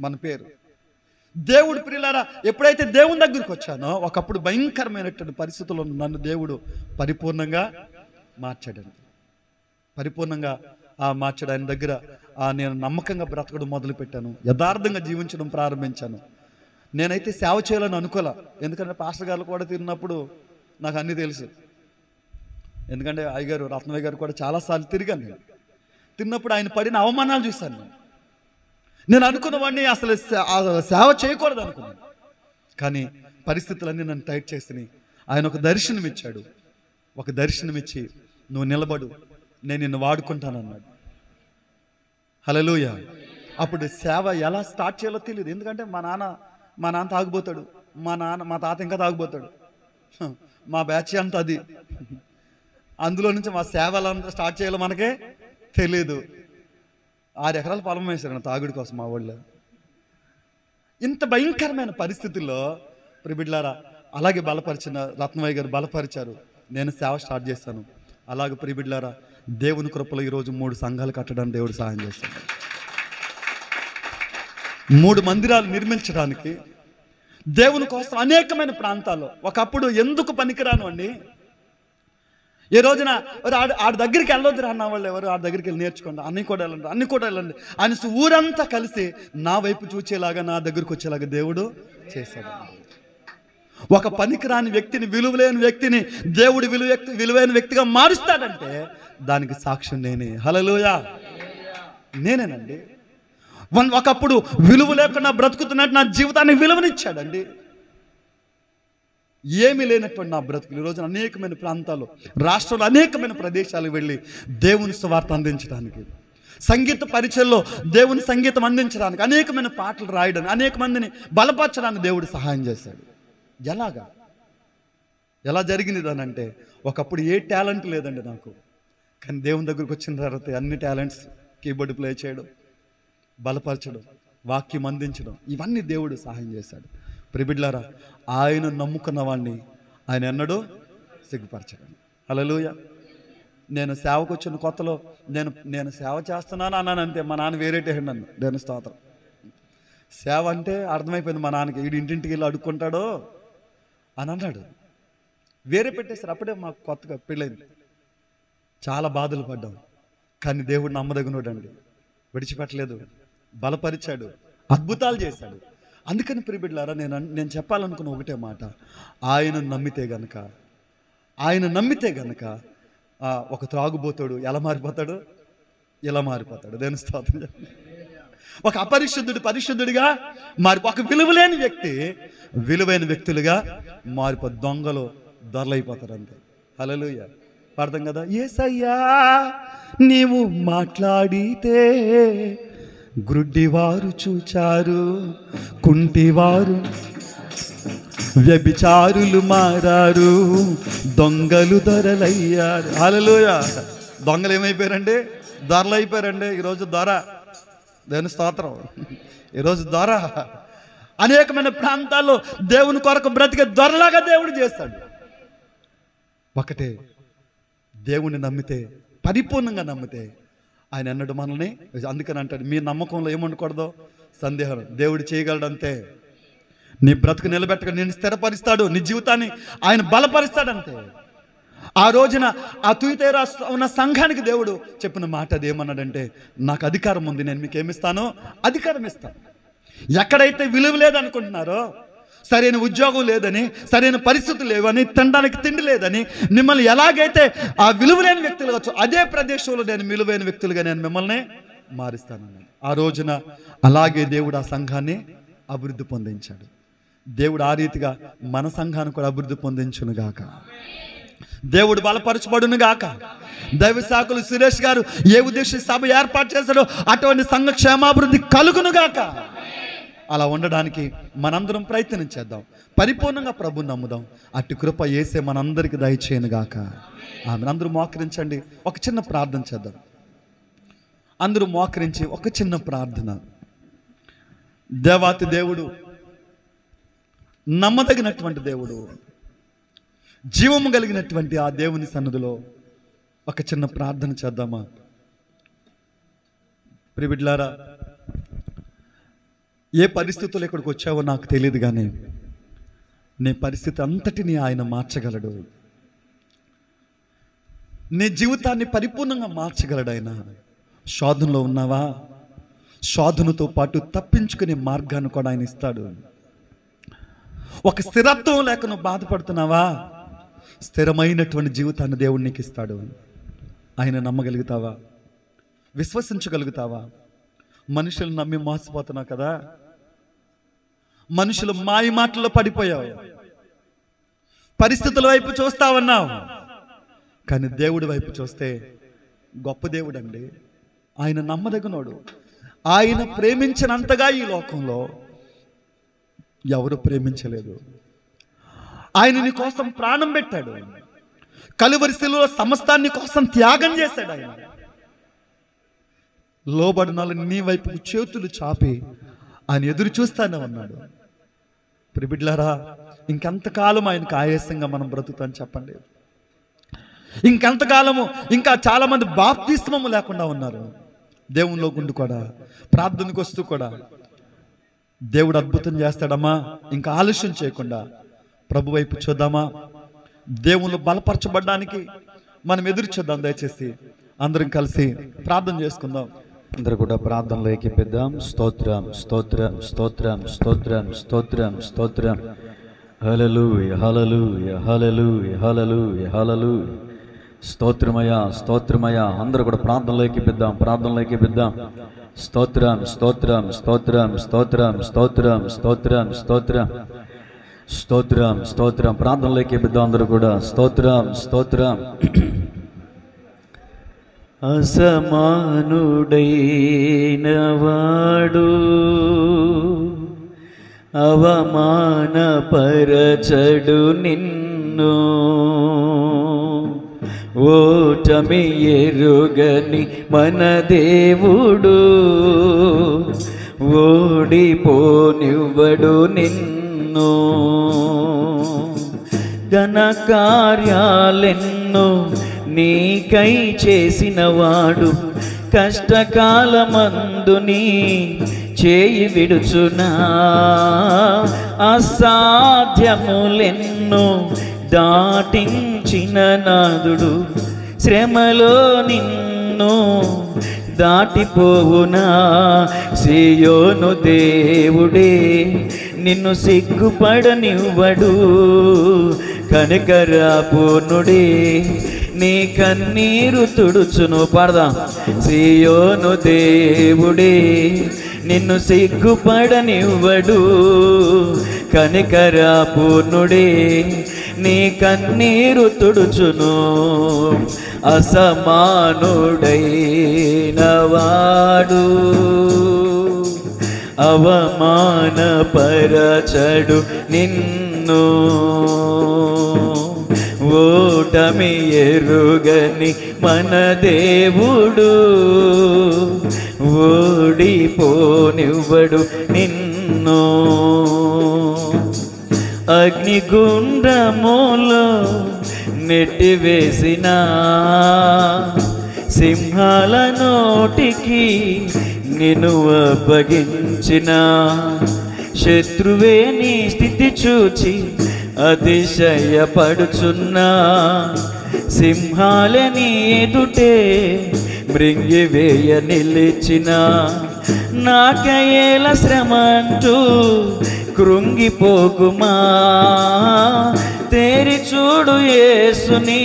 మన పేరు. దేవుడు ప్రియులారా, ఎప్పుడైతే దేవుని దగ్గరికి వచ్చానో ఒకప్పుడు భయంకరమైనటువంటి పరిస్థితుల్లో నన్ను దేవుడు పరిపూర్ణంగా మార్చాడండి. పరిపూర్ణంగా మార్చాడు. ఆయన దగ్గర నేను నమ్మకంగా బ్రతకడం మొదలుపెట్టాను. యథార్థంగా జీవించడం ప్రారంభించాను. నేనైతే సేవ చేయాలని అనుకోలే. ఎందుకంటే పాస్టర్ గారు కూడా తిరిగినప్పుడు నాకు అన్నీ తెలుసు. ఎందుకంటే అయ్యగారు రత్నయ్య గారు కూడా చాలాసార్లు తిరిగాను. నేను తిన్నప్పుడు ఆయన పడిన అవమానాలు చూశాను. నేను అనుకున్నవాడిని అసలు సేవ చేయకూడదు అనుకున్నాను. కానీ పరిస్థితులన్నీ నన్ను టైట్ చేసినాయి. ఆయన ఒక దర్శనం ఇచ్చాడు. ఒక దర్శనం ఇచ్చి, నువ్వు నిలబడు, నేను నిన్ను వాడుకుంటానన్నాడు. హల్లెలూయా. అప్పుడు సేవ ఎలా స్టార్ట్ చేయాలో తెలియదు. ఎందుకంటే మా నాన్న తాగుపోతాడు, మా తాత ఇంకా తాగుపోతాడు, మా బ్యాచ్ అంతా అది. అందులో నుంచి మా సేవ ఎలా స్టార్ట్ చేయాలో మనకే తెలియదు. 6 ఎకరాల పొలం వేశారు తాగుడి కోసం మా వాళ్ళు. ఇంత భయంకరమైన పరిస్థితుల్లో ప్రిబిడ్లారా అలాగే బలపరిచిన రత్నమయ్య గారు బలపరిచారు. నేను సేవ స్టార్ట్ చేశాను. అలాగే ప్రిబిడ్లారా దేవుని కృపలో ఈరోజు 3 సంఘాలు కట్టడానికి దేవుడు సహాయం చేస్తాడు. 3 మందిరాలు నిర్మించడానికి దేవుని కోసం అనేకమైన ప్రాంతాల్లో ఒకప్పుడు ఎందుకు పనికిరాను అండి. ఈ రోజున ఆడి దగ్గరికి వెళ్ళొద్దు అన్న వాళ్ళు ఎవరు, ఆడి దగ్గరికి వెళ్ళి నేర్చుకోండి, అన్ని కూడా వెళ్ళండి అని ఊరంతా కలిసి నా వైపు చూచేలాగా నా దగ్గరికి వచ్చేలాగా దేవుడు చేశాడు. ఒక పనికిరాని వ్యక్తిని, విలువలేని వ్యక్తిని దేవుడు విలువైన వ్యక్తిగా మారుస్తాడంటే దానికి సాక్ష్యం నేనే. హల్లెలూయా, నేనేనండి. ఒకప్పుడు విలువ లేకుండా బ్రతుకుతున్నట్టు నా జీవితాన్ని విలువనిచ్చాడండి. ఏమీ లేనటువంటి నా బ్రతుకులు ఈరోజు అనేకమైన ప్రాంతాలు, రాష్ట్రంలో అనేకమైన ప్రదేశాలకు వెళ్ళి దేవుని సువార్త అందించడానికి, సంగీత పరిచయంలో దేవుని సంగీతం అందించడానికి, అనేకమైన పాటలు రాయడానికి, అనేక మందిని బలపరచడానికి దేవుడు సహాయం చేశాడు. ఎలా జరిగింది దానంటే, ఒకప్పుడు ఏ టాలెంట్ లేదండి నాకు, కానీ దేవుని దగ్గరకు వచ్చిన తర్వాత అన్ని టాలెంట్స్, కీబోర్డ్ ప్లే చేయడం, బలపరచడం, వాక్యం అందించడం, ఇవన్నీ దేవుడు సహాయం చేశాడు. ప్రిబిడ్లారా, ఆయన నమ్ముకున్న వాడిని ఆయన ఎన్నడూ సిగ్గుపరచడం. హల్లెలూయా. నేను సేవకు వచ్చిన కొత్తలో నేను సేవ చేస్తున్నాను అన్నాను అంతే. మా నాన్న వేరేటే నన్ను, దేవుని స్తోత్రం. సేవ అంటే అర్థమైపోయింది మా నాన్నకి, వీడు ఇంటింటికి వెళ్ళి అడుక్కుంటాడో అని అన్నాడు. వేరే పెట్టేశారు. అప్పుడే మాకు కొత్తగా పెళ్ళైంది. చాలా బాధలు పడ్డాం, కానీ దేవుడు నమ్మదగినోడండి, విడిచిపెట్టలేదు, బలపరిచాడు, అద్భుతాలు చేశాడు. అందుకని ప్రియబిడ్డలారా, నేను చెప్పాలనుకున్న ఒకటే మాట, ఆయన నమ్మితే గనక ఒక త్రాగుబోతాడు ఎలా మారిపోతాడు? ఇలా మారిపోతాడు. దేవుని స్తోత్రం. ఒక అపరిశుద్ధుడు పరిశుద్ధుడిగా ఒక విలువలేని వ్యక్తి విలువైన వ్యక్తులుగా దొంగలు దొరలైపోతారు అంతే. హల్లెలూయా. పాడతాం కదా, యేసయ్యా నీవు మాట్లాడితే గ్రుడ్డివారు చూచారు, కుంటివారు వ్యభిచారులు మారారు, దొంగలు దొరలయ్యారు. హల్లెలూయా. దొంగలు ఏమైపోయారండి? దొరలైపోయారండి. ఈరోజు దొర, దేవుని స్తోత్రం, ఈరోజు దొర అనేకమైన ప్రాంతాల్లో దేవుని కొరకు బ్రతికే దొరలాగా దేవుడు చేస్తాడు. ఒకటే, దేవుని నమ్మితే, పరిపూర్ణంగా నమ్మితే ఆయన అన్నాడు మనల్ని. అందుకని అంటాడు, మీ నమ్మకంలో ఏమనకూడదు సందేహం. దేవుడు చేయగలడంతే. నీ బ్రతుకు నిలబెట్టక నేను స్థిరపరుస్తాడు, నీ జీవితాన్ని ఆయన బలపరుస్తాడంతే. ఆ రోజున ఆ తుయతైరా ఉన్న సంఘానికి దేవుడు చెప్పిన మాట అది ఏమన్నాడంటే, నాకు అధికారం ఉంది, నేను మీకు ఏమిస్తానో అధికారం ఇస్తాను. ఎక్కడైతే విలువ లేదనుకుంటున్నారో, సరైన ఉద్యోగం లేదని, సరైన పరిస్థితులు లేవని, తినడానికి తిండి లేదని మిమ్మల్ని ఎలాగైతే ఆ విలువలేని వ్యక్తులు వచ్చు, అదే ప్రదేశంలో నేను విలువైన వ్యక్తులుగా నేను మిమ్మల్ని మారుస్తానన్నాను. ఆ రోజున అలాగే దేవుడు ఆ సంఘాన్ని అభివృద్ధి పొందించాడు. దేవుడు ఆ రీతిగా మన సంఘాన్ని కూడా అభివృద్ధి పొందించును గాక. దేవుడు బలపరచబడును గాక. దైవ శాఖలు సురేష్ గారు ఏ ఉద్దేశ సభ ఏర్పాటు చేశాడో అటువంటి సంఘ క్షేమాభివృద్ధి కలుగును గాక. అలా ఉండడానికి మనందరం ప్రయత్నం చేద్దాం. పరిపూర్ణంగా ప్రభుని నమ్ముదాం. అట్టి కృప యేసే మనందరికి దయచేయను గాక. ఆమె. అందరూ మోకరించండి, ఒక చిన్న ప్రార్థన చేద్దాం. అందరూ మోకరించి ఒక చిన్న ప్రార్థన. దేవాతి దేవుడు, నమ్మదగినటువంటి దేవుడు, జీవము కలిగినటువంటి ఆ దేవుని సన్నిధిలో ఒక చిన్న ప్రార్థన చేద్దామా? ప్రియబిడ్డలారా, ఏ పరిస్థితుల్లో ఇక్కడికి వచ్చావో నాకు తెలియదు, కానీ నీ పరిస్థితి అంతటిని ఆయన మార్చగలడు. నీ జీవితాన్ని పరిపూర్ణంగా మార్చగలడు ఆయన. శోధనలో ఉన్నావా? శోధనతో పాటు తప్పించుకునే మార్గాన్ని కూడా ఆయన ఇస్తాడు. ఒక స్థిరత్వం లేక నువ్వు బాధపడుతున్నావా? స్థిరమైనటువంటి జీవితాన్ని దేవుడు నీకు ఇస్తాడు. ఆయన నమ్మగలుగుతావా? విశ్వసించగలుగుతావా? మనుషులు నమ్మి మోసపోతున్నావు కదా, మనుషులు మాయ మాటల్లో పడిపోయావు, పరిస్థితుల వైపు చూస్తావన్నావు, కానీ దేవుడి వైపు చూస్తే గొప్ప దేవుడు అండి. ఆయన నమ్మదగినోడు. ఆయన ప్రేమించినంతగా ఈ లోకంలో ఎవరు ప్రేమించలేదు. ఆయన నీ కోసం ప్రాణం పెట్టాడు. కలువరి శిలువలో సమస్తాన్ని కోసం త్యాగం చేశాడు. ఆయన లోబడిన వాళ్ళని నీ వైపు చేతులు చాపి ఆయన ఎదురు చూస్తానే ఉన్నాడు. ప్రియబిడ్డలారా, ఇంకెంతకాలం ఆయనకు ఆయాసంగా మనం బ్రతుకుతాం చెప్పండి? ఇంకెంతకాలము? ఇంకా చాలా మంది బాప్తిస్మము లేకుండా ఉన్నారు. దేవునిలో గుండు కూడా, ప్రార్థనకు వస్తూ కూడా దేవుడు అద్భుతం చేస్తాడమ్మా. ఇంకా ఆలస్యం చేయకుండా ప్రభు వైపు చూద్దామా? దేవుళ్ళు బలపరచబడ్డానికి మనం ఎదురు చూద్దాం. దయచేసి అందరం కలిసి ప్రార్థన చేసుకుందాం. అందరూ కూడా ప్రార్థనలో ఏకీపిద్దాం. స్తోత్రం, స్తోత్రం, స్తోత్రం, స్తోత్రం, స్తోత్రం, స్తోత్రం. హల్లెలూయా, హల్లెలూయా, హల్లెలూయా, హల్లెలూయా, హల్లెలూయా. స్తోత్రమయ్యా, స్తోత్రమయ్యా. అందరూ కూడా ప్రార్థనలోకి పెద్దాం. స్తోత్రం, స్తోత్రం, స్తోత్రం, స్తోత్రం, స్తోత్రం, స్తోత్రం, స్తోత్రం, స్తోత్రం, స్తోత్రం. ప్రార్థనలోకి పెద్దాం అందరూ కూడా. స్తోత్రం, స్తోత్రం. అసమానుడైన వాడు అవమానపరచడు నిన్ను, ఓటమి ఎరుగని మన దేవుడు ఓడిపోనివ్వడు నిన్ను. ఘన కార్యాలెన్నో నీకై చేసినవాడు కష్టకాలమందు నీ చేయి విడుచునా. అసాధ్యములెన్నో దాటించిన నాదుడు శ్రమలో నిన్ను దాటిపోవునా. సియోను దేవుడే నిన్ను సిగ్గుపడనివ్వడు, కనికరపూర్ణుడే నీ కన్నీరు తుడుచును. పాడదాం. సియోను దేవుడే నిన్ను సిగ్గుపడనివ్వడు, కనికరపూర్ణుడే నీ కన్నీరు తుడుచును. అసమానుడైన వాడు అవమానపరచడు నిన్ను, ఓటమి ఎరుగని మన దేవుడు ఓడిపోనివ్వడు నిన్ను. అగ్నిగుండములో నెట్టివేసిన సింహాల నోటికి నిన్ను అప్పగించిన శత్రువే నీ స్థితి చూచి అతిశయపడుచున్నా. సింహాలని ఎదుటే మృంగివేయ నిలిచిన నాకయేల శ్రమంటూ కృంగిపోకుమా. తేరి చూడు యేసుని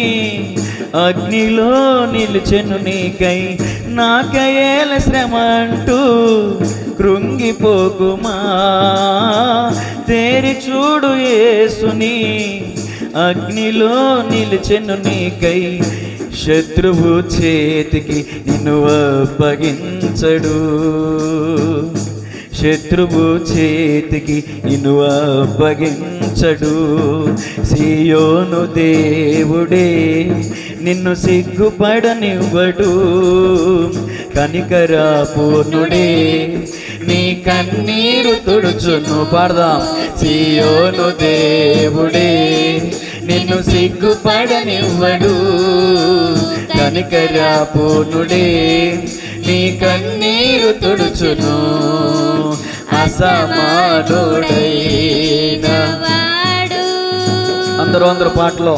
అగ్నిలో నిలిచెను నీకై, నాకయేల శ్రమంటూ కృంగిపోకుమా. తేరి చూడు యేసుని అగ్నిలో నిలిచెను నీకై, శత్రువు చేతికి నిన్ను అప్పగించడు, శత్రువు చేతికి నిన్ను అప్పగించడు. సియోను దేవుడే నిన్ను సిగ్గుపడనివ్వడు, కనికరపూర్ణుడే నీ కన్నీరు తుడుచును. పాడదాం. సియోను దేవుడే నిన్ను సిగ్గుపడనివ్వడు, కనికరపూర్ణుడే నీ కన్నీరు తుడుచును. అసమానుడైన వాడు అందరూ పాటలో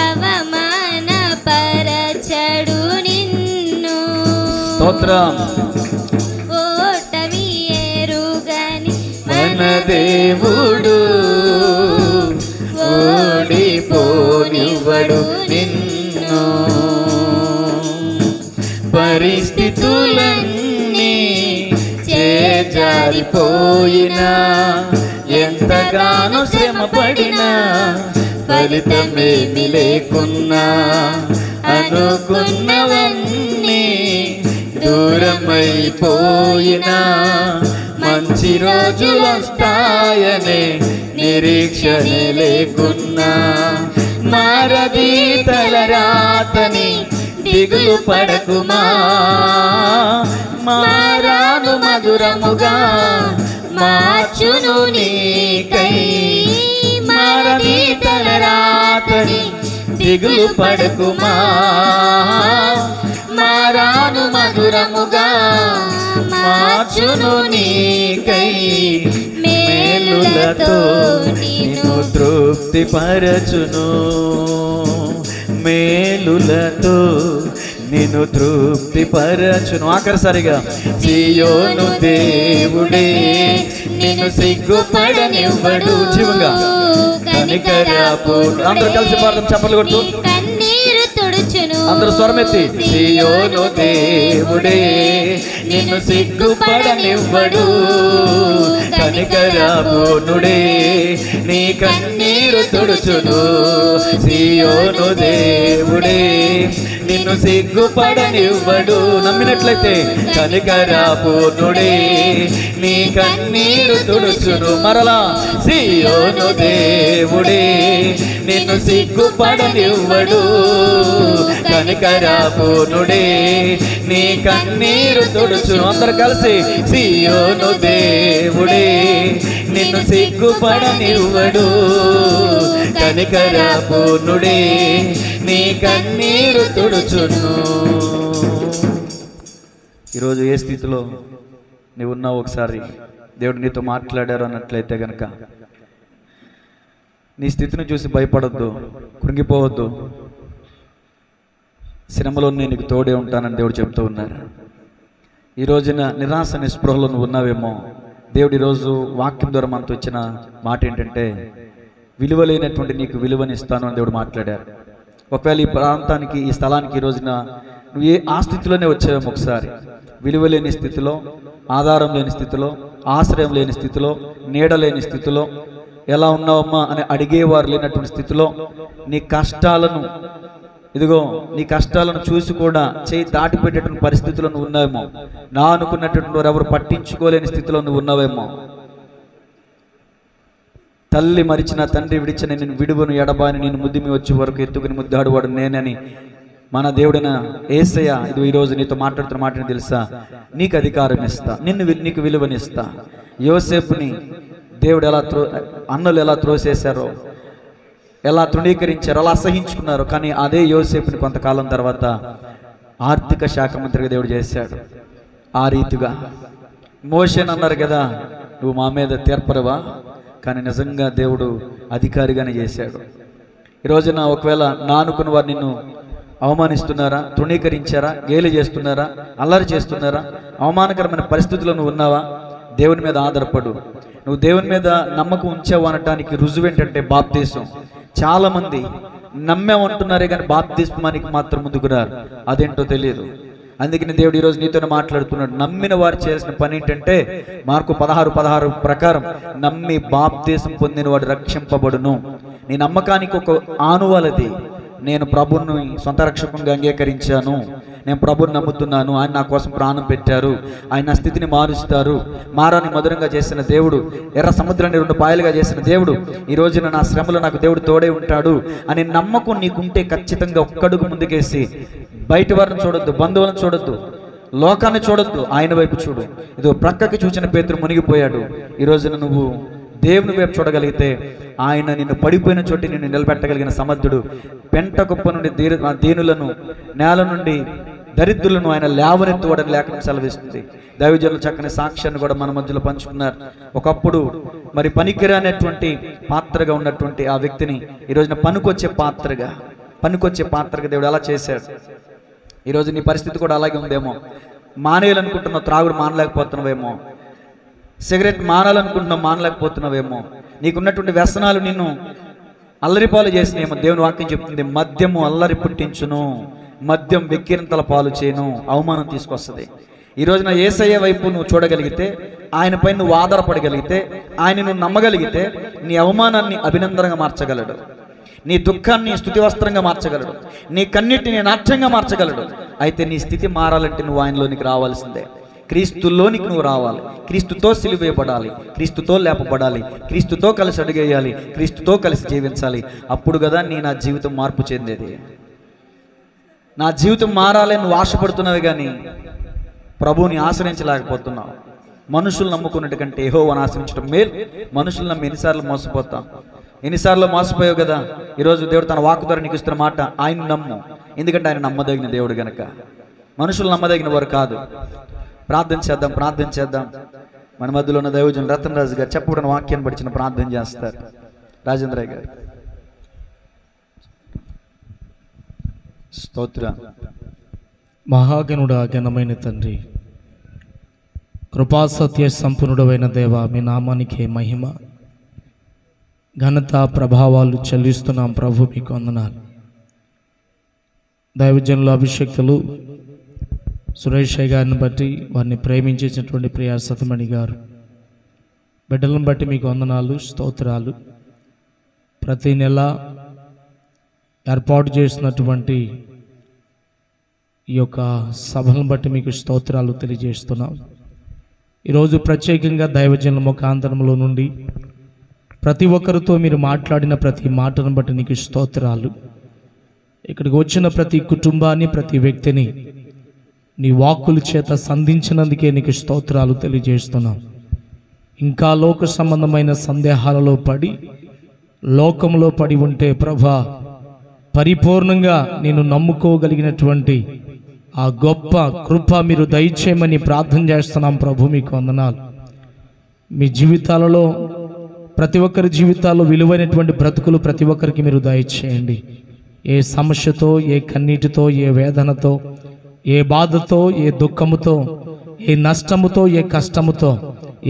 అవమానపరచడు నిన్ను, స్తోత్రం. ఓటమి ఎరుగని మన దేవుడు ఓడిపోనివ్వడు నిన్ను. పరిస్థితులన్నీ చేజారిపోయినా, ఎంతగానో శ్రమపడినా, ఫలితమేమి లేకున్నా, అనుకున్నవన్నీ దూరమైపోయినా, మంచి రోజులు వస్తాయనే నిరీక్షణ లేకున్నా, మారది తలరాతని దిగులు పడకుమా. మారాను మధురముగా మార్చును నీకై, మారది తలరాతని దిగులు పడకుమా. మారాను మధురముగా మార్చును నీకై, మేలులతో నిన్ను తృప్తిపరచును, మేలులతో నిన్ను తృప్తిపరచును. ఆఖరిసారిగా సియోను దేవుడే నిన్ను సిగ్గుపడనివ్వడు. జీవంగా కనికరపూర్ణుడు. అందరూ కలిసి పాడదాం, చప్పట్లు కొడుతూ. కన్నీరు తుడుచును. అందరూ స్వరమెత్తి. సియోను దేవుడే నిన్ను సిగ్గుపడనివ్వడు, కనికరపూర్ణుడే నీ కన్నీరు తుడుచును. సియోను దేవుడే నిన్ను సిగ్గుపడనివ్వడు. నమ్మినట్లయితే కనికరపూర్ణుడే నీ కన్నీరు తుడుచును. మరలా సియోను దేవుడే నిన్ను సిగ్గుపడనివ్వడు, కనికరపూర్ణుడే నీ కన్నీరు తుడుచును. అందరు కలిసి సియోను దేవుడే నిన్ను సిగ్గుపడనివ్వడు, కనికరపూర్ణుడే నీ కన్నీరు తుడుచును. ఈరోజు ఏ స్థితిలో నీవు ఉన్నావు ఒకసారి దేవుడు నీతో మాట్లాడారు అన్నట్లయితే గనక నీ స్థితిని చూసి భయపడొద్దు, కృంగిపోవద్దు. శ్రమలో నేను నీకు తోడే ఉంటానని దేవుడు చెప్తూ ఉన్నారు. ఈ రోజున నిరాశ నిస్పృహలో నువ్వు ఉన్నావేమో. దేవుడు ఈరోజు వాక్యం ద్వారా మనతో ఇచ్చిన మాట ఏంటంటే విలువలేనటువంటి నీకు విలువనిస్తాను అని దేవుడు మాట్లాడారు. ఒకవేళ ఈ ప్రాంతానికి ఈ స్థలానికి ఈ రోజున నువ్వు ఆ స్థితిలోనే వచ్చావేమో. ఒకసారి విలువ లేని స్థితిలో, ఆధారం లేని స్థితిలో, ఆశ్రయం లేని స్థితిలో, నీడ లేని స్థితిలో, ఎలా ఉన్నావమ్మా అని అడిగేవారు లేనటువంటి స్థితిలో, నీ కష్టాలను ఇదిగో నీ కష్టాలను చూసి కూడా చేయి దాటిపెట్టేటువంటి పరిస్థితిలో నువ్వు ఉన్నావేమో. నా అనుకున్నటువంటి వారు ఎవరు పట్టించుకోలేని స్థితిలో నువ్వు ఉన్నావేమో. తల్లి మరిచిన తండ్రి విడిచిన నేను విడువను ఎడబాని నేను ముద్దిమి వచ్చే వరకు ఎత్తుకుని ముద్దాడువాడు నేనని మన దేవుడైన యేసయ్య ఇది ఈరోజు నీతో మాట్లాడుతున్న మాటని తెలుసా? నీకు అధికారం ఇస్తా, నీకు విలువనిస్తా. యోసేపుని దేవుడు అన్నలు ఎలా త్రోసేశారో, ఎలా తృణీకరించారో, అలా అసహించుకున్నారో, కానీ అదే యోసేపుని కొంతకాలం తర్వాత ఆర్థిక శాఖ మంత్రిగా దేవుడు చేశాడు. ఆ రీతిగా మోషేని అన్నారు కదా, నువ్వు మా మీద తీర్పరవా, కానీ నిజంగా దేవుడు అధికారిగానే చేశాడు. ఈరోజున ఒకవేళ నా అనుకున్న వారు నిన్ను అవమానిస్తున్నారా, తృణీకరించారా, గేలి చేస్తున్నారా, అల్లరి చేస్తున్నారా, అవమానకరమైన పరిస్థితుల్లో నువ్వు ఉన్నావా? దేవుని మీద ఆధారపడు. నువ్వు దేవుని మీద నమ్మకం ఉంచావు అనటానికి రుజువు ఏంటంటే బాప్తీసం. చాలామంది నమ్మేమంటున్నారే కానీ బాప్తిస్మానికి మాత్రం ముందుకు రారు. అదేంటో తెలియదు. అందుకని దేవుడు ఈరోజు నీతోనే మాట్లాడుతున్నాడు. నమ్మిన వారు చేయాల్సిన పని ఏంటంటే మార్కు 16:16 ప్రకారం నమ్మి బాప్తీసం పొందిన వాడు రక్షింపబడును. నీ నమ్మకానికి ఒక ఆనువాలది. నేను ప్రభువుని సొంత రక్షకంగా అంగీకరించాను, నేను ప్రభువుని నమ్ముతున్నాను, ఆయన నా కోసం ప్రాణం పెట్టారు, ఆయన నా స్థితిని మారుస్తారు, మారాన్ని మధురంగా చేసిన దేవుడు, ఎర్ర సముద్రాన్ని 2 పాయలుగా చేసిన దేవుడు, ఈ రోజున నా శ్రమలో నాకు దేవుడు తోడే ఉంటాడు అనే నమ్మకం నీకుంటే ఖచ్చితంగా ఒక్కడుగు ముందుకేసి బయట వారిని చూడొద్దు, బంధువులను చూడొద్దు, లోకాన్ని చూడొద్దు, ఆయన వైపు చూడు. ఇదో ప్రక్కకి చూసిన పేతురు మునిగిపోయాడు. ఈ రోజున నువ్వు దేవుని వైపు చూడగలిగితే ఆయన నిన్ను పడిపోయిన చోటి నిన్ను నిలబెట్టగలిగిన సమర్థుడు. పెంట కుప్ప నుండి దీనులను, నేల నుండి దరిద్రులను ఆయన లేవనెత్తువాడని లేఖనం సెలవిస్తుంది. దైవజనులు చక్కని సాక్ష్యాన్ని కూడా మన మధ్యలో పంచుకున్నారు. ఒకప్పుడు మరి పనికిరానటువంటి పాత్రగా ఉన్నటువంటి ఆ వ్యక్తిని ఈ రోజున పనికొచ్చే పాత్రగా దేవుడు అలా చేశాడు. ఈరోజు నీ పరిస్థితి కూడా అలాగే ఉందేమో. మానేయాలనుకుంటున్నావు, త్రాగుడు మానలేకపోతున్నావేమో. సిగరెట్ మానలేకపోతున్నావేమో. నీకున్నటువంటి వ్యసనాలు నిన్ను అల్లరిపాలు చేసినేమో. దేవుని వాక్యం చెప్తుంది, మద్యము అల్లరి పుట్టించును, మద్యం వెక్కిరింతల పాలు చేయను, అవమానం తీసుకొస్తుంది. ఈ రోజున యేసయ్య వైపు నువ్వు చూడగలిగితే, ఆయనపై నువ్వు ఆధారపడగలిగితే, ఆయన నువ్వు నమ్మగలిగితే నీ అవమానాన్ని అభినందనగా మార్చగలడు, నీ దుఃఖాన్ని స్తుతి వస్త్రంగా మార్చగలడు, నీ కన్నిటిని నాట్యంగా మార్చగలడు. అయితే నీ స్థితి మారాలంటే నువ్వు ఆయనలోనికి రావాల్సిందే. క్రీస్తులోనికి నువ్వు రావాలి, క్రీస్తుతో సిలువేయబడాలి, క్రీస్తుతో లేపబడాలి, క్రీస్తుతో కలిసి అడుగేయాలి, క్రీస్తుతో కలిసి జీవించాలి. అప్పుడు కదా నా జీవితం మార్పు చెందేది. నా జీవితం మారాలని నువ్వు ఆశపడుతున్నావు కానీ ప్రభువుని ఆశ్రయించలేకపోతున్నావు. మనుషులు నమ్ముకున్నట్టు కంటే యెహోవాను ఆశ్రయించడం మేలు. మనుషులు నమ్మి ఎన్నిసార్లు మోసపోయావు కదా. ఈరోజు దేవుడు తన వాక్కు ద్వారా నీకు ఇస్తున్న మాట, ఆయన నమ్ము. ఎందుకంటే ఆయన నమ్మదగిన దేవుడు గనక. మనుషులు నమ్మదగిన వారు కాదు. ప్రార్థన చేద్దాం. మన మధ్యలో ఉన్న దైవజనులు రతన్ రాజు గారు చెప్పబడిన వాక్యాన్ని పడిచిన ప్రార్థన చేస్తారు. రాజేంద్ర గారు. స్తోత్ర. మహాగణుడా, ఘనమైన తండ్రి, కృపా సత్య సంపన్నుడైన దేవ, మీ నామానికే మహిమ ఘనత ప్రభావాలు చెల్లిస్తున్నాం. ప్రభు మీకు వందనాలు. దైవజనుల అభిషక్తులు సురేష్ గారిని బట్టి వారిని ప్రేమించేసినటువంటి ప్రియా సతమణి గారు బిడ్డలను బట్టి మీకు వందనాలు, స్తోత్రాలు. ప్రతి నెల ఏర్పాటు చేసినటువంటి ఈ యొక్క సభలను బట్టి మీకు స్తోత్రాలు తెలియజేస్తున్నాం. ఈరోజు ప్రత్యేకంగా దైవజనుల ముఖాంతరంలో నుండి ప్రతి ఒక్కరితో మీరు మాట్లాడిన ప్రతి మాటను బట్టి నీకు స్తోత్రాలు. ఇక్కడికి వచ్చిన ప్రతి కుటుంబాన్ని, ప్రతి వ్యక్తిని నీ వాక్కుల చేత సంధించినందుకే నీకు స్తోత్రాలు తెలియజేస్తున్నాం. ఇంకా లోక సంబంధమైన సందేహాలలో పడి, లోకంలో పడి ఉంటే ప్రభా, పరిపూర్ణంగా నేను నమ్ముకోగలిగినటువంటి ఆ గొప్ప కృప మీరు దయచేయమని ప్రార్థన చేస్తున్నాం. ప్రభు మీకు వందనాలు. మీ జీవితాలలో, ప్రతి ఒక్కరి జీవితాల్లో విలువైనటువంటి బ్రతుకులు ప్రతి ఒక్కరికి మీరు దయచేయండి. ఏ సమస్యతో, ఏ కన్నీటితో, ఏ వేదనతో, ఏ బాధతో, ఏ దుఃఖముతో, ఏ నష్టముతో, ఏ కష్టముతో,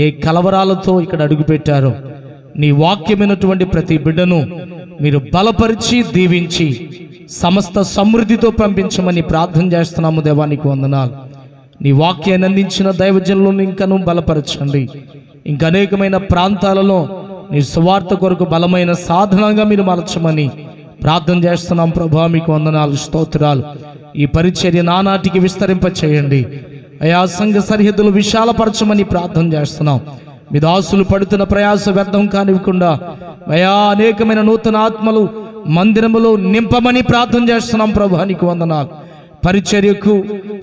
ఏ కలవరాలతో ఇక్కడ అడుగుపెట్టారో నీ వాక్యమైనటువంటి ప్రతి బిడ్డను మీరు బలపరిచి దీవించి సమస్త సమృద్ధితో పంపించమని ప్రార్థన చేస్తున్నాము. దేవానికి వందనాలు. నీ వాక్యాన్ని అందించిన దైవజనులను ఇంకను బలపరచండి. ఇంకా అనేకమైన ప్రాంతాలలో నీ సువార్త కొరకు బలమైన సాధనంగా మీరు మలచమని ప్రార్థన చేస్తున్నాం. ప్రభా మీకు వందనాలు, స్తోత్రాలు. ఈ పరిచర్య నానాటికి విస్తరింప చేయండి అయా. సంఘ సరిహద్దులు విశాలపరచమని ప్రార్థన చేస్తున్నాం. మీ దాసులు పడుతున్న ప్రయాస వ్యర్థం కానివ్వకుండా అయా అనేకమైన నూతన ఆత్మలు మందిరములో నింపమని ప్రార్థన చేస్తున్నాం. ప్రభా నీకు వందనాలు. పరిచర్యకు,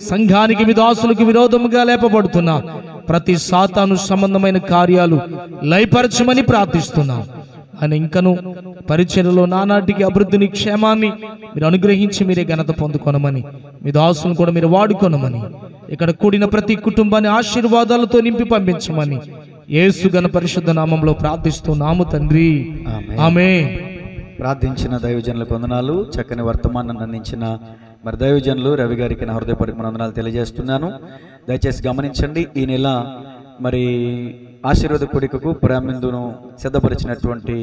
సంఘానికి, మీ దాసులకు విరోధముగా లేపబడుతున్నా ప్రతి సాతాను సంబంధమైన కార్యాలు లయపరచమని ప్రార్థిస్తున్నాం. అని ఇంకను పరిచర్యలో నానాటికి అభివృద్ధిని, క్షేమాన్ని మీరు అనుగ్రహించి మీరే ఘనత పొందుకొనమని, మీ దాసులను కూడా మీరు వాడుకొనమని, ఇక్కడ కూడిన ప్రతి కుటుంబాన్ని ఆశీర్వాదాలతో నింపి పంపించమని యేసు ఘన పరిశుద్ధ నామంలో ప్రార్థిస్తున్నాము తండ్రి, ఆమేన్. ప్రార్థించిన దైవజనులకు వందనాలు. చక్కని వర్తమానాన్ని అందించిన మరి దైవజనులు రవి గారికి నా హృదయపూర్వక వందనాలు తెలియజేస్తున్నాను. దయచేసి గమనించండి, ఈ నెల మరి ఆశీర్వాద కూడికకు ప్రేమిందును సిద్ధపరిచినటువంటి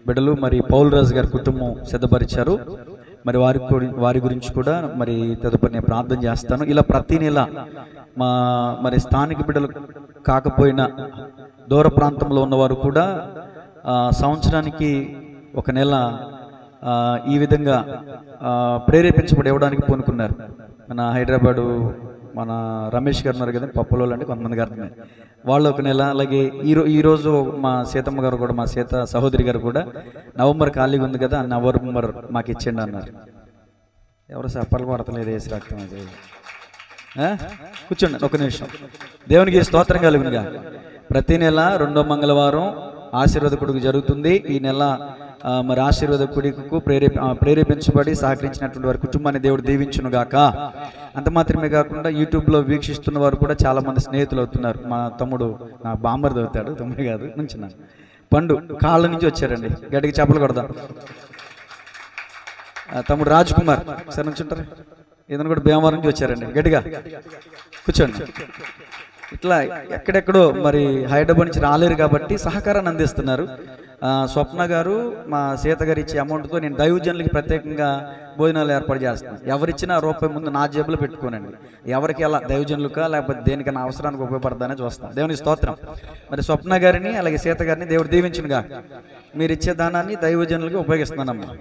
బిడ్డలు మరి పౌల్రాజు గారి కుటుంబం సిద్ధపరిచారు. మరి వారి గురించి కూడా మరి తదుపరి నేను ప్రార్థన చేస్తాను. ఇలా ప్రతి నెల మరి స్థానిక బిడ్డలు కాకపోయినా దూర ప్రాంతంలో ఉన్నవారు కూడా సంవత్సరానికి ఒక నెల ఈ విధంగా ప్రేరేపించబడి ఇవ్వడానికి పూనుకున్నారు. మన హైదరాబాదు మన రమేష్ గారు ఉన్నారు కదా, పప్పులో అంటే కొంతమంది గారు వాళ్ళు ఒక నెల, అలాగే ఈరోజు మా సీతమ్మ గారు కూడా, మా సీత సహోదరి గారు కూడా నవంబర్ ఖాళీగా ఉంది కదా, నవంబర్ మాకు ఇచ్చేయండి అన్నారు. ఎవరు చెప్పలు కొడతలేదు, వేసి రక్తం అది. కూర్చోండి ఒక నిమిషం. దేవునికి స్తోత్రం కలుగునుగా. ప్రతి నెల 2వ మంగళవారం ఆశీర్వాద కొడుకు జరుగుతుంది. ఈ నెల మరి ఆశీర్వాద కొడుకు ప్రేరేపించబడి సహకరించినటువంటి వారి కుటుంబాన్ని దేవుడు దీవించునుగాక. అంత మాత్రమే కాకుండా యూట్యూబ్లో వీక్షిస్తున్న వారు కూడా చాలా మంది స్నేహితులు అవుతున్నారు. మా తమ్ముడు, నా బామ్మర్ది అవుతాడు, తమ్ముడు కాదు, నుంచున్నా పండు కాళ్ళ నుంచి వచ్చారండి. గట్టిగా చెప్పలు కొడదాం. తమ్ముడు రాజ్ కుమార్ సార్ నుంచుంటారు, ఇతను కూడా భీమవరం నుంచి వచ్చారండి. గట్టిగా కూర్చోండి. ఇట్లా ఎక్కడెక్కడో మరి హైదరాబాద్ నుంచి రాలేరు కాబట్టి సహకారాన్ని అందిస్తున్నారు. స్వప్న గారు, మా సీత గారు ఇచ్చే అమౌంట్తో నేను దైవజనులకి ప్రత్యేకంగా భోజనాలు ఏర్పాటు చేస్తున్నాను. ఎవరిచ్చినా రూపాయి ముందు నా జేబులో పెట్టుకోనండి. ఎవరికి ఎలా దైవజనులుగా లేకపోతే దేనికైనా అవసరానికి ఉపయోగపడతానే చూస్తాను. దేవుని స్తోత్రం. మరి స్వప్న గారిని అలాగే సీత గారిని దేవుడు దీవించునుగా. మీరు ఇచ్చే దానాన్ని దైవజనులకి ఉపయోగిస్తున్నానమ్మా.